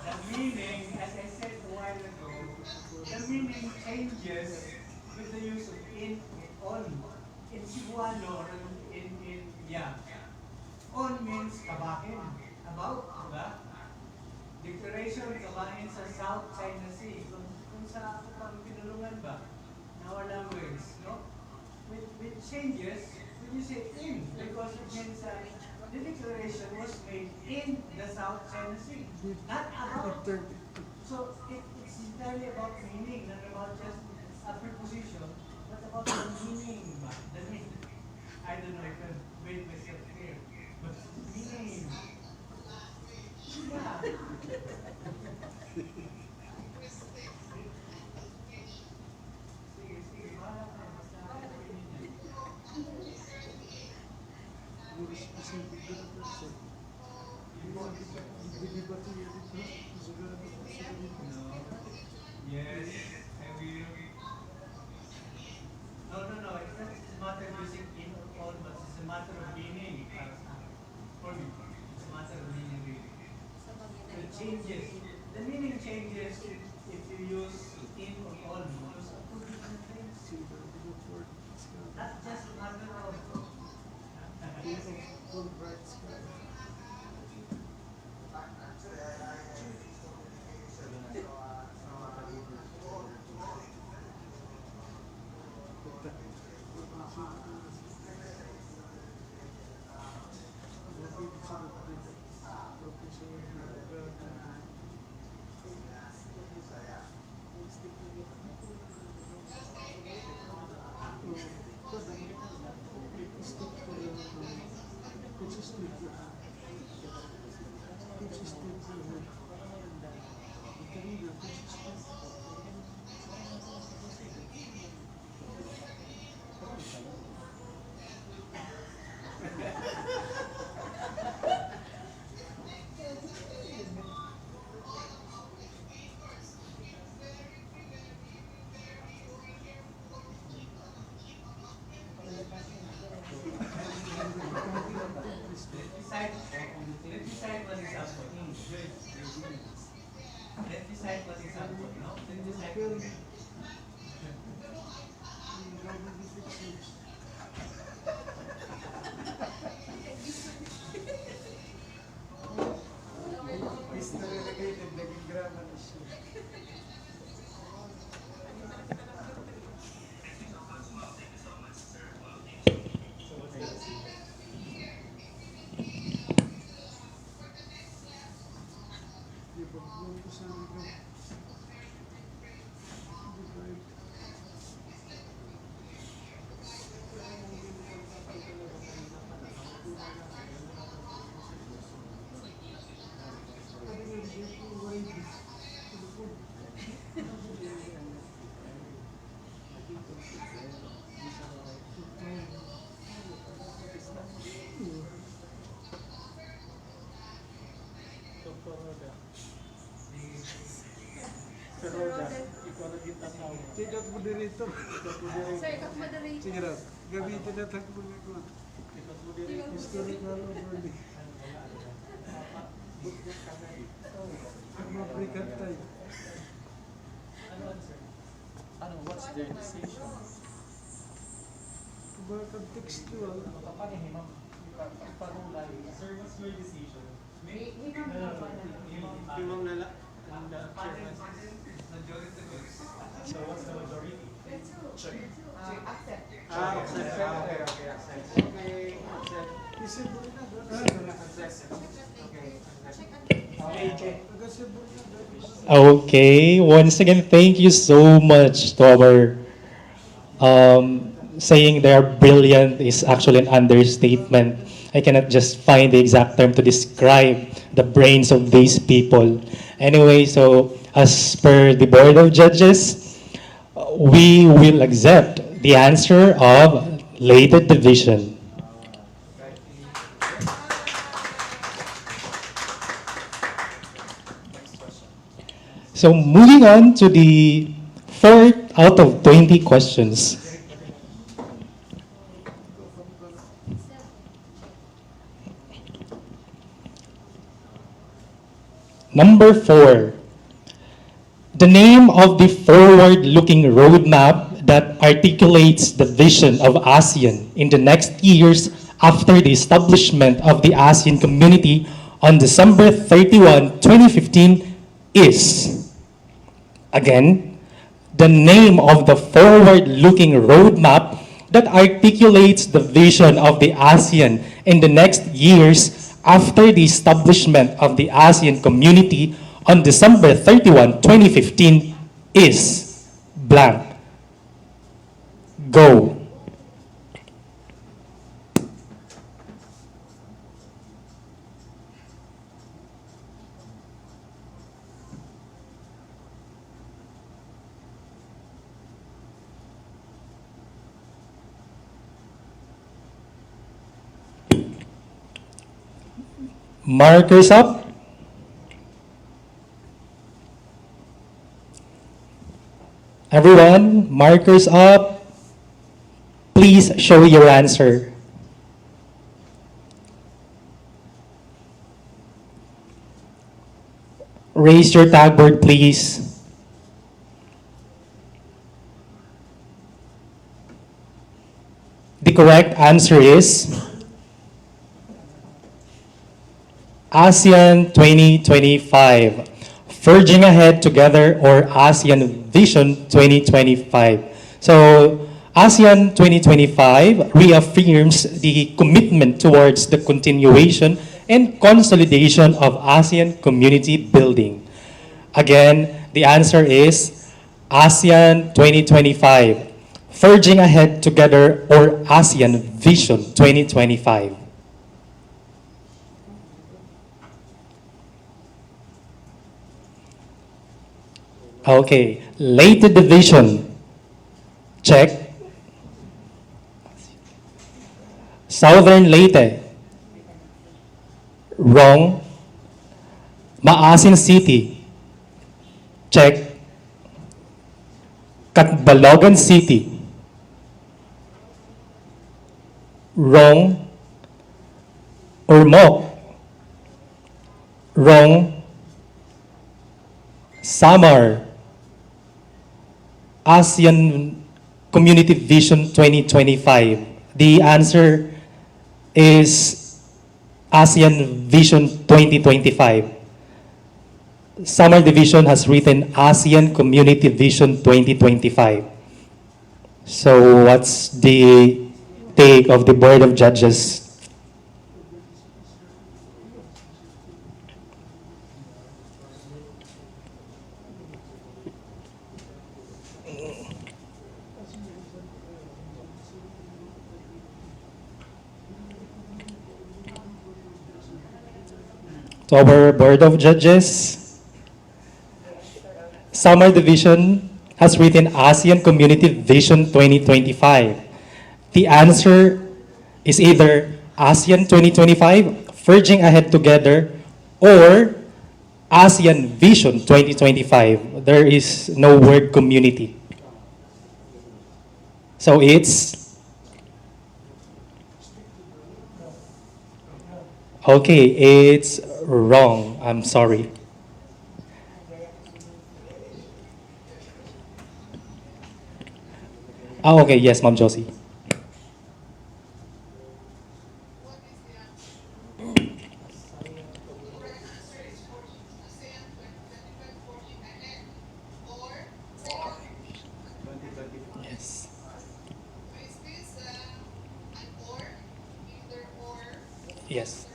The meaning, as I said a while ago, the meaning changes with the use of in on. In Cebuano, in yeah. On means kabahin, about, diba? Declaration kabahin sa South China Sea. Kung sa pang pinulungan ba, in our language, no? With changes, when you say in, because it means that the declaration was made in the South China Sea, not about. So it's entirely about meaning, not about just a preposition, but about the meaning. The meaning. I don't know if I made myself clear, but meaning. Yeah. Yes, I will. No, it's not a matter of using in or on, but it's a matter of meaning. For me, it's a matter of meaning really. It changes. The meaning changes if you use in or on. Those are two different things. Not just a matter of Ikat mo dito. Sir, ikat mo dito. Sige na. Gamitin na takbo ko. Ikat mo dito. Historical overlay. Mabrikat tayo. Ano, what's their decision? Kumbaga contextual. Sir, what's your decision? Yung nala. And the chairman. So what's the majority? Check. Accept. Accept. Okay, accept. Okay, accept. Visible na doon. Accept. Okay. Check. Visible na doon. Okay, once again, thank you so much to our saying they are brilliant is actually an understatement. I cannot just find the exact term to describe the brains of these people. Anyway, so as per the Board of Judges, we will accept the answer of Leyte Division. So moving on to the 4 out of 20 questions. Number 4, the name of the forward-looking roadmap that articulates the vision of ASEAN in the next years after the establishment of the ASEAN community on December 31, 2015 is, again, the name of the forward-looking roadmap that articulates the vision of the ASEAN in the next years after the establishment of the ASEAN community on December 31, 2015 is blank. Go. Markers up. Everyone, markers up. Please show your answer. Raise your tag board, please. The correct answer is ASEAN 2025, Forging Ahead Together, or ASEAN Vision 2025. So, ASEAN 2025 reaffirms the commitment towards the continuation and consolidation of ASEAN community building. Again, the answer is ASEAN 2025, Forging Ahead Together, or ASEAN Vision 2025. Okay, Leyte Division, check. Southern Leyte, wrong. Maasin City, check. Catbalogan City, wrong. Ormoc, wrong. Samar, ASEAN Community Vision 2025. The answer is ASEAN Vision 2025. Samar Division has written ASEAN Community Vision 2025. So what's the take of the Board of Judges? To our Board of Judges, Samar Division has written ASEAN Community Vision 2025. The answer is either ASEAN 2025, Forging Ahead Together, or ASEAN Vision 2025. There is no word community. So it's okay, it's wrong. I'm sorry. Ah, okay, yes, Ma'am Josie. Yes. Yes.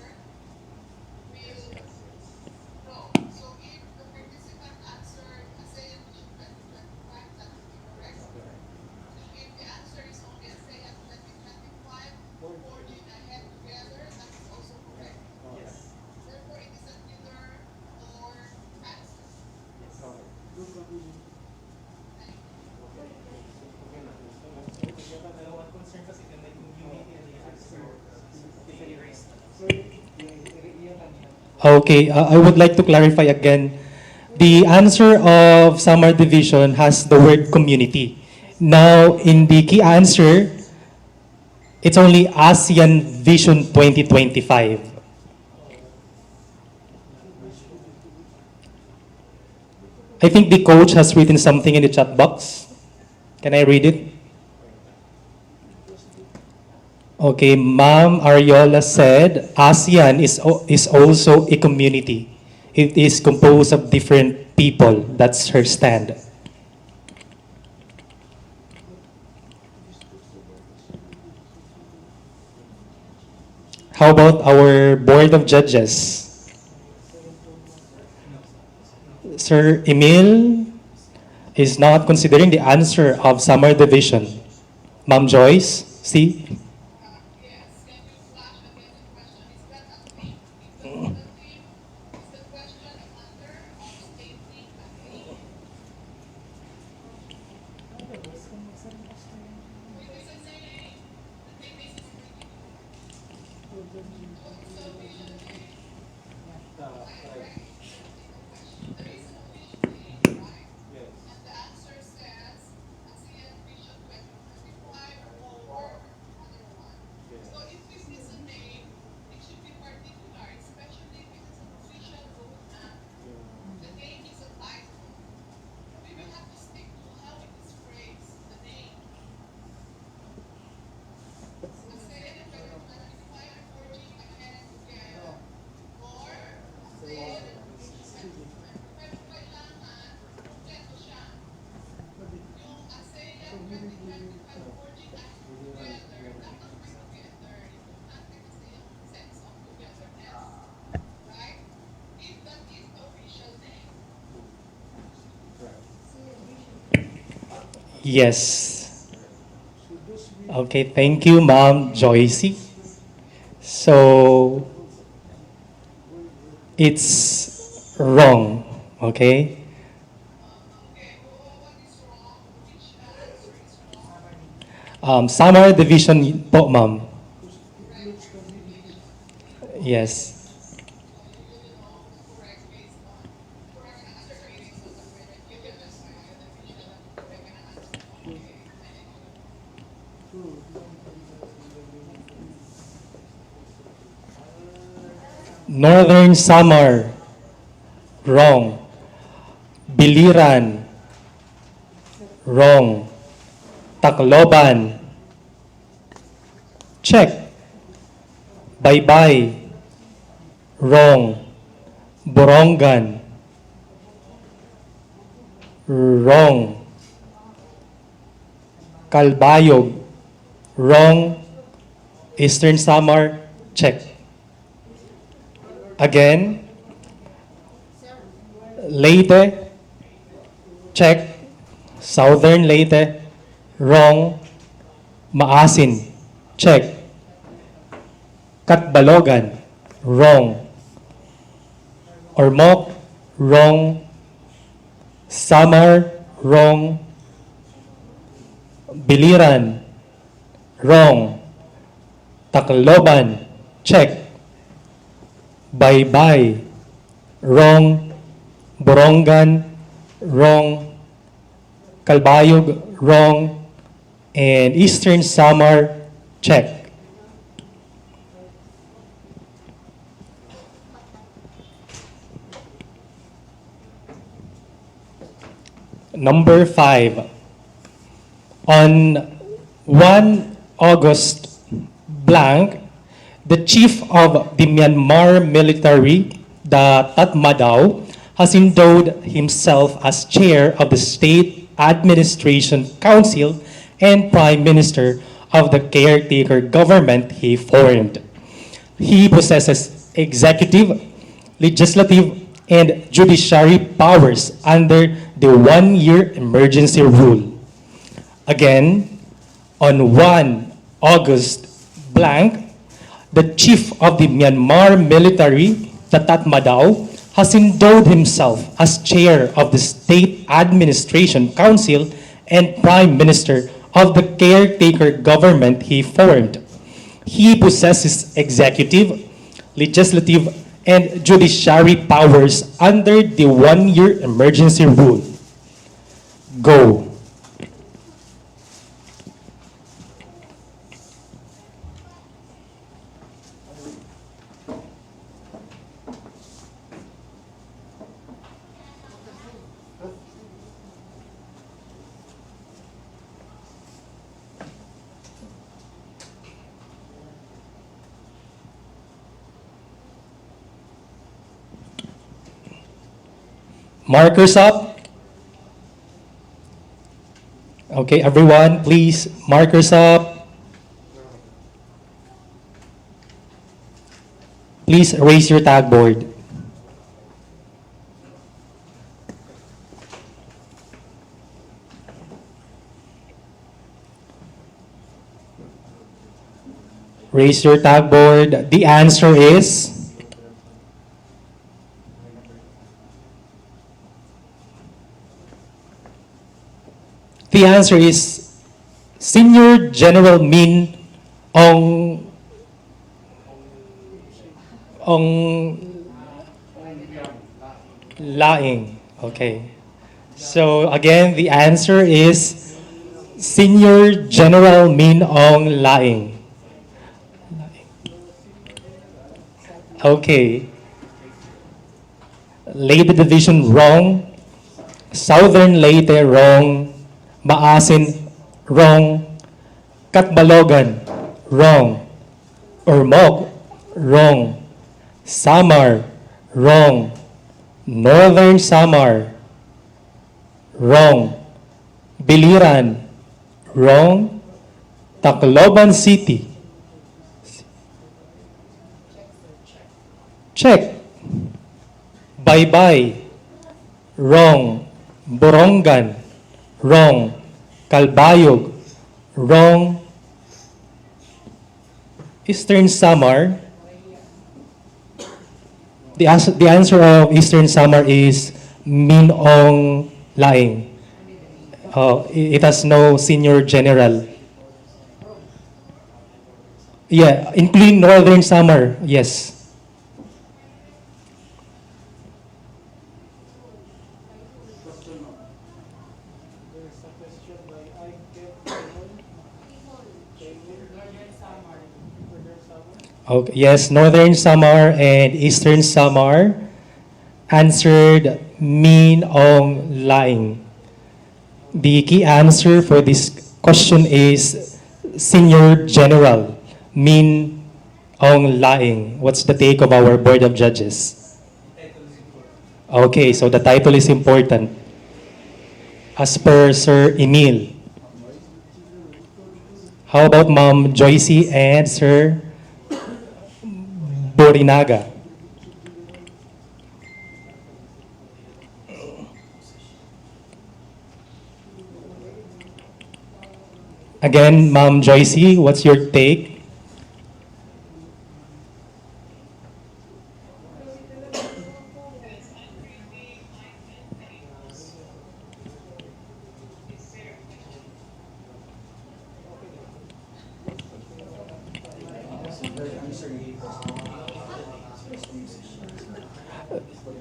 Okay, I would like to clarify again. The answer of summer division has the word community. Now, in the key answer, it's only ASEAN Vision 2025. I think the coach has written something in the chat box. Can I read it? Okay, Ma'am Ariola said, ASEAN is also a community. It is composed of different people. That's her stand. How about our Board of Judges? Sir Emil is not considering the answer of summer division. Ma'am Joyce, see? Yes. Okay, thank you, Ma'am Joycey. So, it's wrong, okay? Summer division po, ma'am. Yes. Northern Samar, wrong. Biliran, wrong. Tacloban, check. Baybay, wrong. Borongan, wrong. Calbayog, wrong. Eastern Samar, check. Again, Leyte, check. Southern Leyte, wrong. Maasin, check. Catbalogan, wrong. Ormoc, wrong. Samar, wrong. Biliran, wrong. Tacloban, check. Baybay, wrong. Borongan, wrong. Calbayog, wrong. And Eastern Samar, check. Number 5. On 1 August blank, the chief of the Myanmar military, the Tatmadaw, has endowed himself as chair of the State Administration Council and Prime Minister of the caretaker government he formed. He possesses executive, legislative, and judiciary powers under the one-year emergency rule. Again, on 1 August blank, the chief of the Myanmar military, the Tatmadaw, has endowed himself as chair of the State Administration Council and Prime Minister of the caretaker government he formed. He possesses executive, legislative, and judiciary powers under the one-year emergency rule. Go. Markers up. Okay, everyone, please, markers up. Please raise your tag board. Raise your tag board. The answer is Senior General Min Aung Laing. Okay. So again, the answer is Senior General Min Aung Laing. Okay. Leyte Division, wrong. Southern Leyte, wrong. Maasin, wrong. Katbalogan, wrong. Ormoc, wrong. Samar, wrong. Northern Samar, wrong. Biliran, wrong. Tacloban City, check. Baybay, wrong. Borongan, wrong. Calbayog, wrong. Eastern Samar, the answer of Eastern Samar is Min Aung Laing. It has no senior general. Yeah, including Northern Samar, yes. Okay, yes, Northern Samar and Eastern Samar answered Min Aung Laing. The key answer for this question is Senior General Min Aung Laing. What's the take of our Board of Judges? Okay, so the title is important. As per Sir Emil. How about Ma'am Joycey and Sir Borinaga? Again, Ma'am Joycey, what's your take?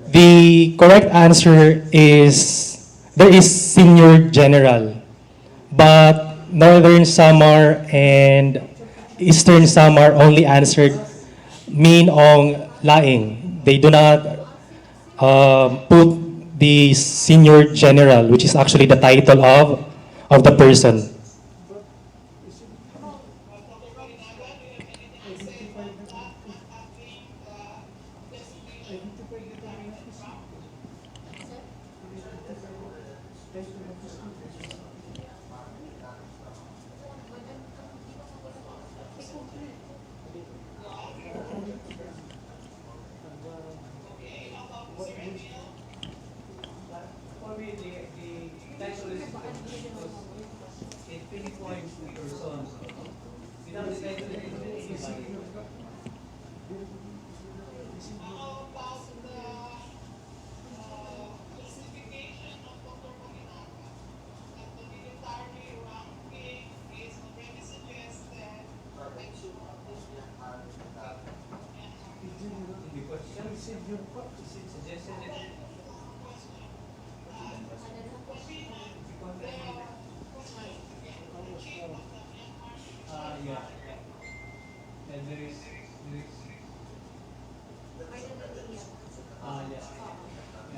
The correct answer is there is Senior General, but Northern Samar and Eastern Samar only answered Min Ong Laing. They do not put the senior general, which is actually the title of the person.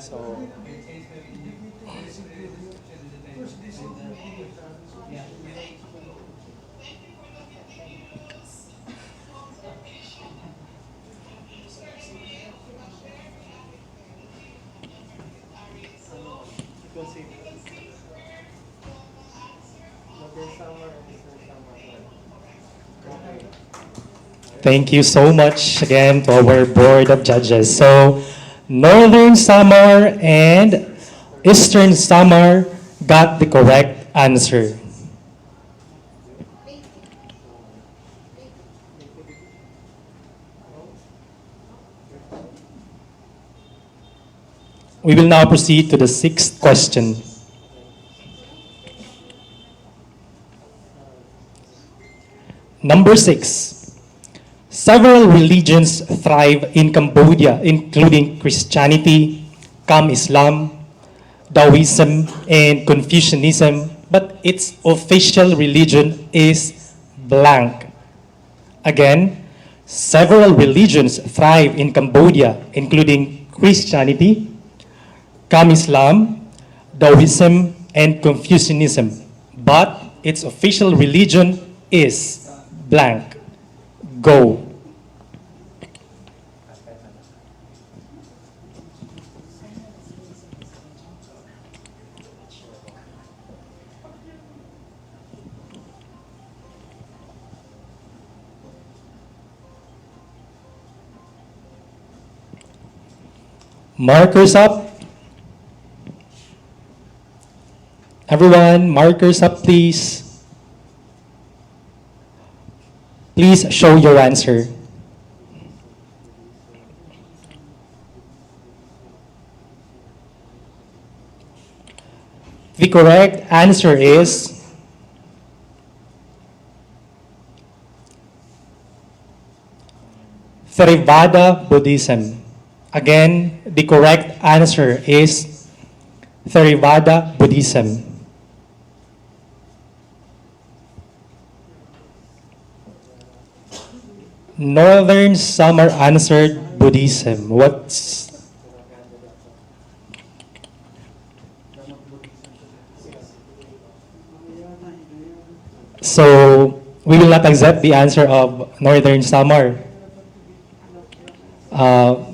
So, thank you so much again to our Board of Judges. So, Northern Samar and Eastern Samar got the correct answer. We will now proceed to the sixth question. Number 6. Several religions thrive in Cambodia, including Christianity, Islam, Taoism, and Confucianism, but its official religion is blank. Again, several religions thrive in Cambodia, including Christianity, Islam, Taoism, and Confucianism, but its official religion is blank. Go. Markers up. Everyone, markers up, please. Please show your answer. The correct answer is Theravada Buddhism. Again, the correct answer is Theravada Buddhism. Northern Samar answered Buddhism. What's so we will not accept the answer of Northern Samar.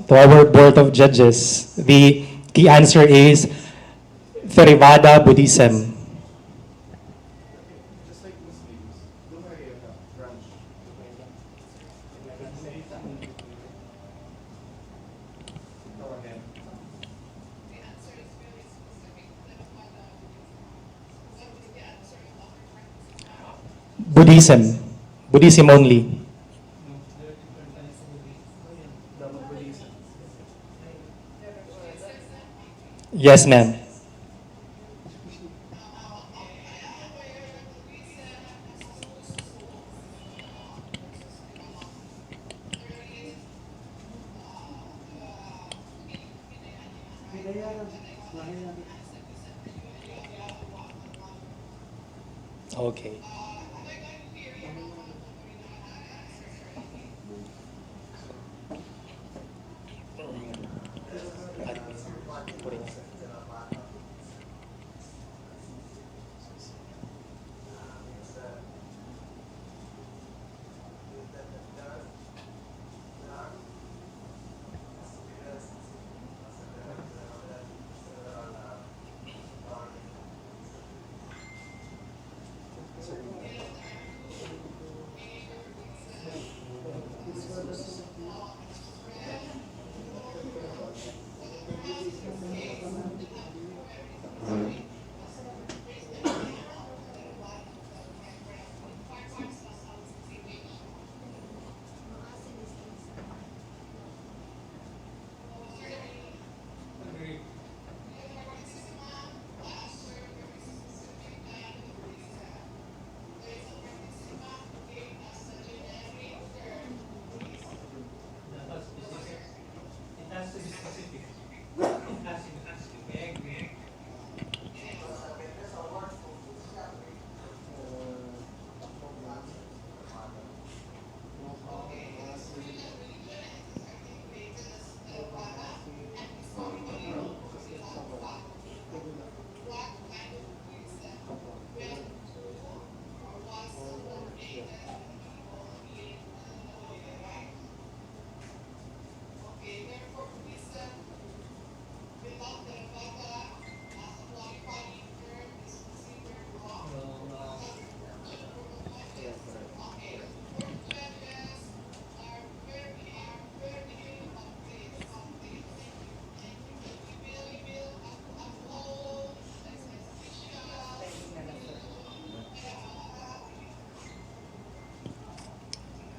To our Board of Judges, the answer is Theravada Buddhism. Buddhism. Buddhism only. Yes, ma'am. Okay.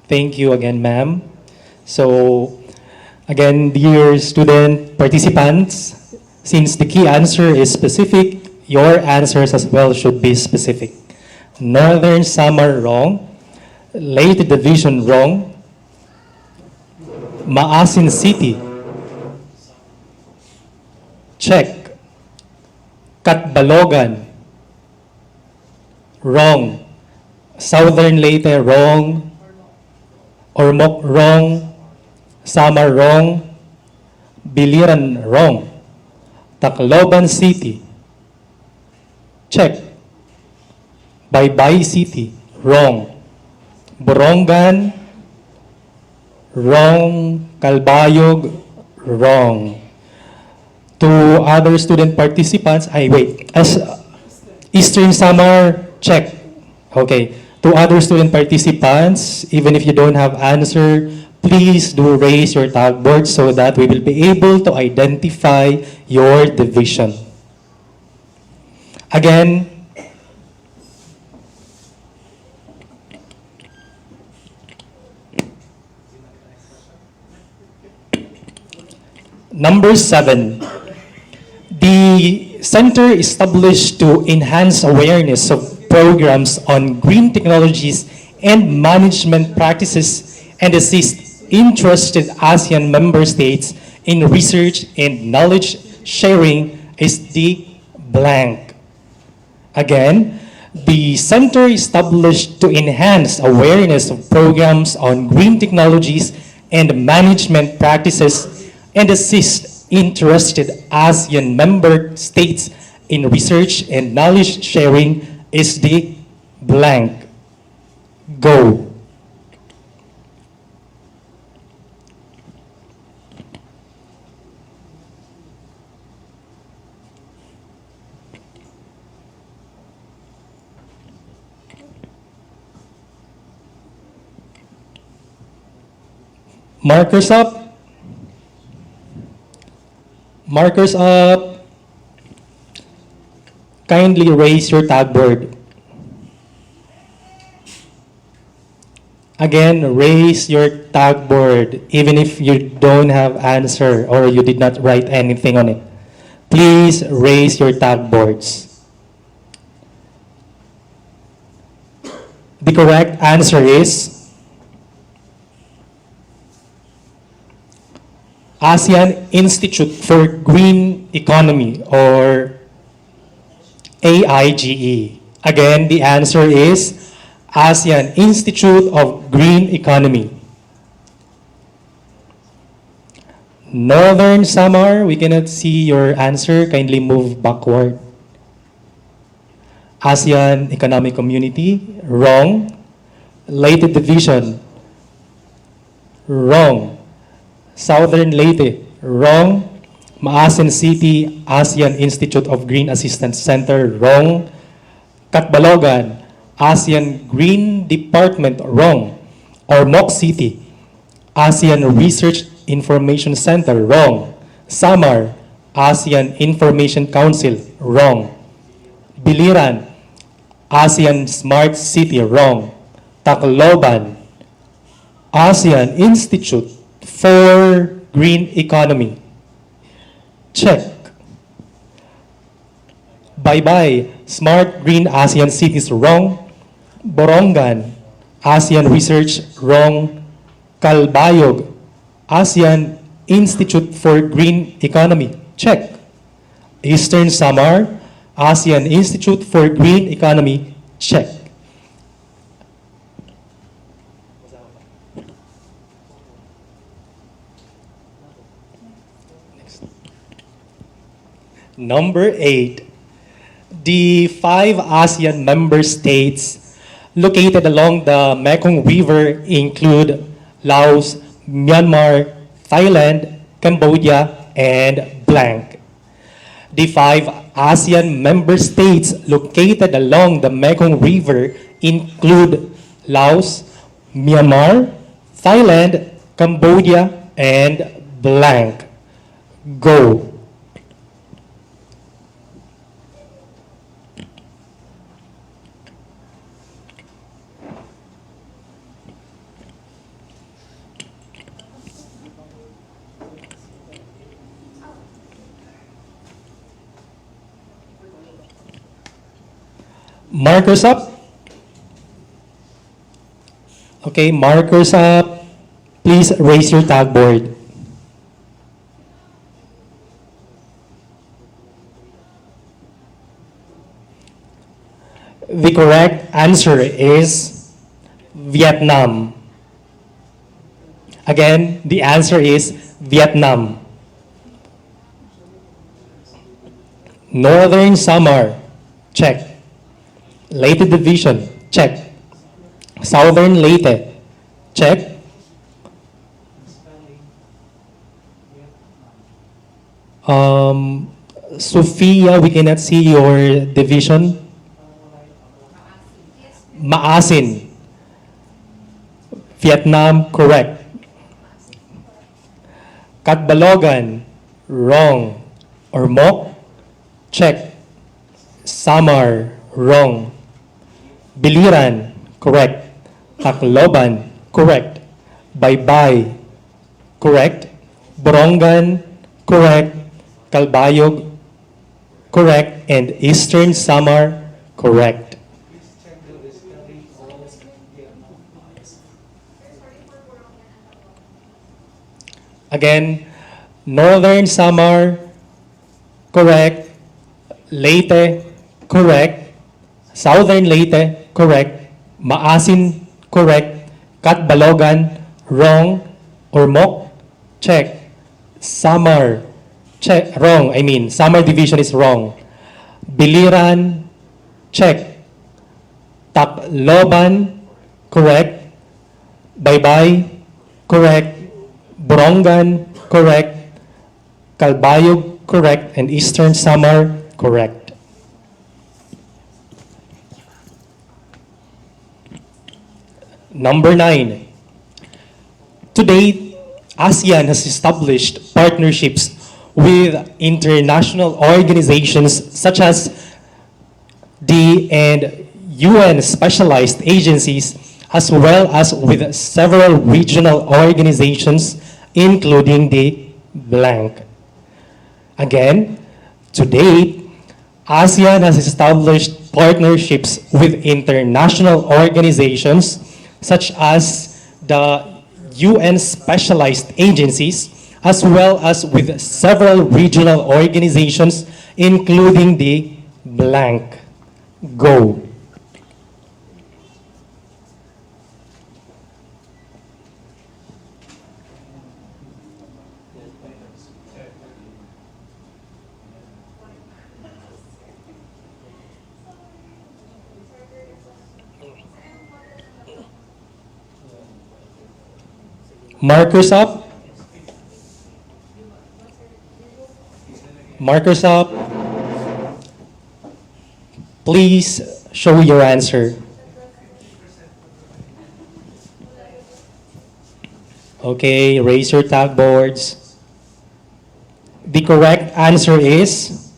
Thank you again, ma'am. So, again, dear student participants, since the key answer is specific, your answers as well should be specific. Northern Samar, wrong. Leyte Division, wrong. Maasin City, check. Katbalogan, wrong. Southern Leyte, wrong. Ormoc, wrong. Samar, wrong. Biliran, wrong. Tacloban City, check. Baybay City, wrong. Borongan, wrong. Calbayog, wrong. To other student participants, as Eastern Samar, check. Okay. To other student participants, even if you don't have answer, please do raise your tagboard so that we will be able to identify your division. Again, number 7. The center established to enhance awareness of programs on green technologies and management practices and assist interested ASEAN member states in research and knowledge sharing is the blank. Again, the center established to enhance awareness of programs on green technologies and management practices and assist interested ASEAN member states in research and knowledge sharing is the blank. Go. Markers up. Markers up. Kindly raise your tagboard. Again, raise your tagboard even if you don't have answer or you did not write anything on it. Please raise your tagboards. The correct answer is ASEAN Institute for Green Economy or AIGE. Again, the answer is ASEAN Institute of Green Economy. Northern Samar, we cannot see your answer. Kindly move backward. ASEAN Economic Community, wrong. Leyte Division, wrong. Southern Leyte, wrong. Maasin City, ASEAN Institute of Green Assistance Center, wrong. Catbalogan, ASEAN Green Department, wrong. Ormoc City, ASEAN Research Information Center, wrong. Samar, ASEAN Information Council, wrong. Biliran, ASEAN Smart City, wrong. Tacloban, ASEAN Institute for Green Economy, check. Bye-bye, Smart Green ASEAN Cities, wrong. Borongan, ASEAN Research, wrong. Calbayog, ASEAN Institute for Green Economy, check. Eastern Samar, ASEAN Institute for Green Economy, check. Number 8, the 5 ASEAN member states located along the Mekong River include Laos, Myanmar, Thailand, Cambodia, and blank. The 5 ASEAN member states located along the Mekong River include Laos, Myanmar, Thailand, Cambodia, and blank. Go. Markers up. Okay, markers up. Please raise your tag board. The correct answer is Vietnam. Again, the answer is Vietnam. Northern Samar, check. Leyte Division, check. Southern Leyte, check. Sophia, we cannot see your division. Maasin, Vietnam, correct. Catbalogan, wrong. Ormoc, check. Samar, wrong. Biliran, correct. Tacloban, correct. Bye-bye, correct. Borongan, correct. Calbayog, correct. And Eastern Samar, correct. Again, Northern Samar, correct. Leyte, correct. Southern Leyte, correct. Maasin, correct. Catbalogan, wrong. Ormoc, check. Samar, check. Wrong, Samar Division is wrong. Biliran, check. Tacloban, correct. Bye-bye, correct. Borongan, correct. Calbayog, correct. And Eastern Samar, correct. Number 9. To date, ASEAN has established partnerships with international organizations such as the and UN specialized agencies, as well as with several regional organizations, including the blank. Again, to date, ASEAN has established partnerships with international organizations such as the UN specialized agencies, as well as with several regional organizations, including the blank. Go. Markers up. Markers up. Please show your answer. Okay, raise your tag boards. The correct answer is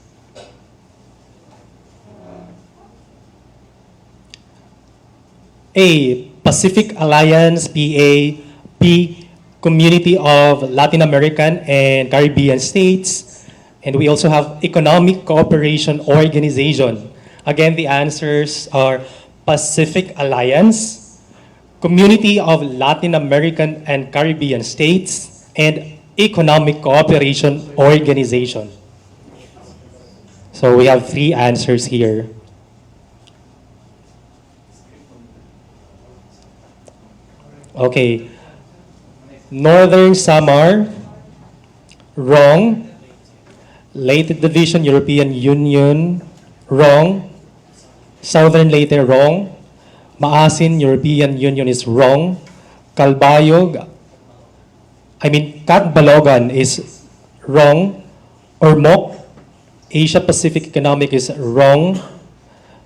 A. Pacific Alliance, PA. B. Community of Latin American and Caribbean States. And we also have Economic Cooperation Organization. Again, the answers are Pacific Alliance, Community of Latin American and Caribbean States, and Economic Cooperation Organization. So we have 3 answers here. Okay. Northern Samar, wrong. Leyte Division, European Union, wrong. Southern Leyte, wrong. Maasin, European Union is wrong. Catbalogan is wrong. Ormoc, Asia Pacific Economic is wrong.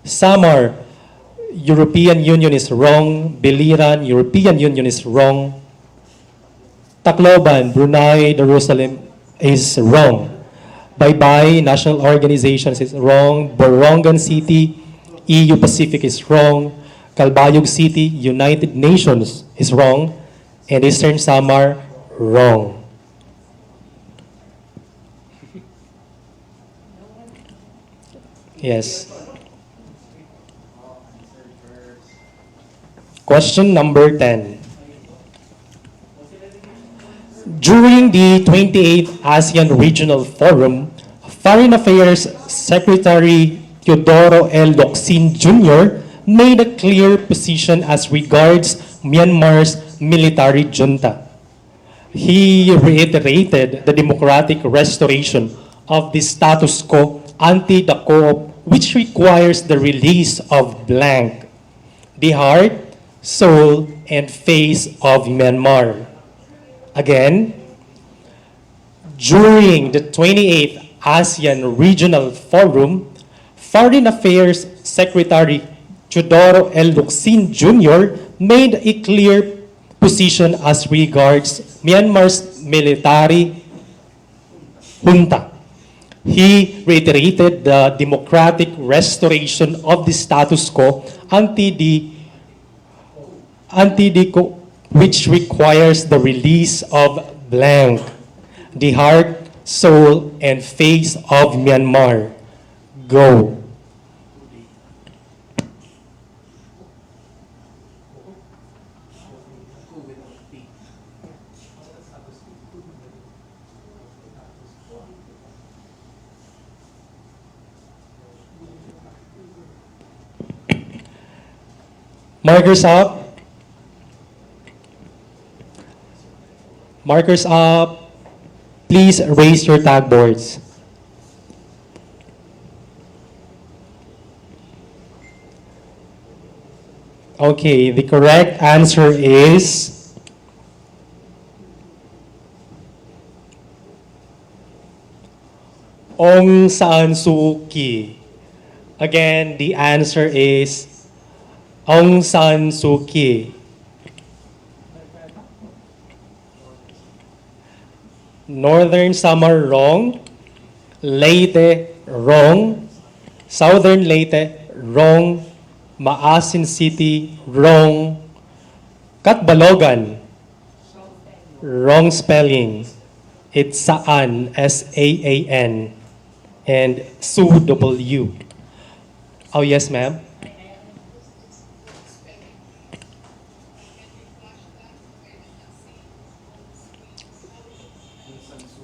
Samar, European Union is wrong. Biliran, European Union is wrong. Tacloban, Brunei, Jerusalem is wrong. Bye-bye, National Organizations is wrong. Borongan City, EU Pacific is wrong. Calbayog City, United Nations is wrong. And Eastern Samar, wrong. Yes. Question number 10. During the 28th ASEAN Regional Forum, Foreign Affairs Secretary Teodoro L. Locsin Jr. made a clear position as regards Myanmar's military junta. He reiterated the democratic restoration of the status quo ante the co-op, which requires the release of blank, the heart, soul, and face of Myanmar. Again, during the 28th ASEAN Regional Forum, Foreign Affairs Secretary Teodoro L. Locsin Jr. made a clear position as regards Myanmar's military junta. He reiterated the democratic restoration of the status quo which requires the release of blank, the heart, soul, and face of Myanmar. Go. Markers up. Markers up. Please raise your tag boards. Okay, the correct answer is Aung San Suu Kyi. Again, the answer is Aung San Suu Kyi. Northern Samar, wrong. Leyte, wrong. Southern Leyte, wrong. Maasin City, wrong. Catbalogan, wrong spelling. It's Saan, S-A-A-N. And Sue, W. Oh, yes, ma'am.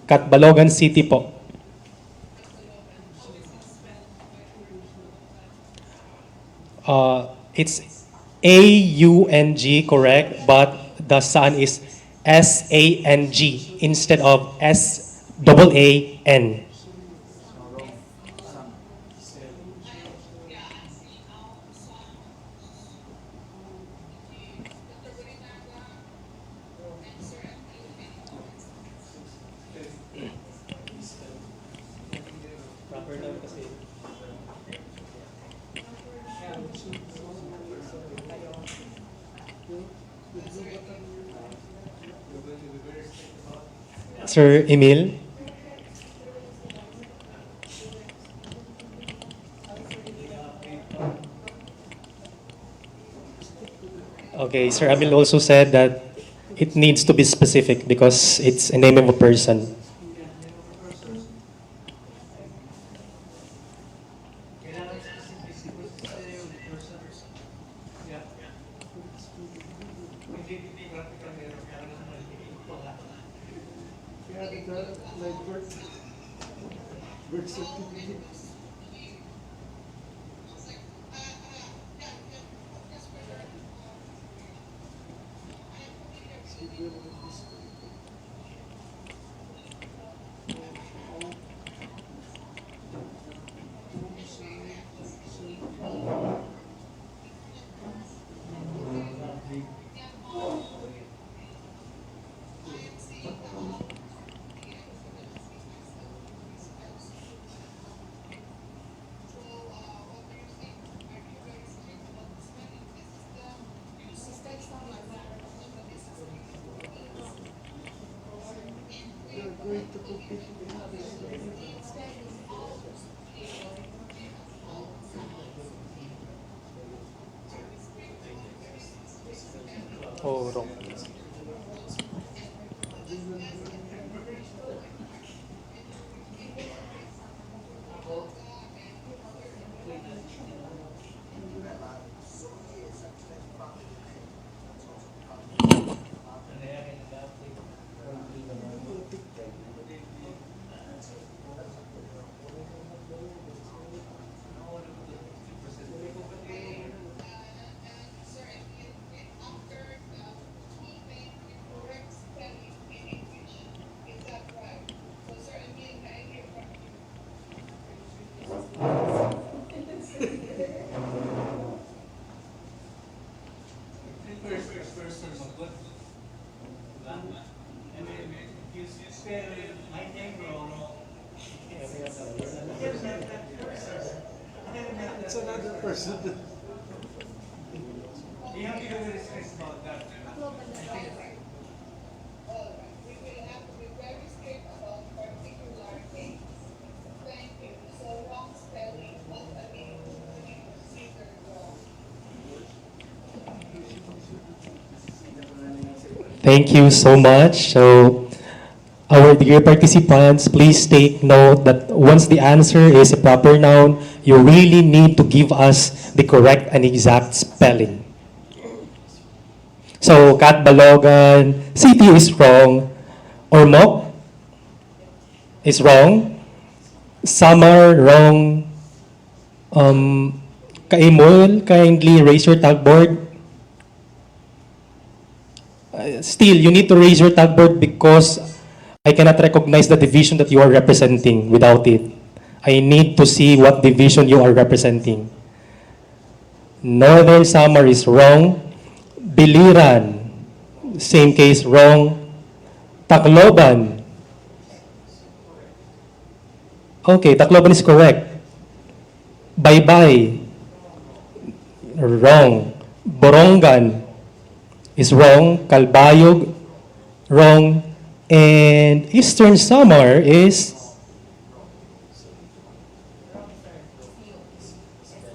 Catbalogan City po. It's A-U-N-G, correct? But the Saan is S-A-N-G instead of S-A-A-N. Sir Emil? Okay, Sir Emil also said that it needs to be specific because it's a name of a person. Birth certificate. Oh, wrong. It's another person. You have to be very strict about that. Thank you so much. So, our dear participants, please take note that once the answer is a proper noun, you really need to give us the correct and exact spelling. So, Catbalogan City is wrong. Ormoc is wrong. Samar, wrong. Kaimol, kindly raise your tagboard. Still, you need to raise your tagboard because I cannot recognize the division that you are representing without it. I need to see what division you are representing. Northern Samar is wrong. Biliran, same case, wrong. Tacloban. Okay, Tacloban is correct. Baybay, wrong. Borongan is wrong. Calbayog, wrong. And Eastern Samar is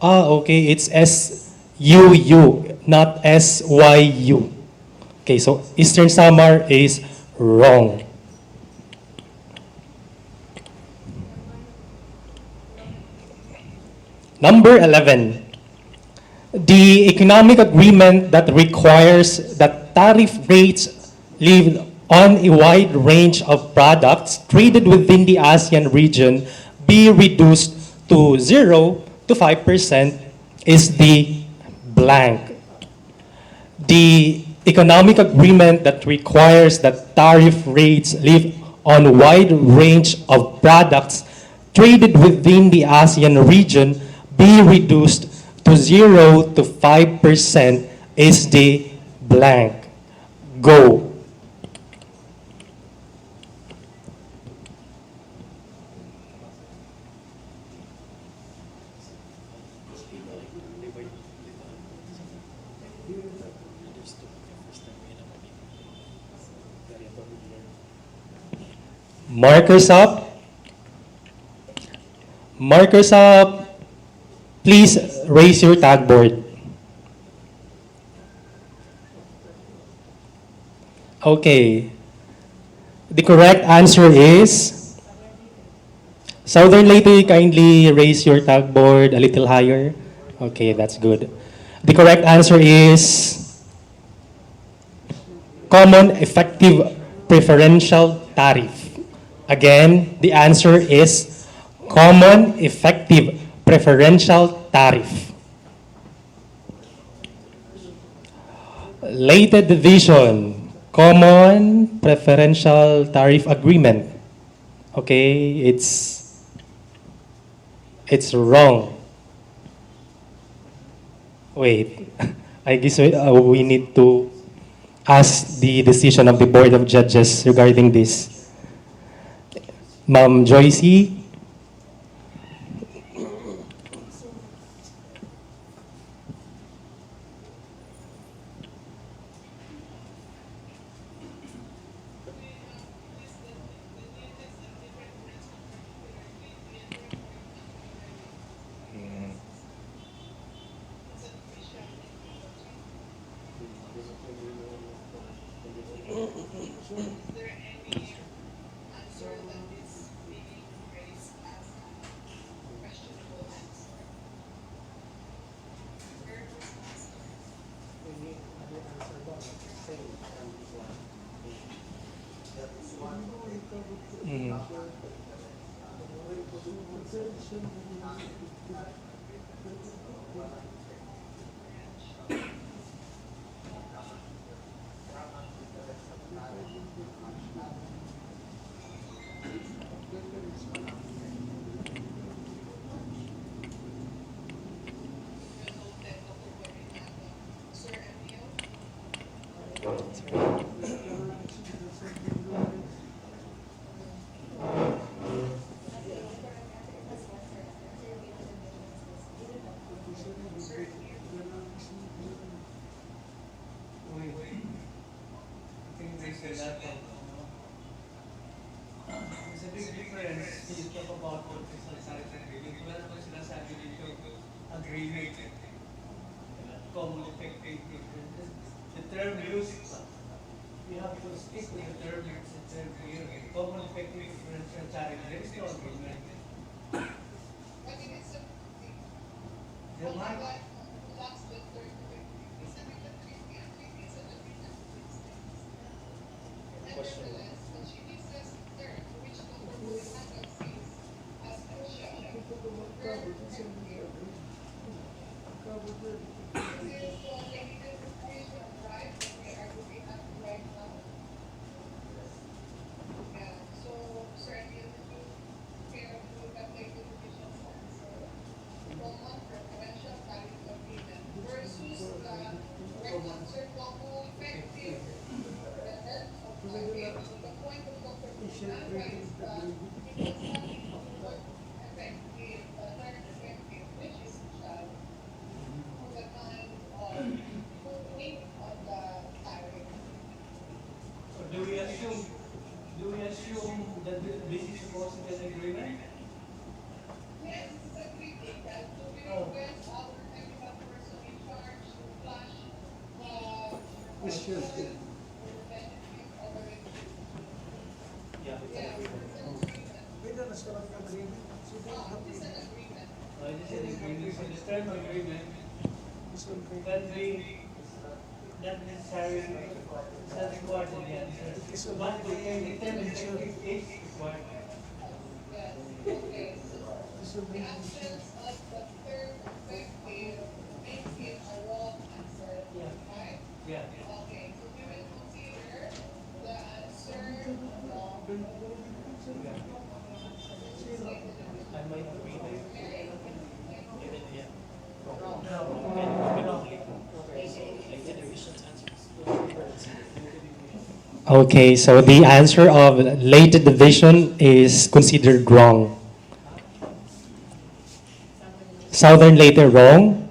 okay, it's SUU, not SYU. Okay, so Eastern Samar is wrong. Number 11. The economic agreement that requires that tariff rates live on a wide range of products traded within the ASEAN region be reduced to 0 to 5% is the blank. The economic agreement that requires that tariff rates live on a wide range of products traded within the ASEAN region be reduced to 0 to 5% is the blank. Go. Markers up. Markers up. Please raise your tag board. Okay. The correct answer is Southern Leyte, kindly raise your tag board a little higher. Okay, that's good. The correct answer is Common Effective Preferential Tariff. Again, the answer is Common Effective Preferential Tariff. Leyte Division, Common Preferential Tariff Agreement. Okay, it's wrong. Wait, I guess we need to ask the decision of the Board of Judges regarding this. Ma'am Joycey? There's a big difference when you talk about professional tariff agreement. Wala naman sinasabi dito agreement. Common effective. The term used, you have to stick with the term here. Common effective differential tariff. There is no agreement. There might. Do we assume that this is supposed to be an agreement? Yes, it's an agreement. So we request our technical person in charge to flash yeah. It is an agreement. So the term agreement can be not necessarily not required in the answer. But the term effective is required. Okay. So the absence of the term effective makes it a wrong answer. Yeah. Right? Yeah. Okay. So we will consider the answer wrong. I might read it. Okay, so the answer of Leyte Division is considered wrong. Southern Leyte wrong.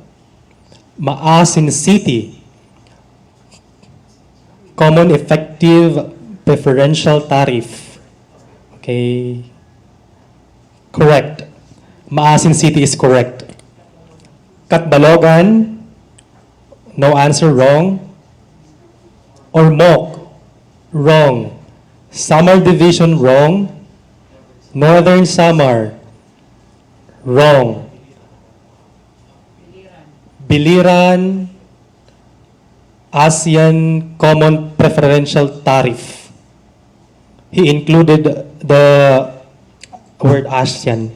Maasin City, Common Effective Preferential Tariff. Okay. Correct. Maasin City is correct. Katbalogan, no answer, wrong. Ormoc, wrong. Samar Division, wrong. Northern Samar, wrong. Biliran, ASEAN Common Preferential Tariff. He included the word ASEAN.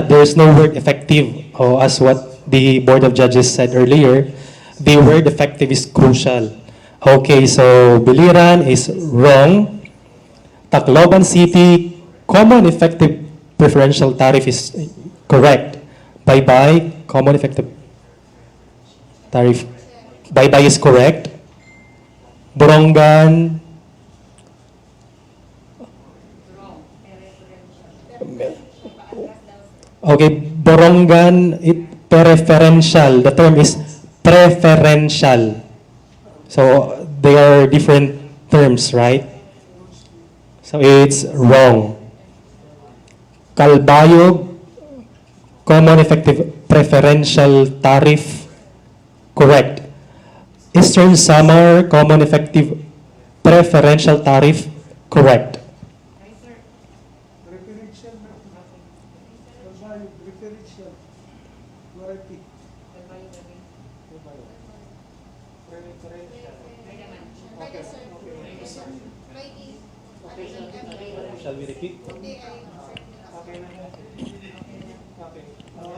There's no word effective, as what the Board of Judges said earlier. The word effective is crucial. Okay, so Biliran is wrong. Tacloban City, common effective preferential tariff is correct. Bye-bye, common effective tariff. Bye-bye is correct. Borongan, okay, Borongan, preferential. The term is preferential. So they are different terms, right? So it's wrong. Calbayog, common effective preferential tariff, correct. Eastern Samar, common effective preferential tariff, correct. Preferential na. Kalbayog, preferential. Warranty. Shall we repeat?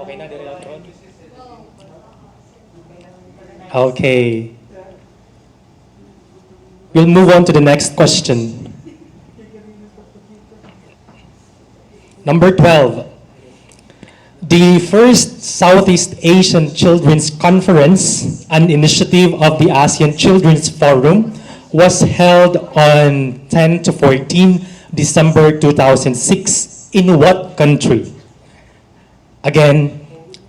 Okay na, dire outro. Okay. We'll move on to the next question. Number 12. The first Southeast Asian Children's Conference, an initiative of the ASEAN Children's Forum, was held on 10 to 14 December 2006 in what country? Again,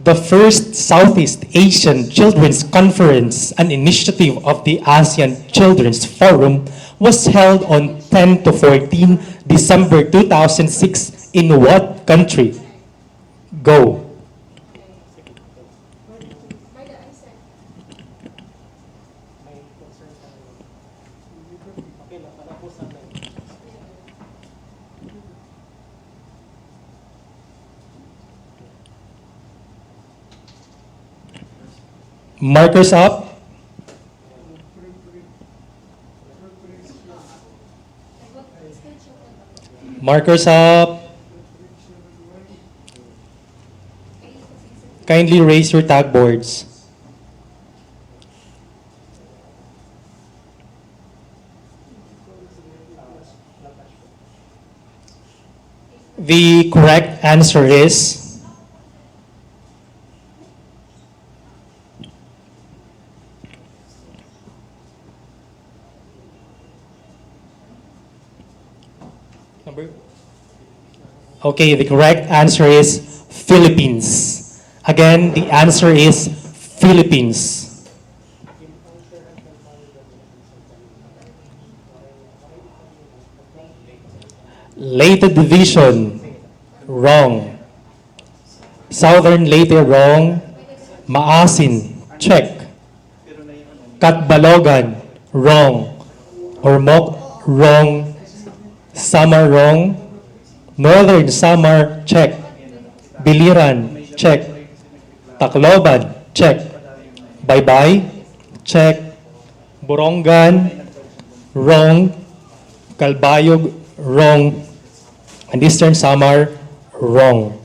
the first Southeast Asian Children's Conference, an initiative of the ASEAN Children's Forum, was held on 10 to 14 December 2006 in what country? Go. Markers up. Markers up. Kindly raise your tag boards. The correct answer is okay, the correct answer is Philippines. Again, the answer is Philippines. Leyte Division, wrong. Southern Leyte, wrong. Maasin, check. Katbalogan, wrong. Ormoc, wrong. Samar, wrong. Northern Samar, check. Biliran, check. Tacloban, check. Bye-bye, check. Borongan, wrong. Calbayog, wrong. And Eastern Samar, wrong.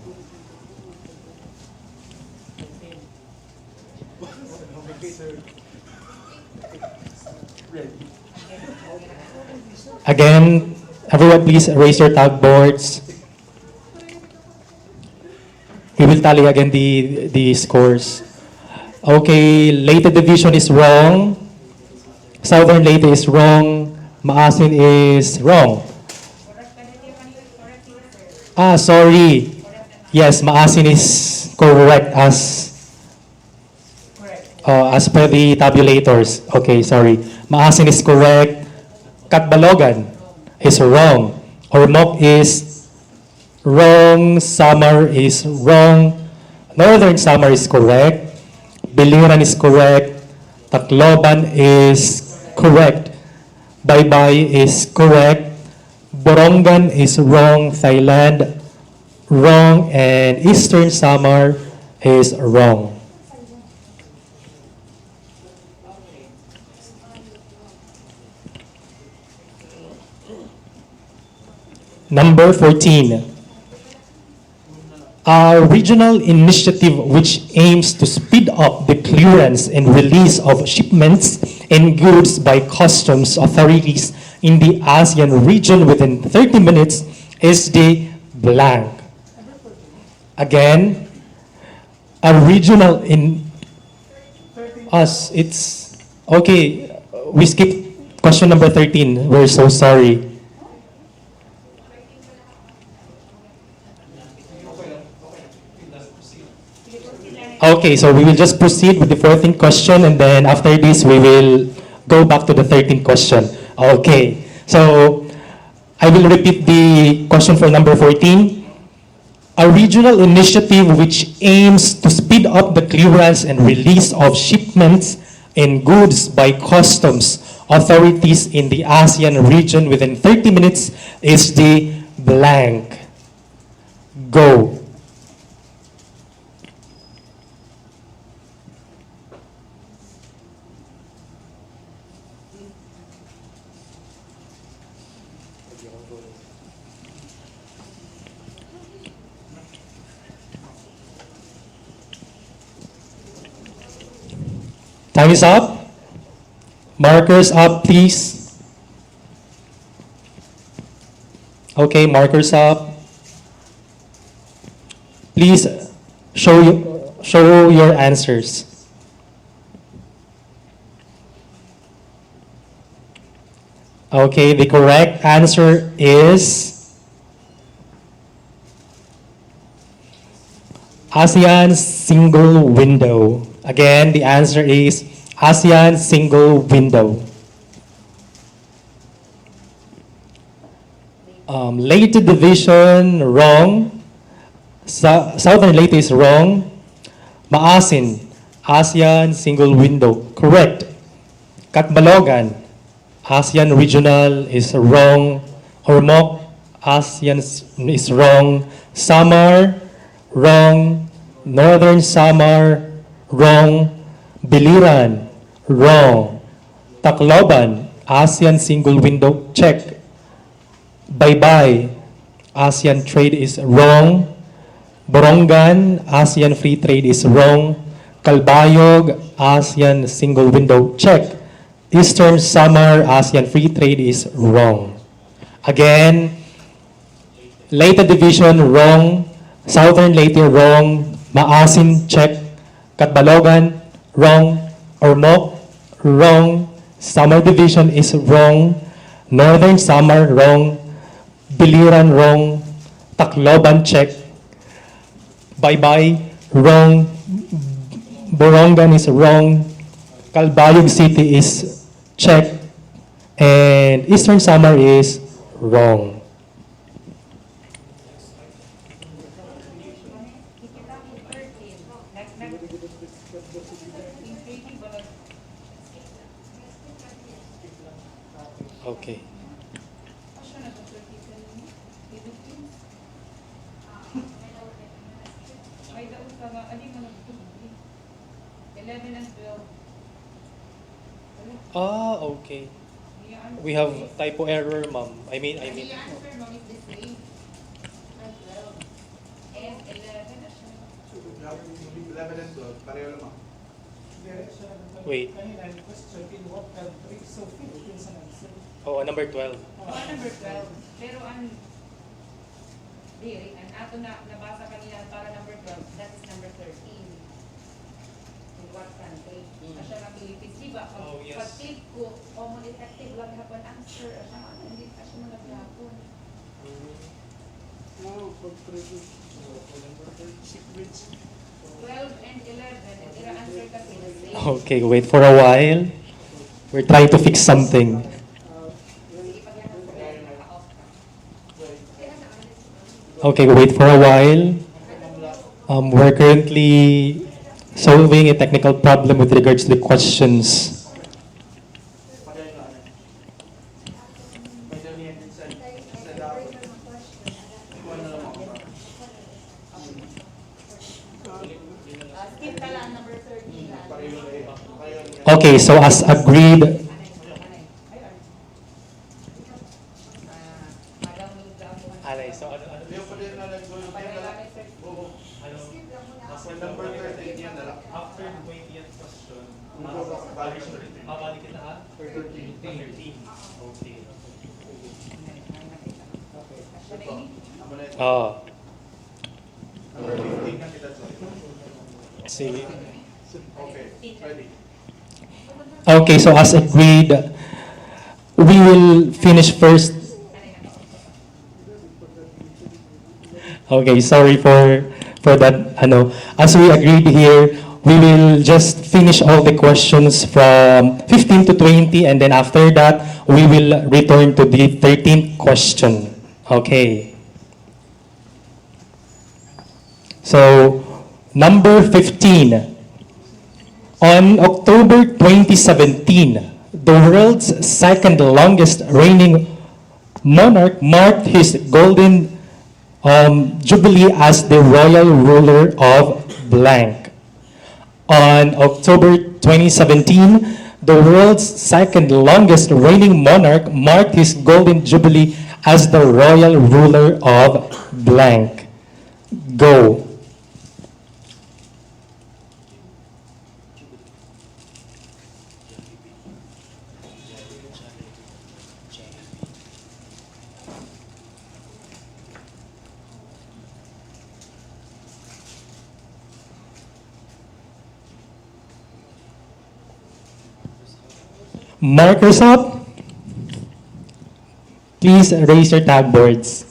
Again, everyone please raise your tag boards. We will tally again the scores. Okay, Leyte Division is wrong. Southern Leyte is wrong. Maasin is wrong. Sorry. Yes, Maasin is correct as per the tabulators. Okay, sorry. Maasin is correct. Katbalogan is wrong. Ormoc is wrong. Samar is wrong. Northern Samar is correct. Biliran is correct. Tacloban is correct. Baybay is correct. Borongan is wrong. Thailand, wrong. And Eastern Samar is wrong. Number 14. A regional initiative which aims to speed up the clearance and release of shipments and goods by customs authorities in the ASEAN region within 30 minutes is the blank. Again, a regional in us, it's okay. We skipped question number 13. We're so sorry. Okay, so we will just proceed with the 14th question, and then after this, we will go back to the 13th question. Okay, so I will repeat the question for number 14. A regional initiative which aims to speed up the clearance and release of shipments and goods by customs authorities in the ASEAN region within 30 minutes is the blank. Go. Time is up. Markers up, please. Okay, markers up. Please show your answers. Okay, the correct answer is ASEAN single window. Again, the answer is ASEAN single window. Leyte division, wrong. Southern Leyte is wrong. Maasin, ASEAN single window, correct. Katbalogan, ASEAN regional is wrong. Ormoc, ASEAN is wrong. Samar, wrong. Northern Samar, wrong. Biliran, wrong. Tacloban, ASEAN single window, check. Baybay, ASEAN trade is wrong. Borongan, ASEAN free trade is wrong. Calbayog, ASEAN single window, check. Eastern Samar, ASEAN free trade is wrong. Again, Leyte division, wrong. Southern Leyte, wrong. Maasin, check. Katbalogan, wrong. Ormoc, wrong. Samar division is wrong. Northern Samar, wrong. Biliran, wrong. Tacloban, check. Baybay, wrong. Borongan is wrong. Calbayog City is check. And Eastern Samar is wrong. Okay. Ah, okay. We have typo error, ma'am. I mean. Wait. Oh, number 12. Number 12. Pero ang ato na nabasa kanina para number 12, that is number 13. In what country? Asya ng Philippines. Diba? Pag-take ko, common effective lang hapon answer. Asya nga, hindi asya mga hapon. No, pag-credit. 12 and 11, and their answer kasi the same. Okay, wait for a while. We're trying to fix something. Okay, wait for a while. We're currently solving a technical problem with regards to the questions. Okay, so as agreed, After 20th question, babalik kita ha? 13. Okay. oh, Number 15 na kita sige. Okay, ready. Okay, so as agreed, we will finish first. Okay, sorry for that. As we agreed here, we will just finish all the questions from 15 to 20, and then after that, we will return to the 13th question. Okay. So, number 15. On October 2017, the world's second longest reigning monarch marked his golden jubilee as the royal ruler of blank. On October 2017, the world's second longest reigning monarch marked his golden jubilee as the royal ruler of blank. Go. Markers up. Please raise your tab boards.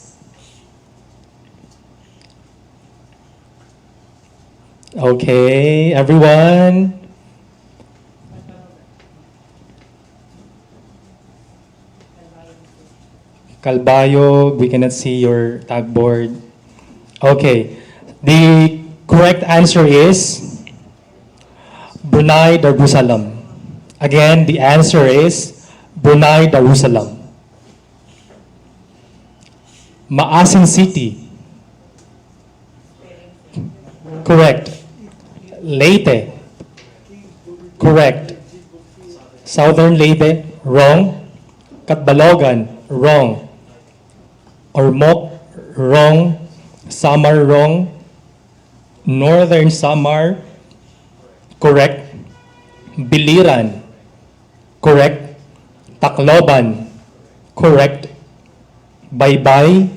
Okay, everyone. Calbayog, we cannot see your tab board. Okay, the correct answer is Brunei Darussalam. Again, the answer is Brunei Darussalam. Maasin City. Correct. Leyte. Correct. Southern Leyte, wrong. Catbalogan, wrong. Ormoc, wrong. Samar, wrong. Northern Samar, correct. Biliran, correct. Tacloban, correct. Baybay,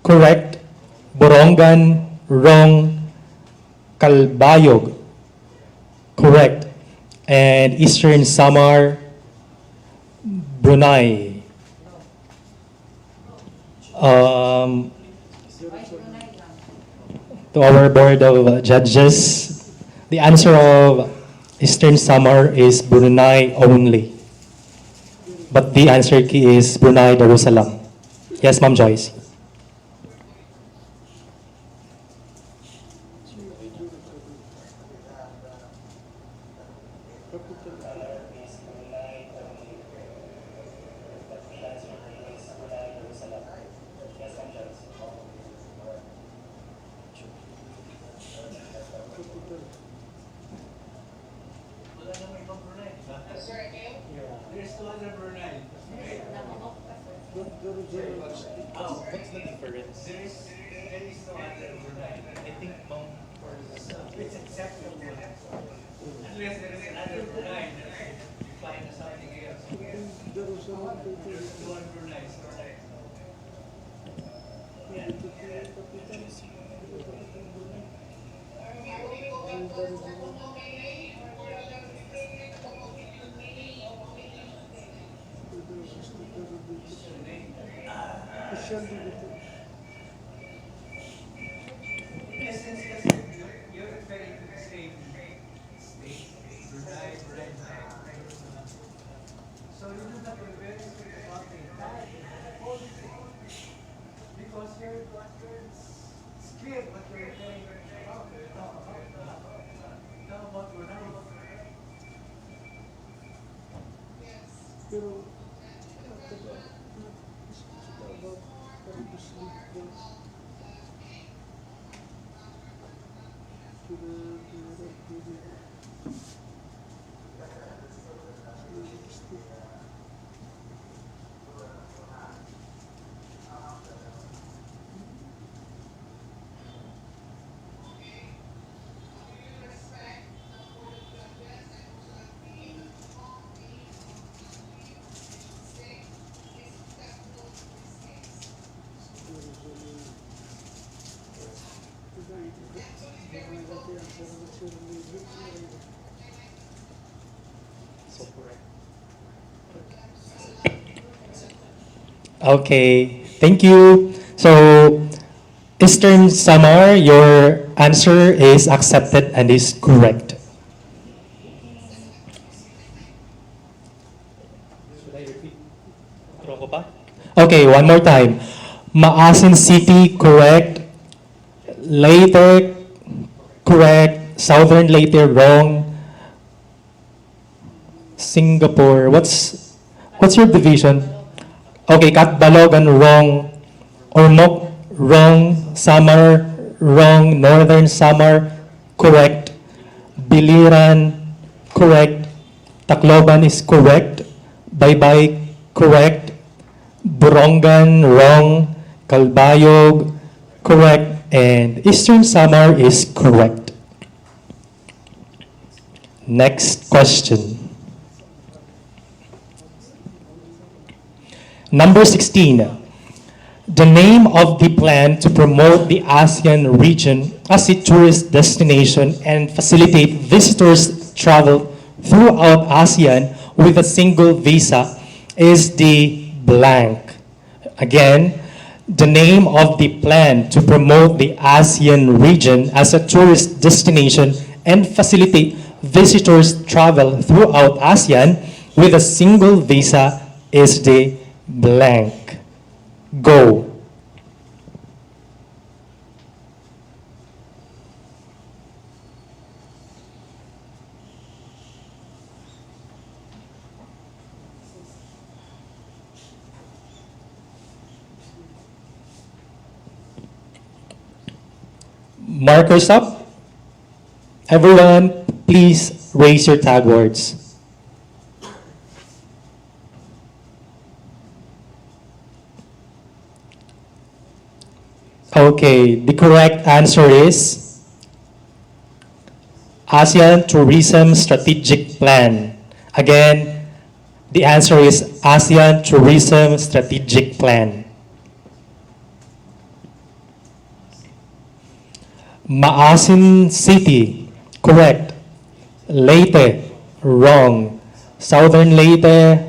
correct. Borongan, wrong. Calbayog, correct. And Eastern Samar, Brunei. To our board of judges, the answer of Eastern Samar is Brunei only. But the answer key is Brunei Darussalam. Yes, Ma'am Joyce. There's two other Brunei. What's the difference? There is no other Brunei. I think Ma'am It's acceptable. Unless there is another Brunei, you find something else. There's one Brunei. Essence kasi you're referring to the same state, Brunei. So you do not very speak about the entire whole thing. it's clear what you're referring to. How about Brunei? Pero, after that, it's about trying to sleep first. Okay, thank you. So, Eastern Samar, your answer is accepted and is correct. Should I repeat? Throw ko pa? Okay, one more time. Maasin City, correct. Leyte, correct. Southern Leyte, wrong. Singapore, what's your division? Okay, Catbalogan, wrong. Ormoc, wrong. Samar, wrong. Northern Samar, correct. Biliran, correct. Tacloban is correct. Baybay, correct. Borongan, wrong. Calbayog, correct. And Eastern Samar is correct. Next question. Number 16. The name of the plan to promote the ASEAN region as a tourist destination and facilitate visitors' travel throughout ASEAN with a single visa is the blank. Again, the name of the plan to promote the ASEAN region as a tourist destination and facilitate visitors' travel throughout ASEAN with a single visa is the blank. Go. Markers up. Everyone, please raise your tag words. Okay, the correct answer is ASEAN Tourism Strategic Plan. Again, the answer is ASEAN Tourism Strategic Plan. Maasin City, correct. Leyte, wrong. Southern Leyte,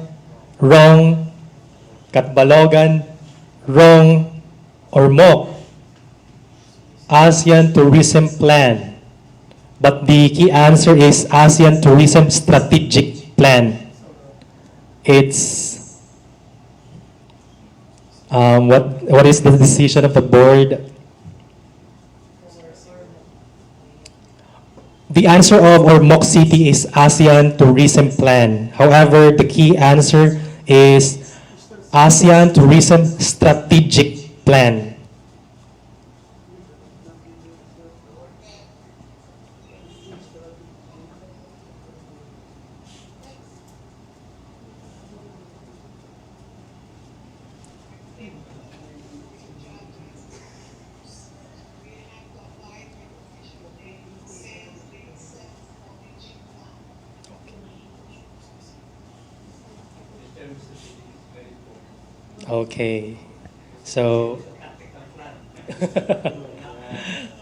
wrong. Catbalogan, wrong. Ormoc, ASEAN Tourism Plan. But the key answer is ASEAN Tourism Strategic Plan. It's what is the decision of the board? The answer of Ormoc City is ASEAN Tourism Plan. However, the key answer is ASEAN Tourism Strategic Plan. Okay, so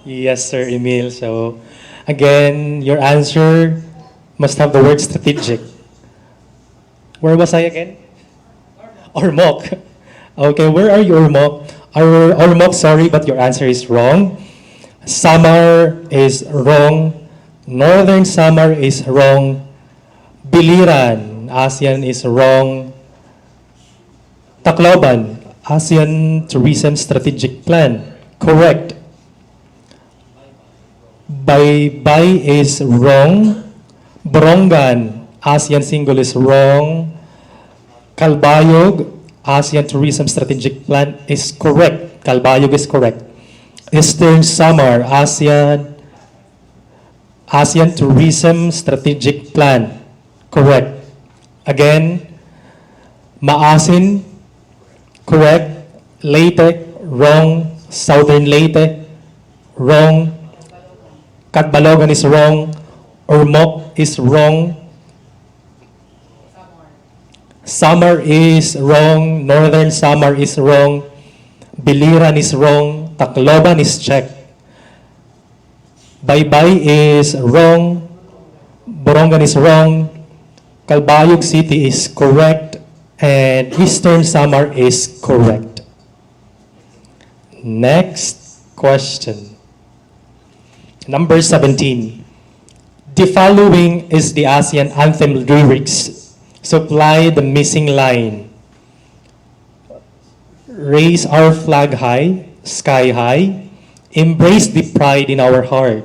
yes, Sir Emil. So again, your answer must have the word strategic. Where was I again? Ormoc. Okay, where are you, Ormoc? Ormoc, sorry, but your answer is wrong. Samar is wrong. Northern Samar is wrong. Biliran, ASEAN is wrong. Tacloban, ASEAN Tourism Strategic Plan. Correct. Baybay is wrong. Borongan, ASEAN Single is wrong. Calbayog, ASEAN Tourism Strategic Plan is correct. Calbayog is correct. Eastern Samar, ASEAN Tourism Strategic Plan. Correct. Again, Maasin, correct. Leyte, wrong. Southern Leyte, wrong. Catbalogan is wrong. Ormoc is wrong. Samar is wrong. Northern Samar is wrong. Biliran is wrong. Tacloban is checked. Baybay is wrong. Borongan is wrong. Calbayog City is correct. And Eastern Samar is correct. Next question. Number 17. The following is the ASEAN anthem lyrics. Supply the missing line. Raise our flag high, sky high. Embrace the pride in our heart.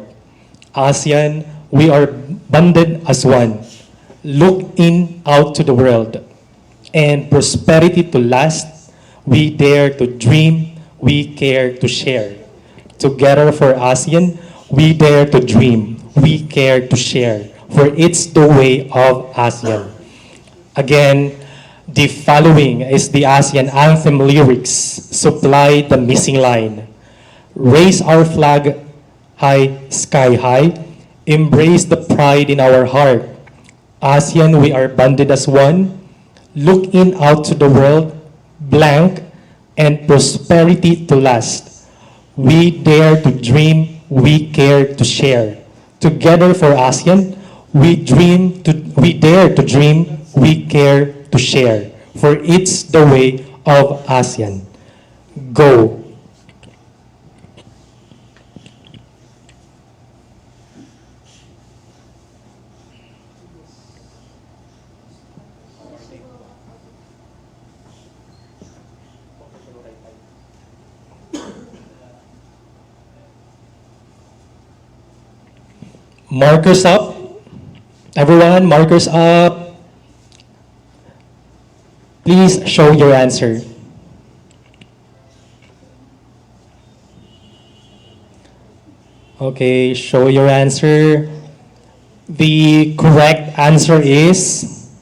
ASEAN, we are bonded as one. Look in out to the world. And prosperity to last. We dare to dream. We care to share. Together for ASEAN, we dare to dream. We care to share. For it's the way of ASEAN. Again, the following is the ASEAN anthem lyrics. Supply the missing line. Raise our flag high, sky high. Embrace the pride in our heart. ASEAN, we are bonded as one. Look in out to the world, blank, and prosperity to last. We dare to dream, we care to share. Together for ASEAN, we dare to dream, we care to share. For it's the way of ASEAN. Go. Markers up. Everyone, markers up. Please show your answer. Okay, show your answer. The correct answer is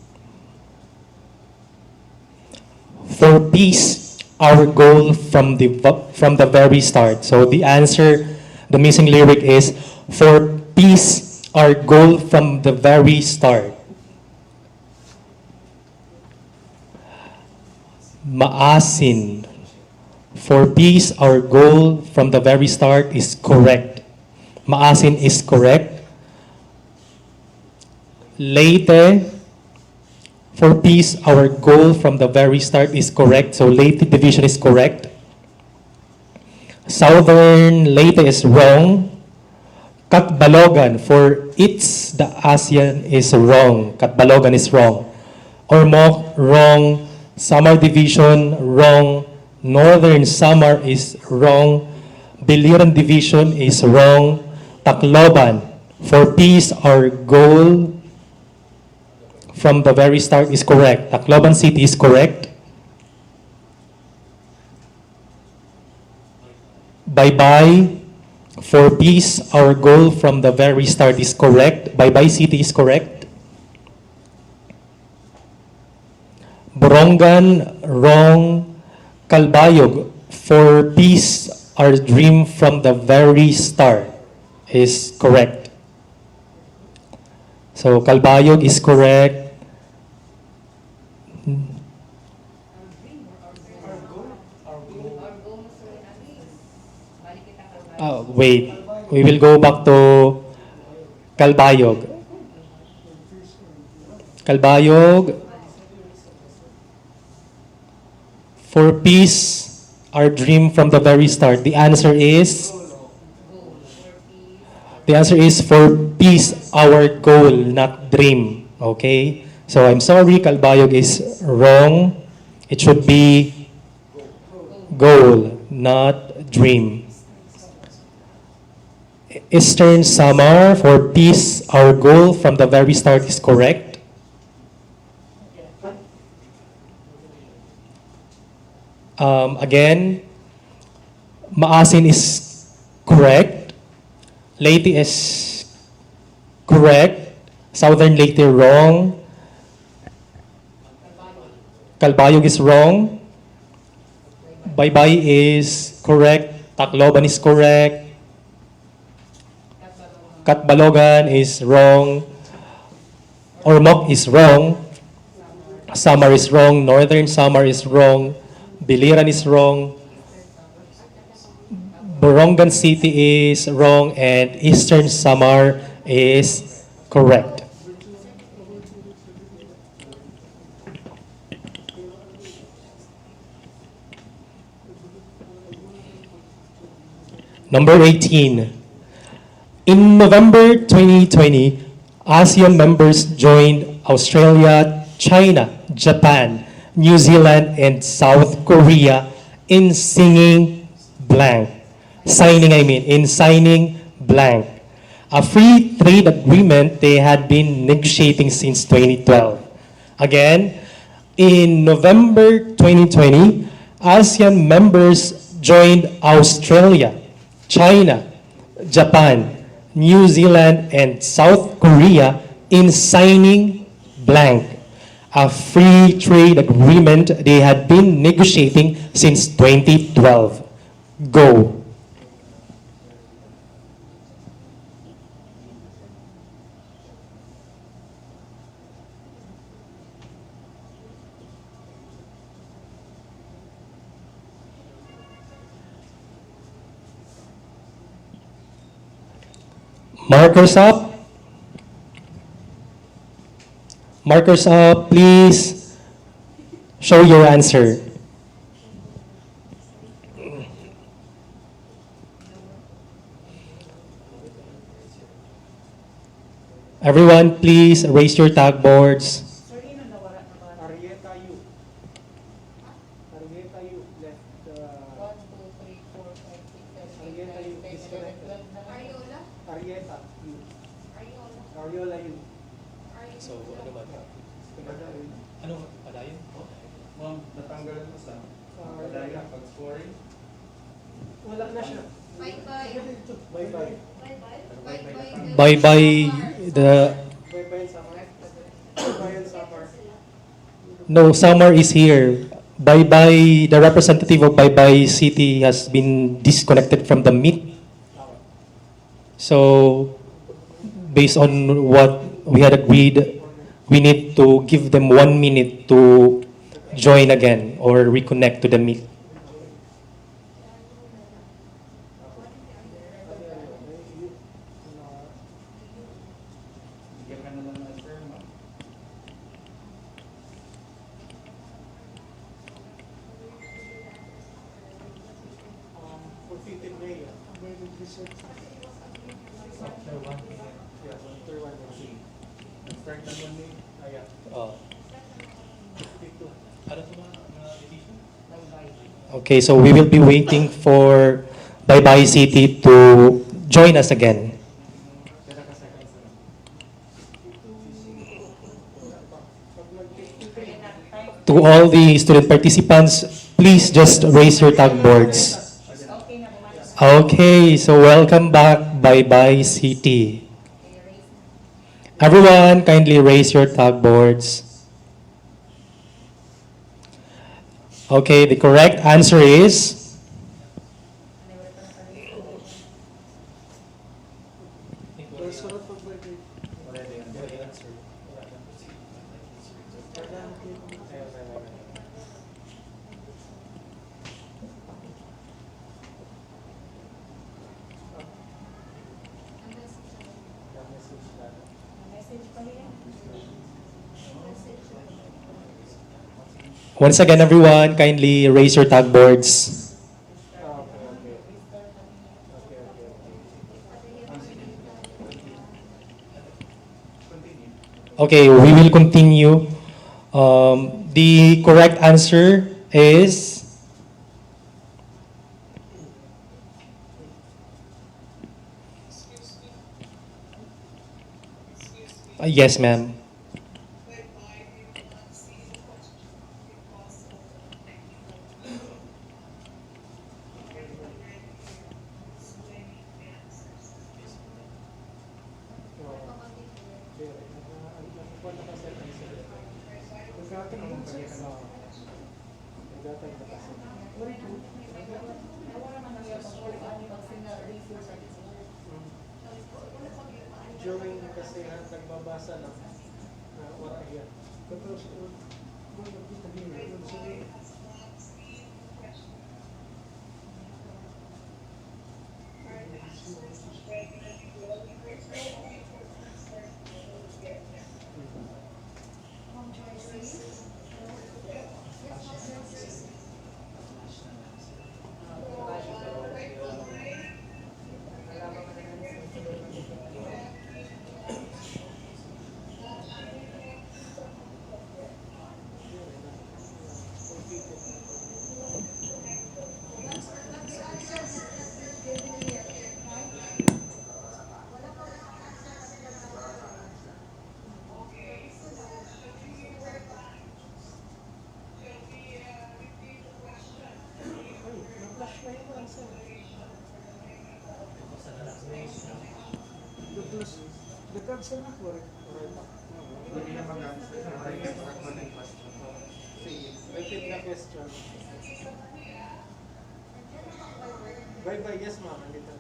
for peace, our goal from the very start. So the answer, the missing lyric is for peace, our goal from the very start. Maasin, for peace, our goal from the very start is correct. Maasin is correct. Leyte, for peace, our goal from the very start is correct. So Leyte division is correct. Southern Leyte is wrong. Catbalogan, for it's the ASEAN is wrong. Catbalogan is wrong. Ormoc, wrong. Samar Division, wrong. Northern Samar is wrong. Biliran Division is wrong. Tacloban, for peace, our goal from the very start is correct. Tacloban City is correct. Baybay, for peace, our goal from the very start is correct. Baybay City is correct. Borongan, wrong. Calbayog, for peace, our dream from the very start is correct. So Calbayog is correct. Wait, we will go back to Calbayog. Calbayog, for peace, our dream from the very start. The answer is for peace, our goal, not dream. Okay? So I'm sorry, Calbayog is wrong. It should be goal, not dream. Eastern Samar, for peace, our goal from the very start is correct. Again, Maasin is correct. Leyte is correct. Southern Leyte wrong. Calbayog is wrong. Baybay is correct. Tacloban is correct. Catbalogan is wrong. Ormoc is wrong. Samar is wrong. Northern Samar is wrong. Biliran is wrong. Borongan City is wrong. And Eastern Samar is correct. Number 18. In November 2020, ASEAN members joined Australia, China, Japan, New Zealand, and South Korea in signing blank. In signing blank. A free trade agreement they had been negotiating since 2012. Again, in November 2020, ASEAN members joined Australia, China, Japan, New Zealand, and South Korea in signing blank, a free trade agreement they had been negotiating since 2012. Go. Markers up. Markers up, please show your answer. Everyone, please raise your tag boards. Arieta U. Arieta U left. 1, 2, 3, 4, 5, 6, 7, 8, 9, 10, 11, 12 na. Ariola? Arieta U. Ariola. Ariola U. So, ano ba? Ano padayon? Ma'am, natanggalan mo sa padaya pag-scoring. Wala na siya. Bye-bye. Bye-bye. Bye-bye. Bye-bye the... Bye-bye summer. Bye-bye summer. No, Samar is here. Bye-bye, the representative of Bye-bye City has been disconnected from the meet. So, based on what we had agreed, we need to give them 1 minute to join again or reconnect to the meet. Okay, so we will be waiting for Bye-bye City to join us again. To all the student participants, please just raise your tag boards. Okay, so welcome back, Bye-bye City. Everyone, kindly raise your tag boards. Okay, the correct answer is once again, everyone, kindly raise your tag boards. Okay, we will continue. The correct answer is Yes, ma'am. During kasi nagbabasa lang na waraya. Nag-answer na po rin. Hindi na mag-answer. Repeat the question. Bye-bye. Yes, ma'am. Andito.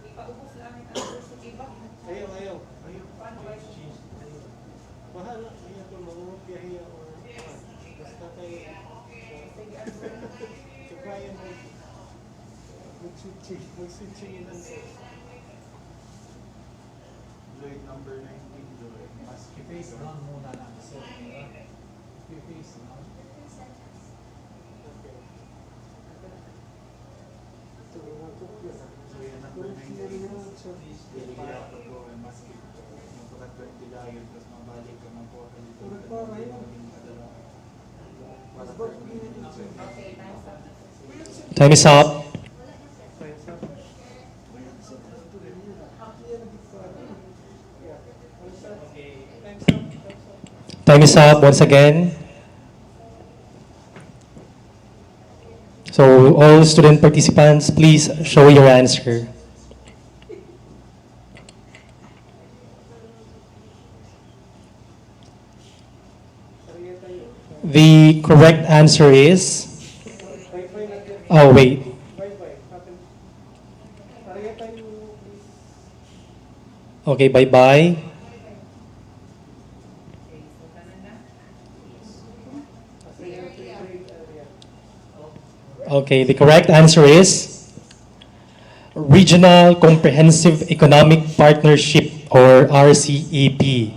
Ipaubos lang ang answer sa iba. Ayaw. Paano ba yun? Bahala. Ayaw kung mamumpiyahiya o basta kayo. Sige, answer na. Si Brian ay mag-switching in answer. Lloyd number 19, Lloyd. Mas i-face down muna lang. So, i-face down. Okay. So, yan number 19. So, para to go and mas magpagkat 20 layo, tapos mabalik ka ng po. Time is up. Time is up once again. So all student participants, please show your answer. The correct answer is... Oh, wait. Okay, bye-bye. Okay, the correct answer is Regional Comprehensive Economic Partnership, or RCEP.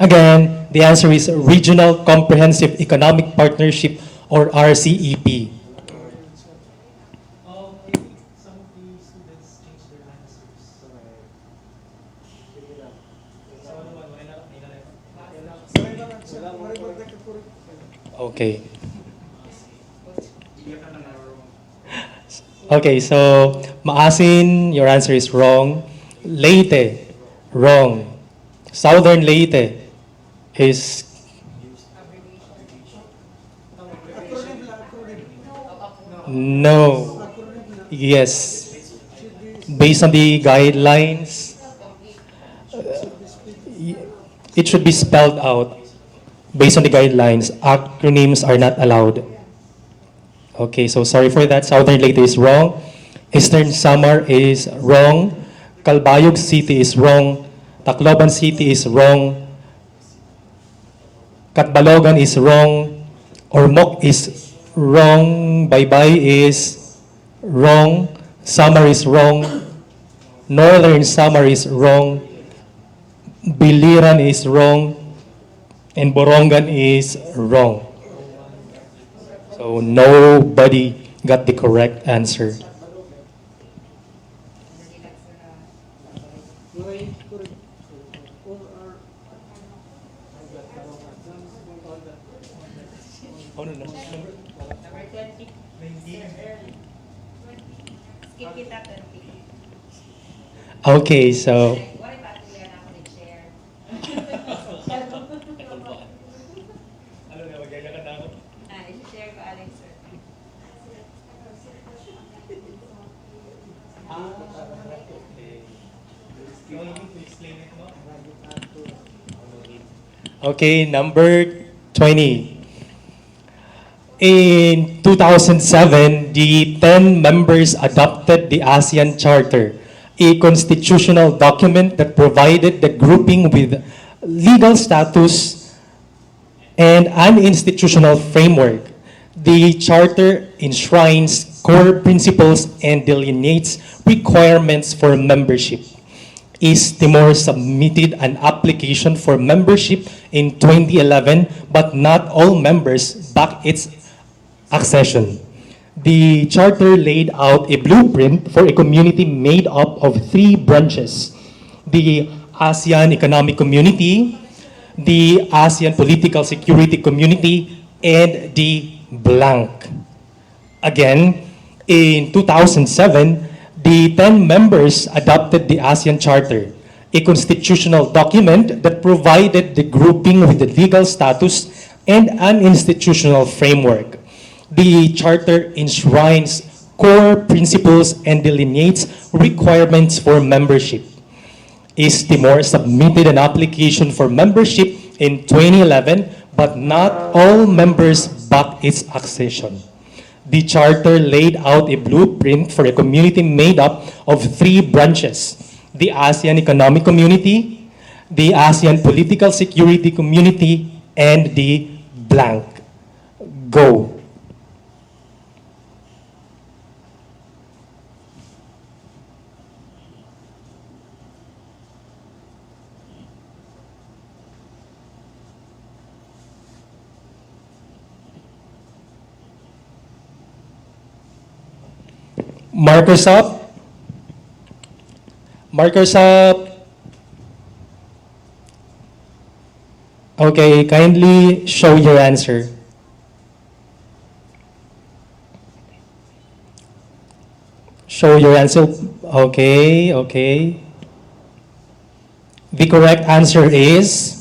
Again, the answer is Regional Comprehensive Economic Partnership, or RCEP. Some of the students change their answers. Okay. Okay, so Maasin, your answer is wrong. Leyte, wrong. Southern Leyte is... No. Yes. Based on the guidelines, it should be spelled out. Based on the guidelines, acronyms are not allowed. Okay, so sorry for that. Southern Leyte is wrong. Eastern Samar is wrong. Calbayog City is wrong. Tacloban City is wrong. Catbalogan is wrong. Ormoc is wrong. Baybay is wrong. Samar is wrong. Northern Samar is wrong. Biliran is wrong. And Borongan is wrong. So nobody got the correct answer. Oh, no. Number 20. Skip kita 20. Okay, so What if actually na ako nag-share? ano na, magkaya ka na ako? I-share ko, Alex, sir. Okay, number 20. In 2007, the 10 members adopted the ASEAN Charter, a constitutional document that provided the grouping with legal status and an institutional framework. The Charter enshrines core principles and delineates requirements for membership. East Timor submitted an application for membership in 2011, but not all members backed its accession. The Charter laid out a blueprint for a community made up of 3 branches: the ASEAN Economic Community, the ASEAN Political Security Community, and the blank. Again, in 2007, the 10 members adopted the ASEAN Charter, a constitutional document that provided the grouping with the legal status and an institutional framework. The Charter enshrines core principles and delineates requirements for membership. East Timor submitted an application for membership in 2011, but not all members backed its accession. The Charter laid out a blueprint for a community made up of 3 branches: the ASEAN Economic Community, the ASEAN Political Security Community, and the blank. Go. Markers up. Markers up. Okay, kindly show your answer. Show your answer. Okay, okay. The correct answer is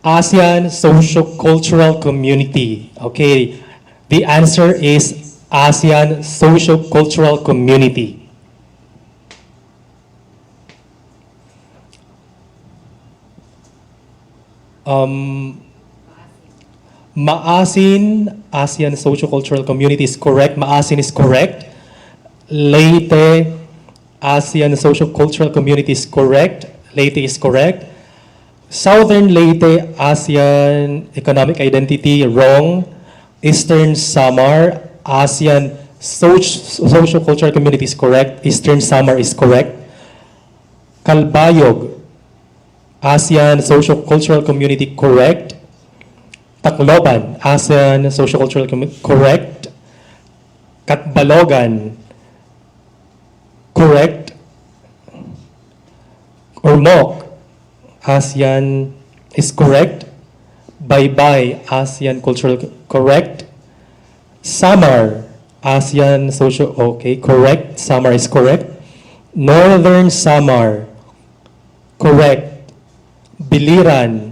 ASEAN Socio-Cultural Community. Okay, the answer is ASEAN Socio-Cultural Community. Maasin, ASEAN Socio-Cultural Community is correct. Maasin is correct. Leyte, ASEAN Socio-Cultural Community is correct. Leyte is correct. Southern Leyte, ASEAN Economic Identity, wrong. Eastern Samar, ASEAN Socio-Cultural Community is correct. Eastern Samar is correct. Calbayog, ASEAN Socio-Cultural Community, correct. Tacloban, ASEAN Socio-Cultural Community, correct. Catbalogan, correct. Ormoc, ASEAN is correct. Baybay, ASEAN Cultural, correct. Samar, ASEAN Social, okay, correct. Samar is correct. Northern Samar, correct. Biliran,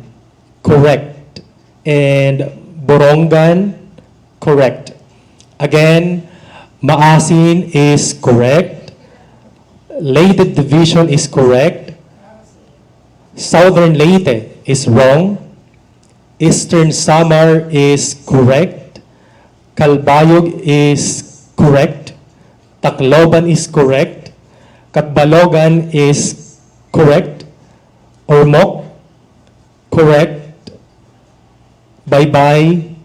correct. And Borongan, correct. Again, Maasin is correct. Leyte Division is correct. Southern Leyte is wrong. Eastern Samar is correct. Calbayog is correct. Tacloban is correct. Catbalogan is correct. Ormoc, correct. Baybay,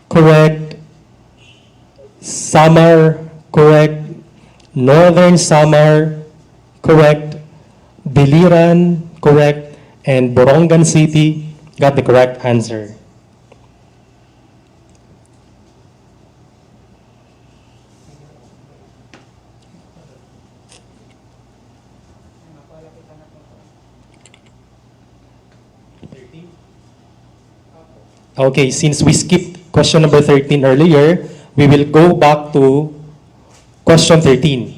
correct. Samar, correct. Northern Samar, correct. Biliran, correct. And Borongan City got the correct answer. Okay, since we skipped question number 13 earlier, we will go back to question 13.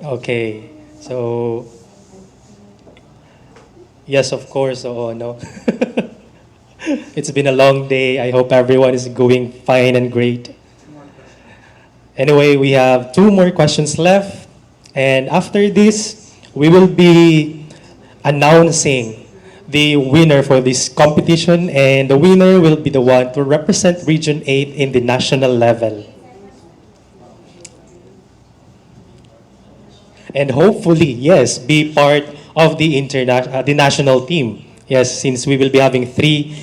Okay, so yes, of course. Oo, no. It's been a long day. I hope everyone is going fine and great. Anyway, we have two more questions left, and after this, we will be announcing the winner for this competition, and the winner will be the one to represent Region 8 in the national level. And hopefully, yes, be part of the the national team. Yes, since we will be having three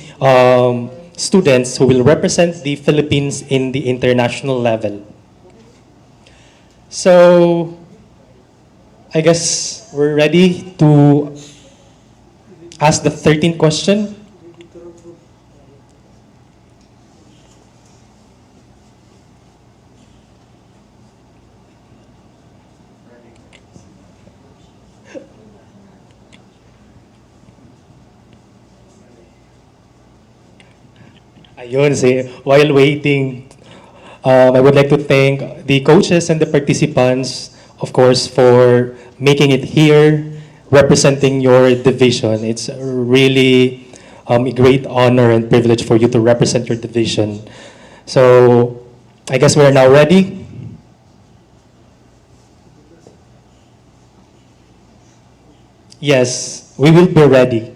students who will represent the Philippines in the international level. So, I guess we're ready to ask the 13th question. Ayun, while waiting, I would like to thank the coaches and the participants, of course, for making it here, representing your division. It's really a great honor and privilege for you to represent your division. So, I guess we are now ready. Yes, we will be ready.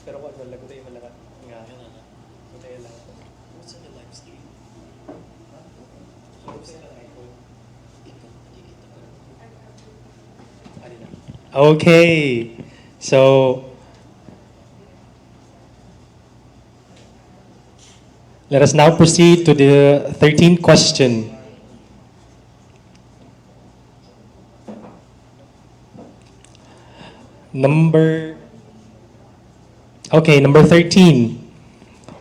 Pero kung wala ko tayo malakat nga. Kaya lang. What's on the live stream? Okay. So, let us now proceed to the 13th question. Number 13.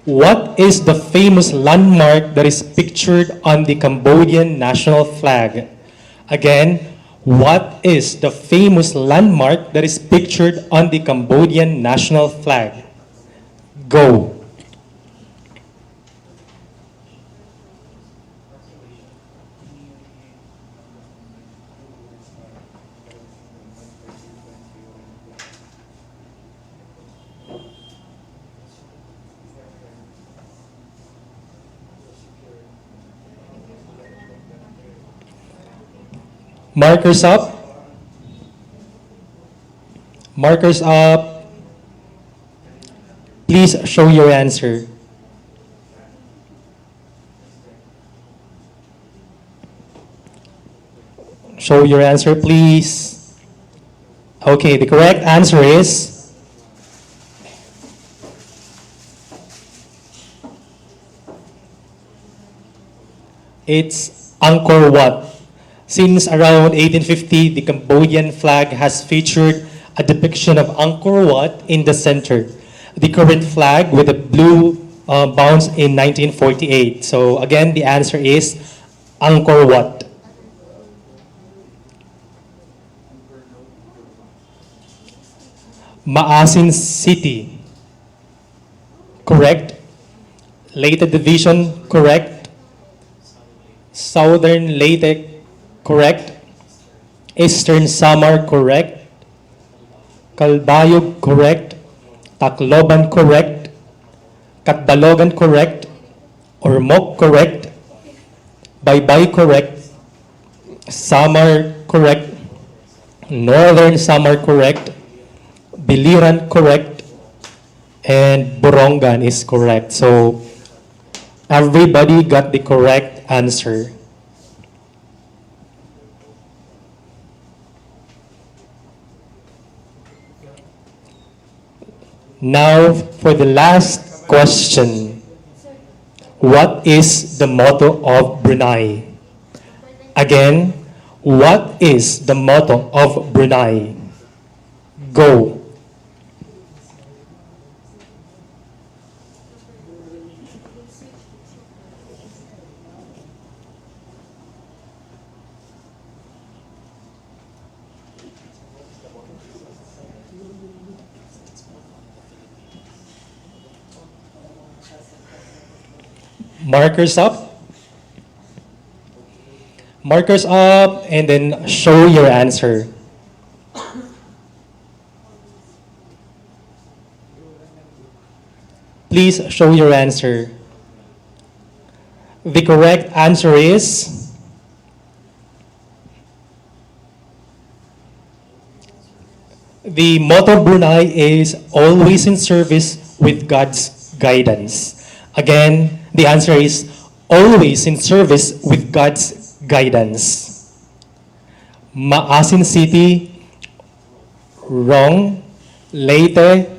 What is the famous landmark that is pictured on the Cambodian national flag? Again, what is the famous landmark that is pictured on the Cambodian national flag? Go. Markers up. Markers up. Please show your answer. Show your answer, please. Okay, the correct answer is it's Angkor Wat. Since around 1850, the Cambodian flag has featured a depiction of Angkor Wat in the center. The current flag with the blue bounds in 1948. So again, the answer is Angkor Wat. Maasin City. Correct. Leyte Division. Correct. Southern Leyte. Correct. Eastern Samar. Correct. Calbayog. Correct. Tacloban. Correct. Catbalogan. Correct. Ormoc. Correct. Baybay. Correct. Samar. Correct. Northern Samar. Correct. Biliran. Correct. And Borongan is correct. So everybody got the correct answer. Now for the last question. What is the motto of Brunei? Again, what is the motto of Brunei? Go. Markers up. Markers up, and then show your answer. Please show your answer. The correct answer is the motto of Brunei is always in service with God's guidance. Again, the answer is always in service with God's guidance. Maasin City, wrong. Leyte,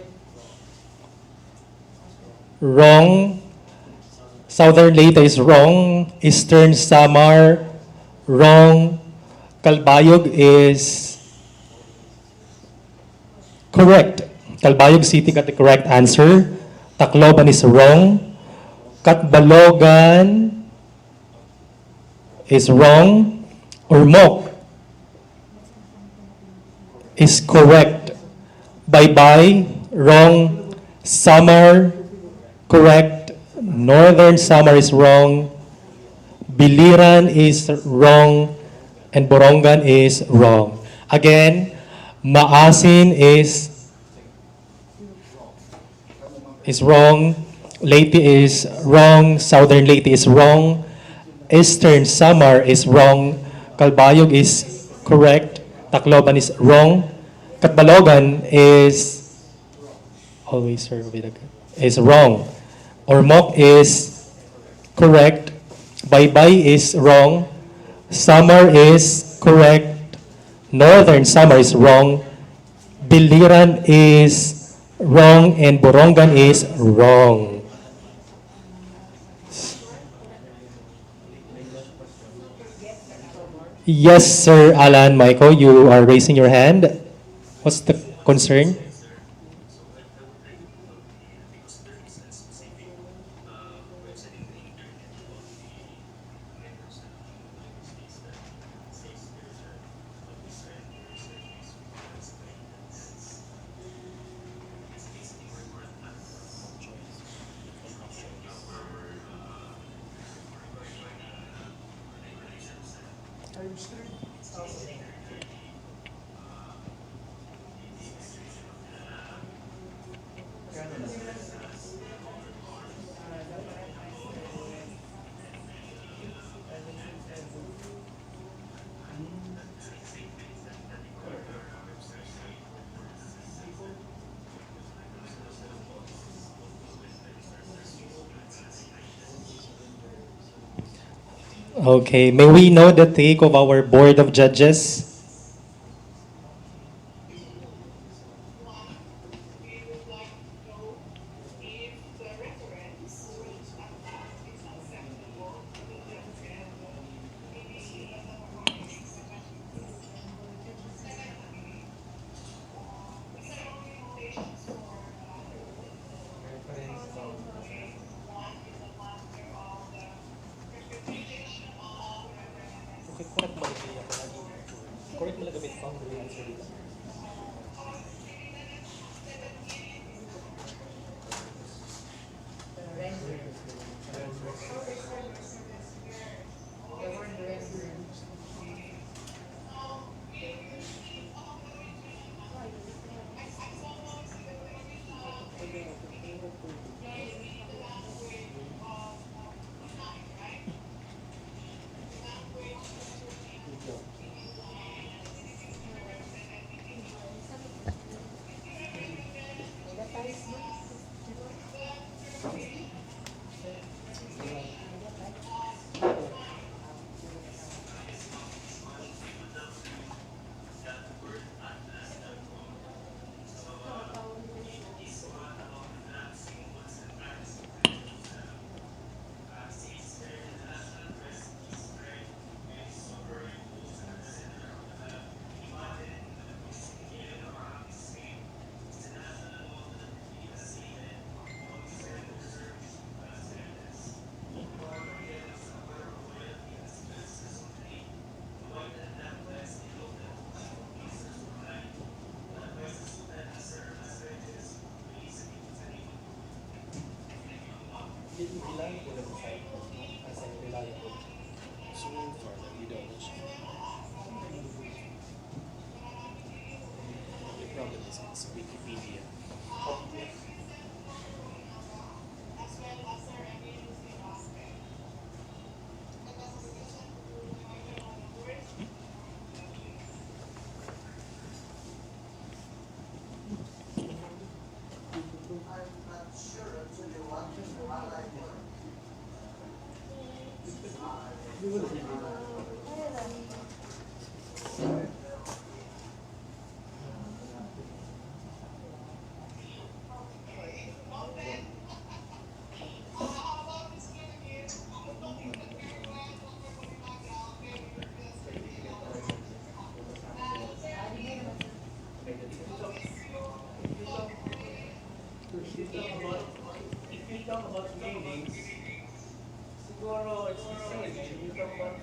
wrong. Southern Leyte is wrong. Eastern Samar, wrong. Calbayog is correct. Calbayog City got the correct answer. Tacloban is wrong. Catbalogan is wrong. Ormoc is correct. Baybay, wrong. Samar, correct. Northern Samar is wrong. Biliran is wrong. And Borongan is wrong. Again, Maasin is wrong. Leyte is wrong. Southern Leyte is wrong. Eastern Samar is wrong. Calbayog is correct. Tacloban is wrong. Catbalogan is always serve with is wrong. Ormoc is correct. Baybay is wrong. Samar is correct. Northern Samar is wrong. Biliran is wrong, and Borongan is wrong. Yes, Sir Alan Michael, you are raising your hand. What's the concern? Okay, may we know the take of our Board of Judges? Correct mo lang gamit pa ang answer dito. Siguro it's the same. You talk about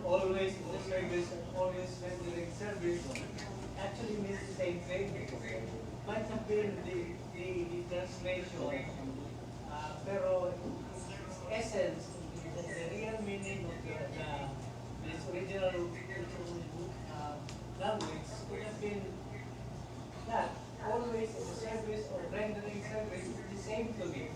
always in the service and always rendering service. Actually means the same thing. Might have been the translation. Pero essence, the real meaning of this original language could have been that. Always in the service or rendering service is the same to me.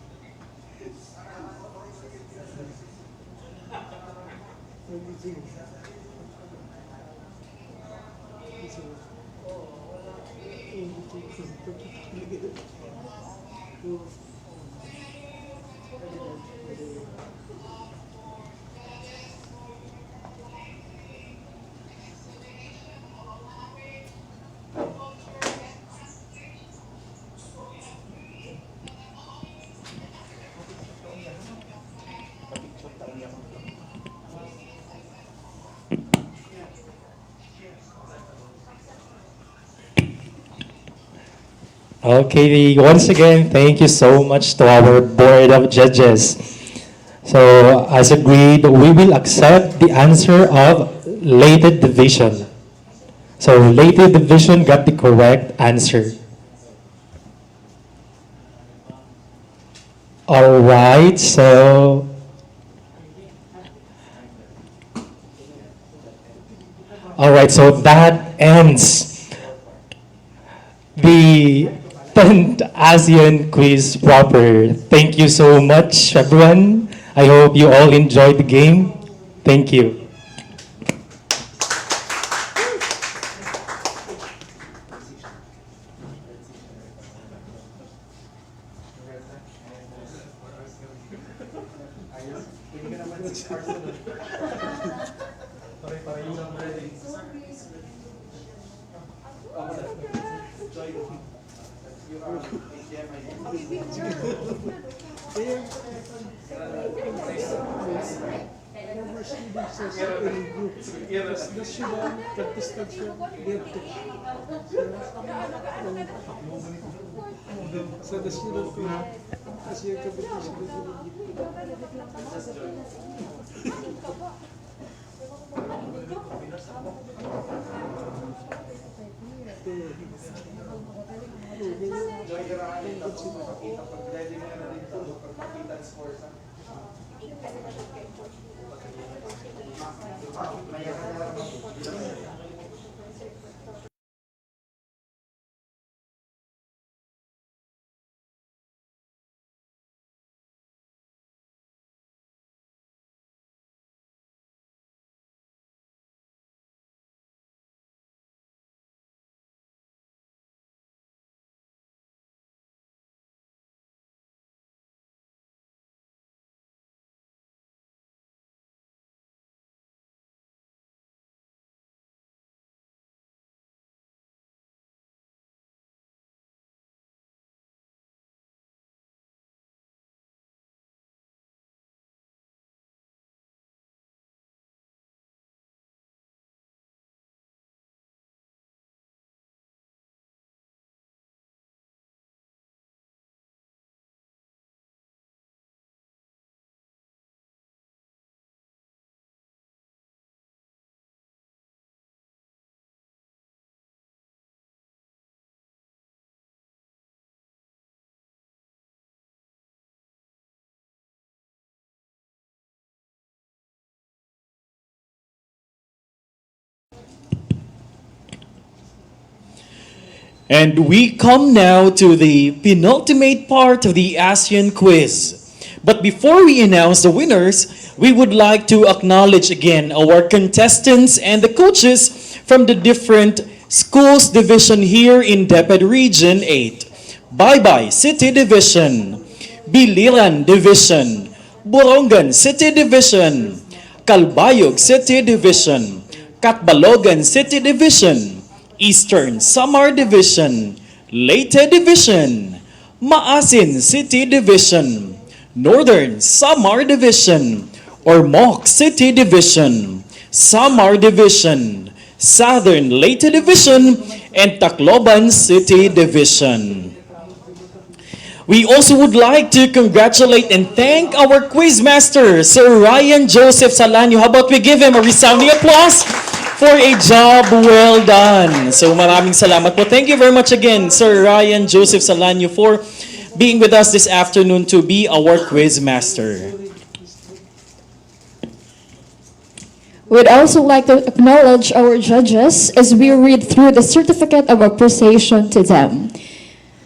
Okay, once again, thank you so much to our Board of Judges. So, as agreed, we will accept the answer of Lated Division. So, Lated Division got the correct answer. All right, so that ends the 10th ASEAN quiz proper. Thank you so much, everyone. I hope you all enjoyed the game. Thank you. And we come now to the penultimate part of the ASEAN quiz. But before we announce the winners, we would like to acknowledge again our contestants and the coaches from the different schools division here in DepEd Region 8. Baybay City Division, Biliran Division, Borongan City Division, Calbayog City Division, Catbalogan City Division, Eastern Samar Division, Leyte Division, Maasin City Division, Northern Samar Division, Ormoc City Division, Samar Division, Southern Leyte Division, and Tacloban City Division. We also would like to congratulate and thank our quizmaster, Sir Ryan Joseph Salanio. How about we give him a resounding applause for a job well done. So maraming salamat po. Thank you very much again, Sir Ryan Joseph Salanio, for being with us this afternoon to be our quizmaster. We'd also like to acknowledge our judges as we read through the certificate of appreciation to them.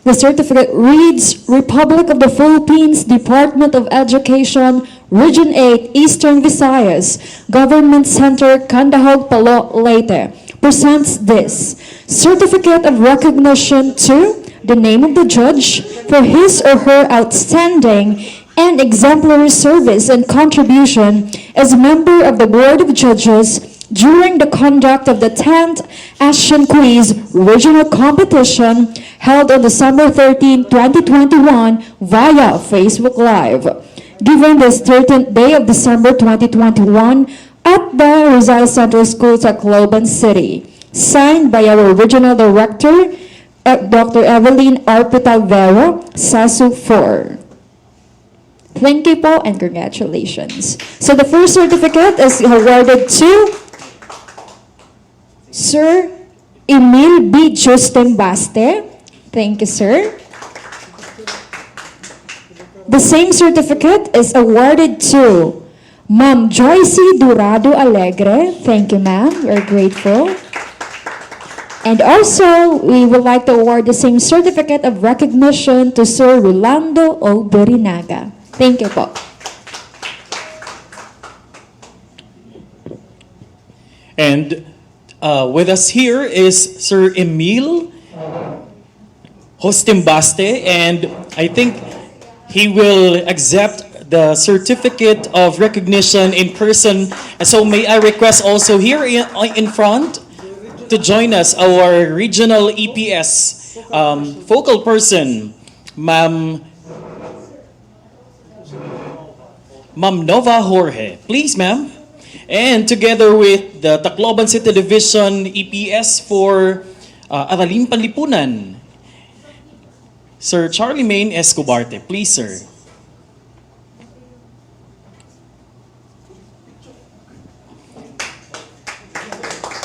The certificate reads, Republic of the Philippines, Department of Education, Region 8, Eastern Visayas, Government Center, Candahog, Palo, Leyte, presents this certificate of recognition to the name of the judge for his or her outstanding and exemplary service and contribution as member of the Board of Judges during the conduct of the 10th Asian Quiz Regional Competition held on December 13, 2021 via Facebook Live. Given this 13th day of December 2021 at the Rizal Central School, Tacloban City. Signed by our Regional Director, Dr. Evelyn R. Pitalvero, SASU 4. Thank you po and congratulations. So the first certificate is awarded to Sir Emil B. Justembaste. Thank you, sir. The same certificate is awarded to Ma'am Joycey Durado Alegre. Thank you, ma'am. We're grateful. And also, we would like to award the same certificate of recognition to Sir Rolando O. Berinaga. Thank you po. And with us here is Sir Emil Hostimbaste, and I think he will accept the certificate of recognition in person. And so may I request also here in front to join us our regional EPS focal person, Ma'am Nova Jorge. Please, ma'am. And together with the Tacloban City Division EPS for Araling Panlipunan, Sir Charlemagne Escobarte. Please, sir.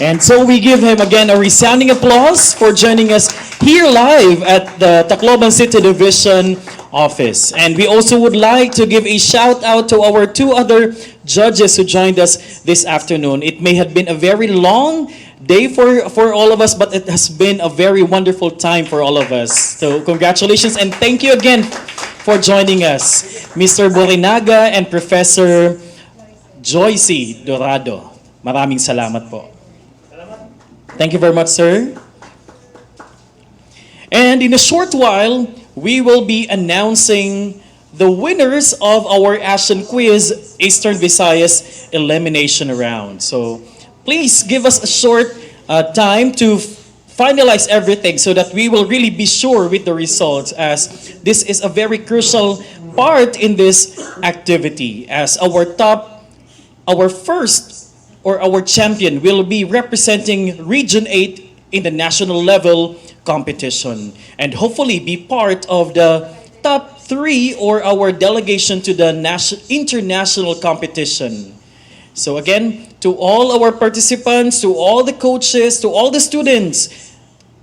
And so we give him again a resounding applause for joining us here live at the Tacloban City Division office. And we also would like to give a shout out to our two other judges who joined us this afternoon. It may have been a very long day for all of us, but it has been a very wonderful time for all of us. So congratulations and thank you again for joining us, Mr. Borinaga and Professor Joyce Dorado. Maraming salamat po. Thank you very much, sir. And in a short while, we will be announcing the winners of our Asian Quiz Eastern Visayas Elimination Round. So please give us a short time to finalize everything so that we will really be sure with the results, as this is a very crucial part in this activity, as our first or our champion will be representing Region 8 in the national level competition and hopefully be part of the top 3 or our delegation to the international competition. So again, to all our participants, to all the coaches, to all the students,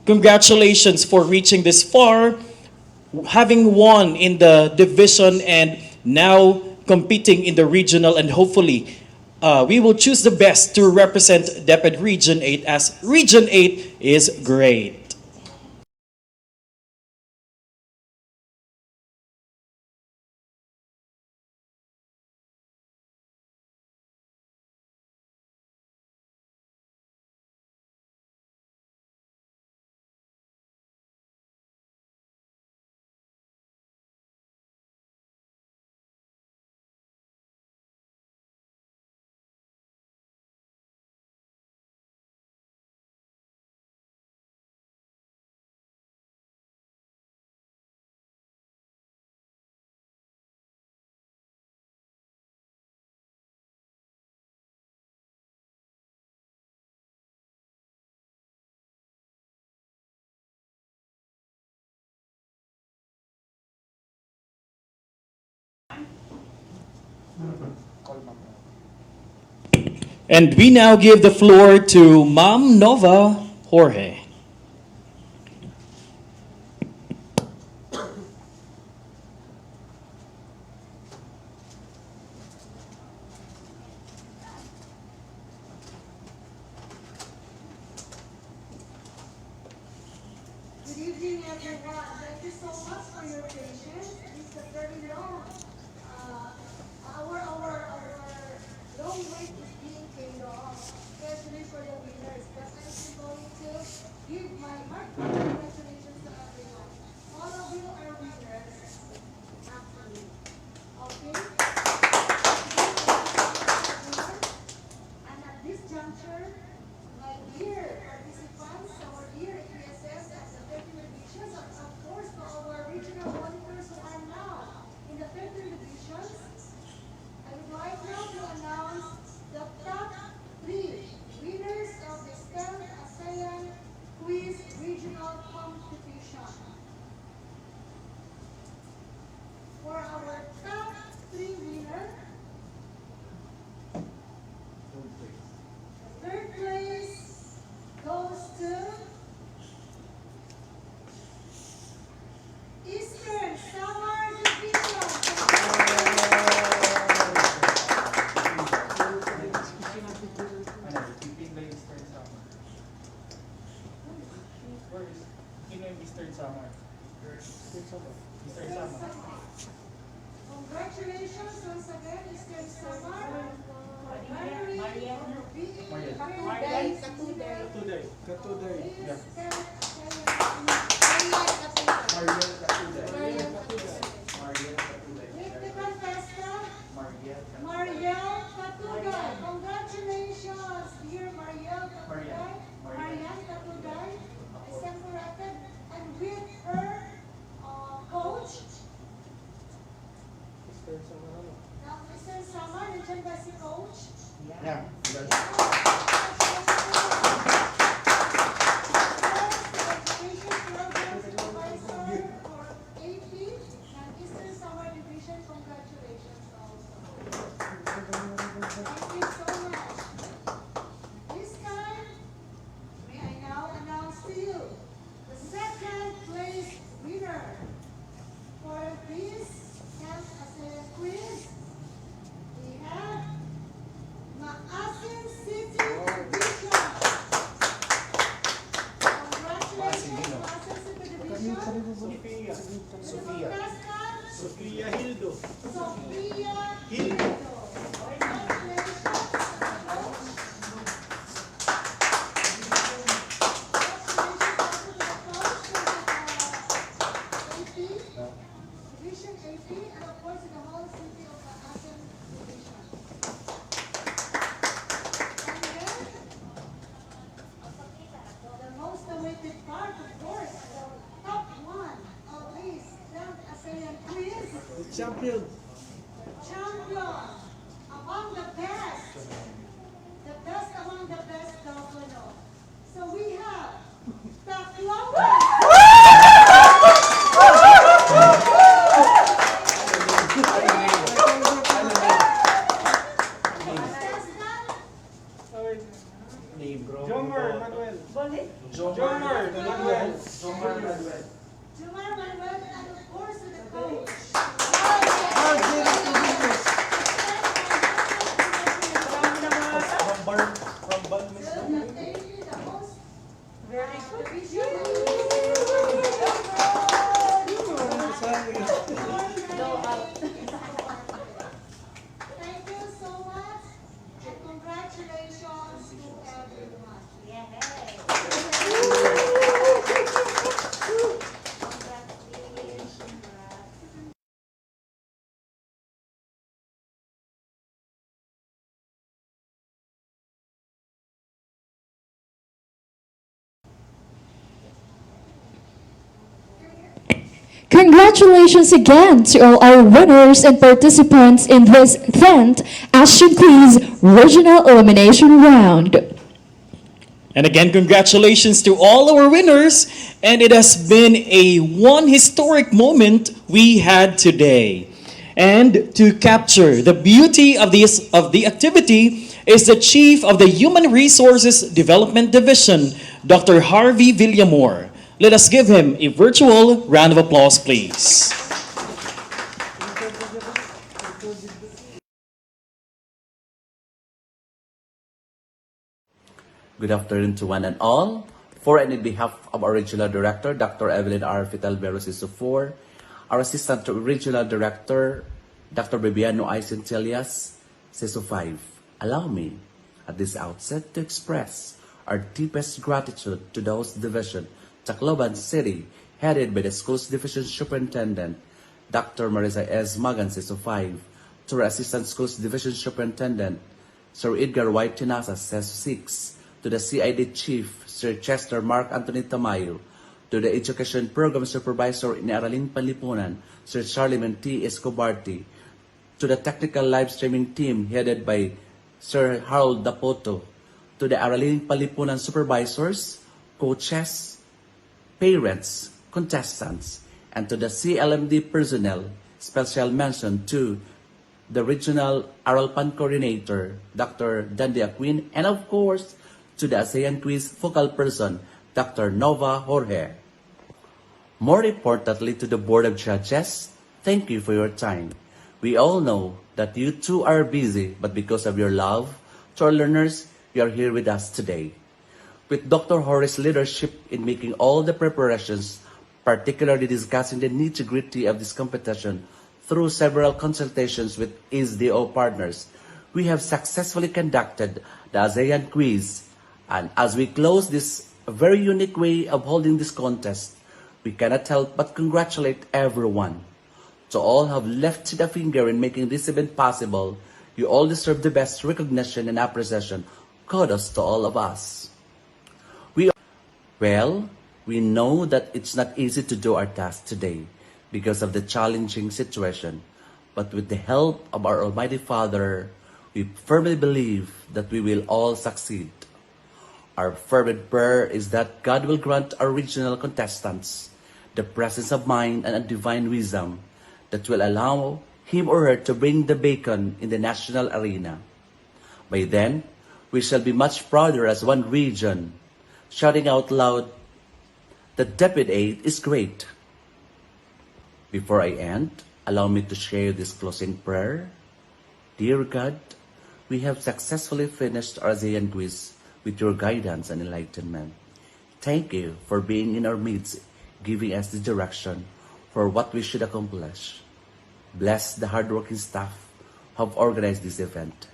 congratulations for reaching this far, having won in the division and now competing in the regional, and hopefully we will choose the best to represent DepEd Region 8, as Region 8 is great. And we now give the floor to Ma'am Nova Jorge. Good evening, everyone. Thank you so much for your patience. It's a very long, our long wait is being paid off, especially for the winners. But I'm going to give my congratulations to everyone. All of you are winners, actually. Okay? And at this juncture, my dear participants, our dear ESS and the 13 divisions, and of course to our regional monitors who are now in the 13 divisions, I would like now to announce the top 3 winners of the STEM ASEAN Quiz Regional Competition. For our top 3 winners, third place goes to Eastern Samar Division. Congratulations once again, Eastern Samar. With the contestant Sophia. Sophia. Sophia Hildo. Sophia Hildo. Division 18, and of course in the whole city of Asan Division. And then, the most awaited part, of course, the top one of this 10th ASEAN quiz. Champion. Champion among the best among the best, Governor. So we have the Name, bro. Jomar Manuel. Jomar Manuel. Jomar Manuel, and of course the coach. From Balmis. Very good. Thank you so much, and congratulations to everyone. Congratulations again to all our winners and participants in this 10th Asian Quiz Regional Elimination Round. And again, congratulations to all our winners. And it has been one historic moment we had today. And to capture the beauty of the activity is the Chief of the Human Resources Development Division, Dr. Harvey Villamor. Let us give him a virtual round of applause, please. Good afternoon to one and all. For and in behalf of our Regional Director, Dr. Evelyn R. Fitalvero Siso4, our Assistant Regional Director, Dr. Bibiano I. Centellas, Siso5, allow me at this outset to express our deepest gratitude to the host division, Tacloban City, headed by the Schools Division Superintendent, Dr. Marisa S. Magan, Siso5, to our Assistant Schools Division Superintendent, Sir Edgar White Tinasa, CESO6, to the CID Chief, Sir Chester Mark Anthony Tamayo, to the Education Program Supervisor in Aralin Panlipunan, Sir Charlemagne T. Escobarti, to the Technical Live Streaming Team headed by Sir Harold Dapoto, to the Aralin Panlipunan Supervisors, coaches, parents, contestants, and to the CLMD personnel, special mention to the Regional Aralpan Coordinator, Dr. Dandy Aquin, and of course, to the ASEAN Quiz focal person, Dr. Nova Jorge. More importantly, to the Board of Judges, thank you for your time. We all know that you too are busy, but because of your love to our learners, you are here with us today. With Dr. Jorge's leadership in making all the preparations, particularly discussing the nitty-gritty of this competition through several consultations with SDO partners, we have successfully conducted the ASEAN Quiz. And as we close this very unique way of holding this contest, we cannot help but congratulate everyone. To all who have lifted a finger in making this event possible, you all deserve the best recognition and appreciation. Kudos to all of us. We know that it's not easy to do our task today because of the challenging situation. But with the help of our Almighty Father, we firmly believe that we will all succeed. Our fervent prayer is that God will grant our regional contestants the presence of mind and a divine wisdom that will allow him or her to bring the bacon in the national arena. By then, we shall be much prouder as one region, shouting out loud that Deputy 8 is great. Before I end, allow me to share this closing prayer. Dear God, we have successfully finished our ASEAN Quiz with your guidance and enlightenment. Thank you for being in our midst giving us the direction for what we should accomplish. Bless the hardworking staff who have organized this event.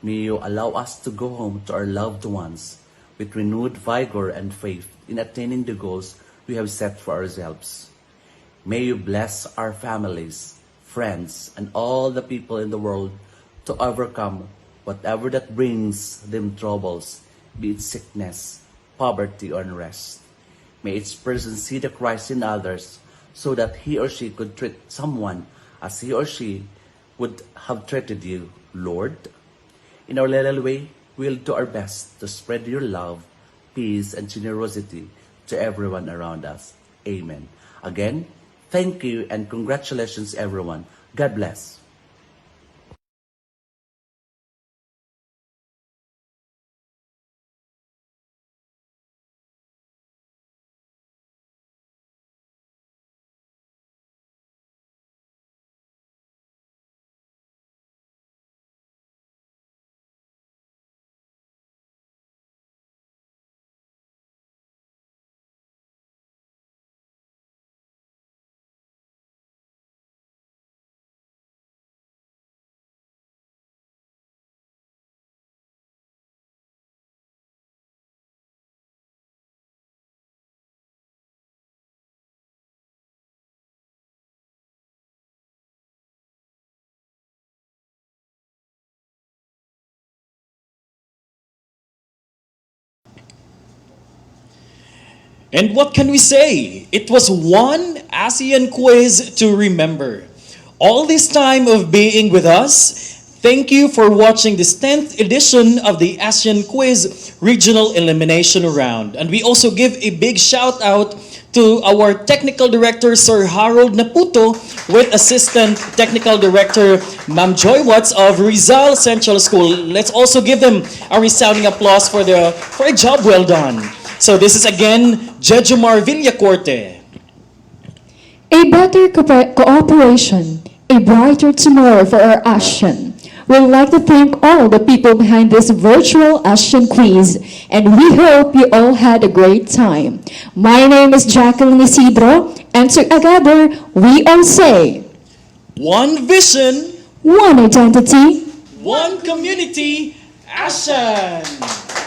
May you allow us to go home to our loved ones with renewed vigor and faith in attaining the goals we have set for ourselves. May you bless our families, friends, and all the people in the world to overcome whatever that brings them troubles, be it sickness, poverty, or unrest. May each person see the Christ in others so that he or she could treat someone as he or she would have treated you, Lord. In our little way, we'll do our best to spread your love, peace, and generosity to everyone around us. Amen. Again, thank you and congratulations, everyone. God bless. And what can we say? It was one ASEAN quiz to remember. All this time of being with us, thank you for watching this 10th edition of the ASEAN Quiz Regional Elimination Round. And we also give a big shout out to our Technical Director, Sir Harold Naputo, with Assistant Technical Director, Ma'am Joy Watts of Rizal Central School. Let's also give them a resounding applause for a job well done. So this is again Jejomar Villacorte. A better cooperation, a brighter tomorrow for our ASEAN. We'd like to thank all the people behind this virtual ASEAN quiz, and we hope you all had a great time. My name is Jacqueline Isidro, and together we all say, one vision, one identity, one community, ASEAN.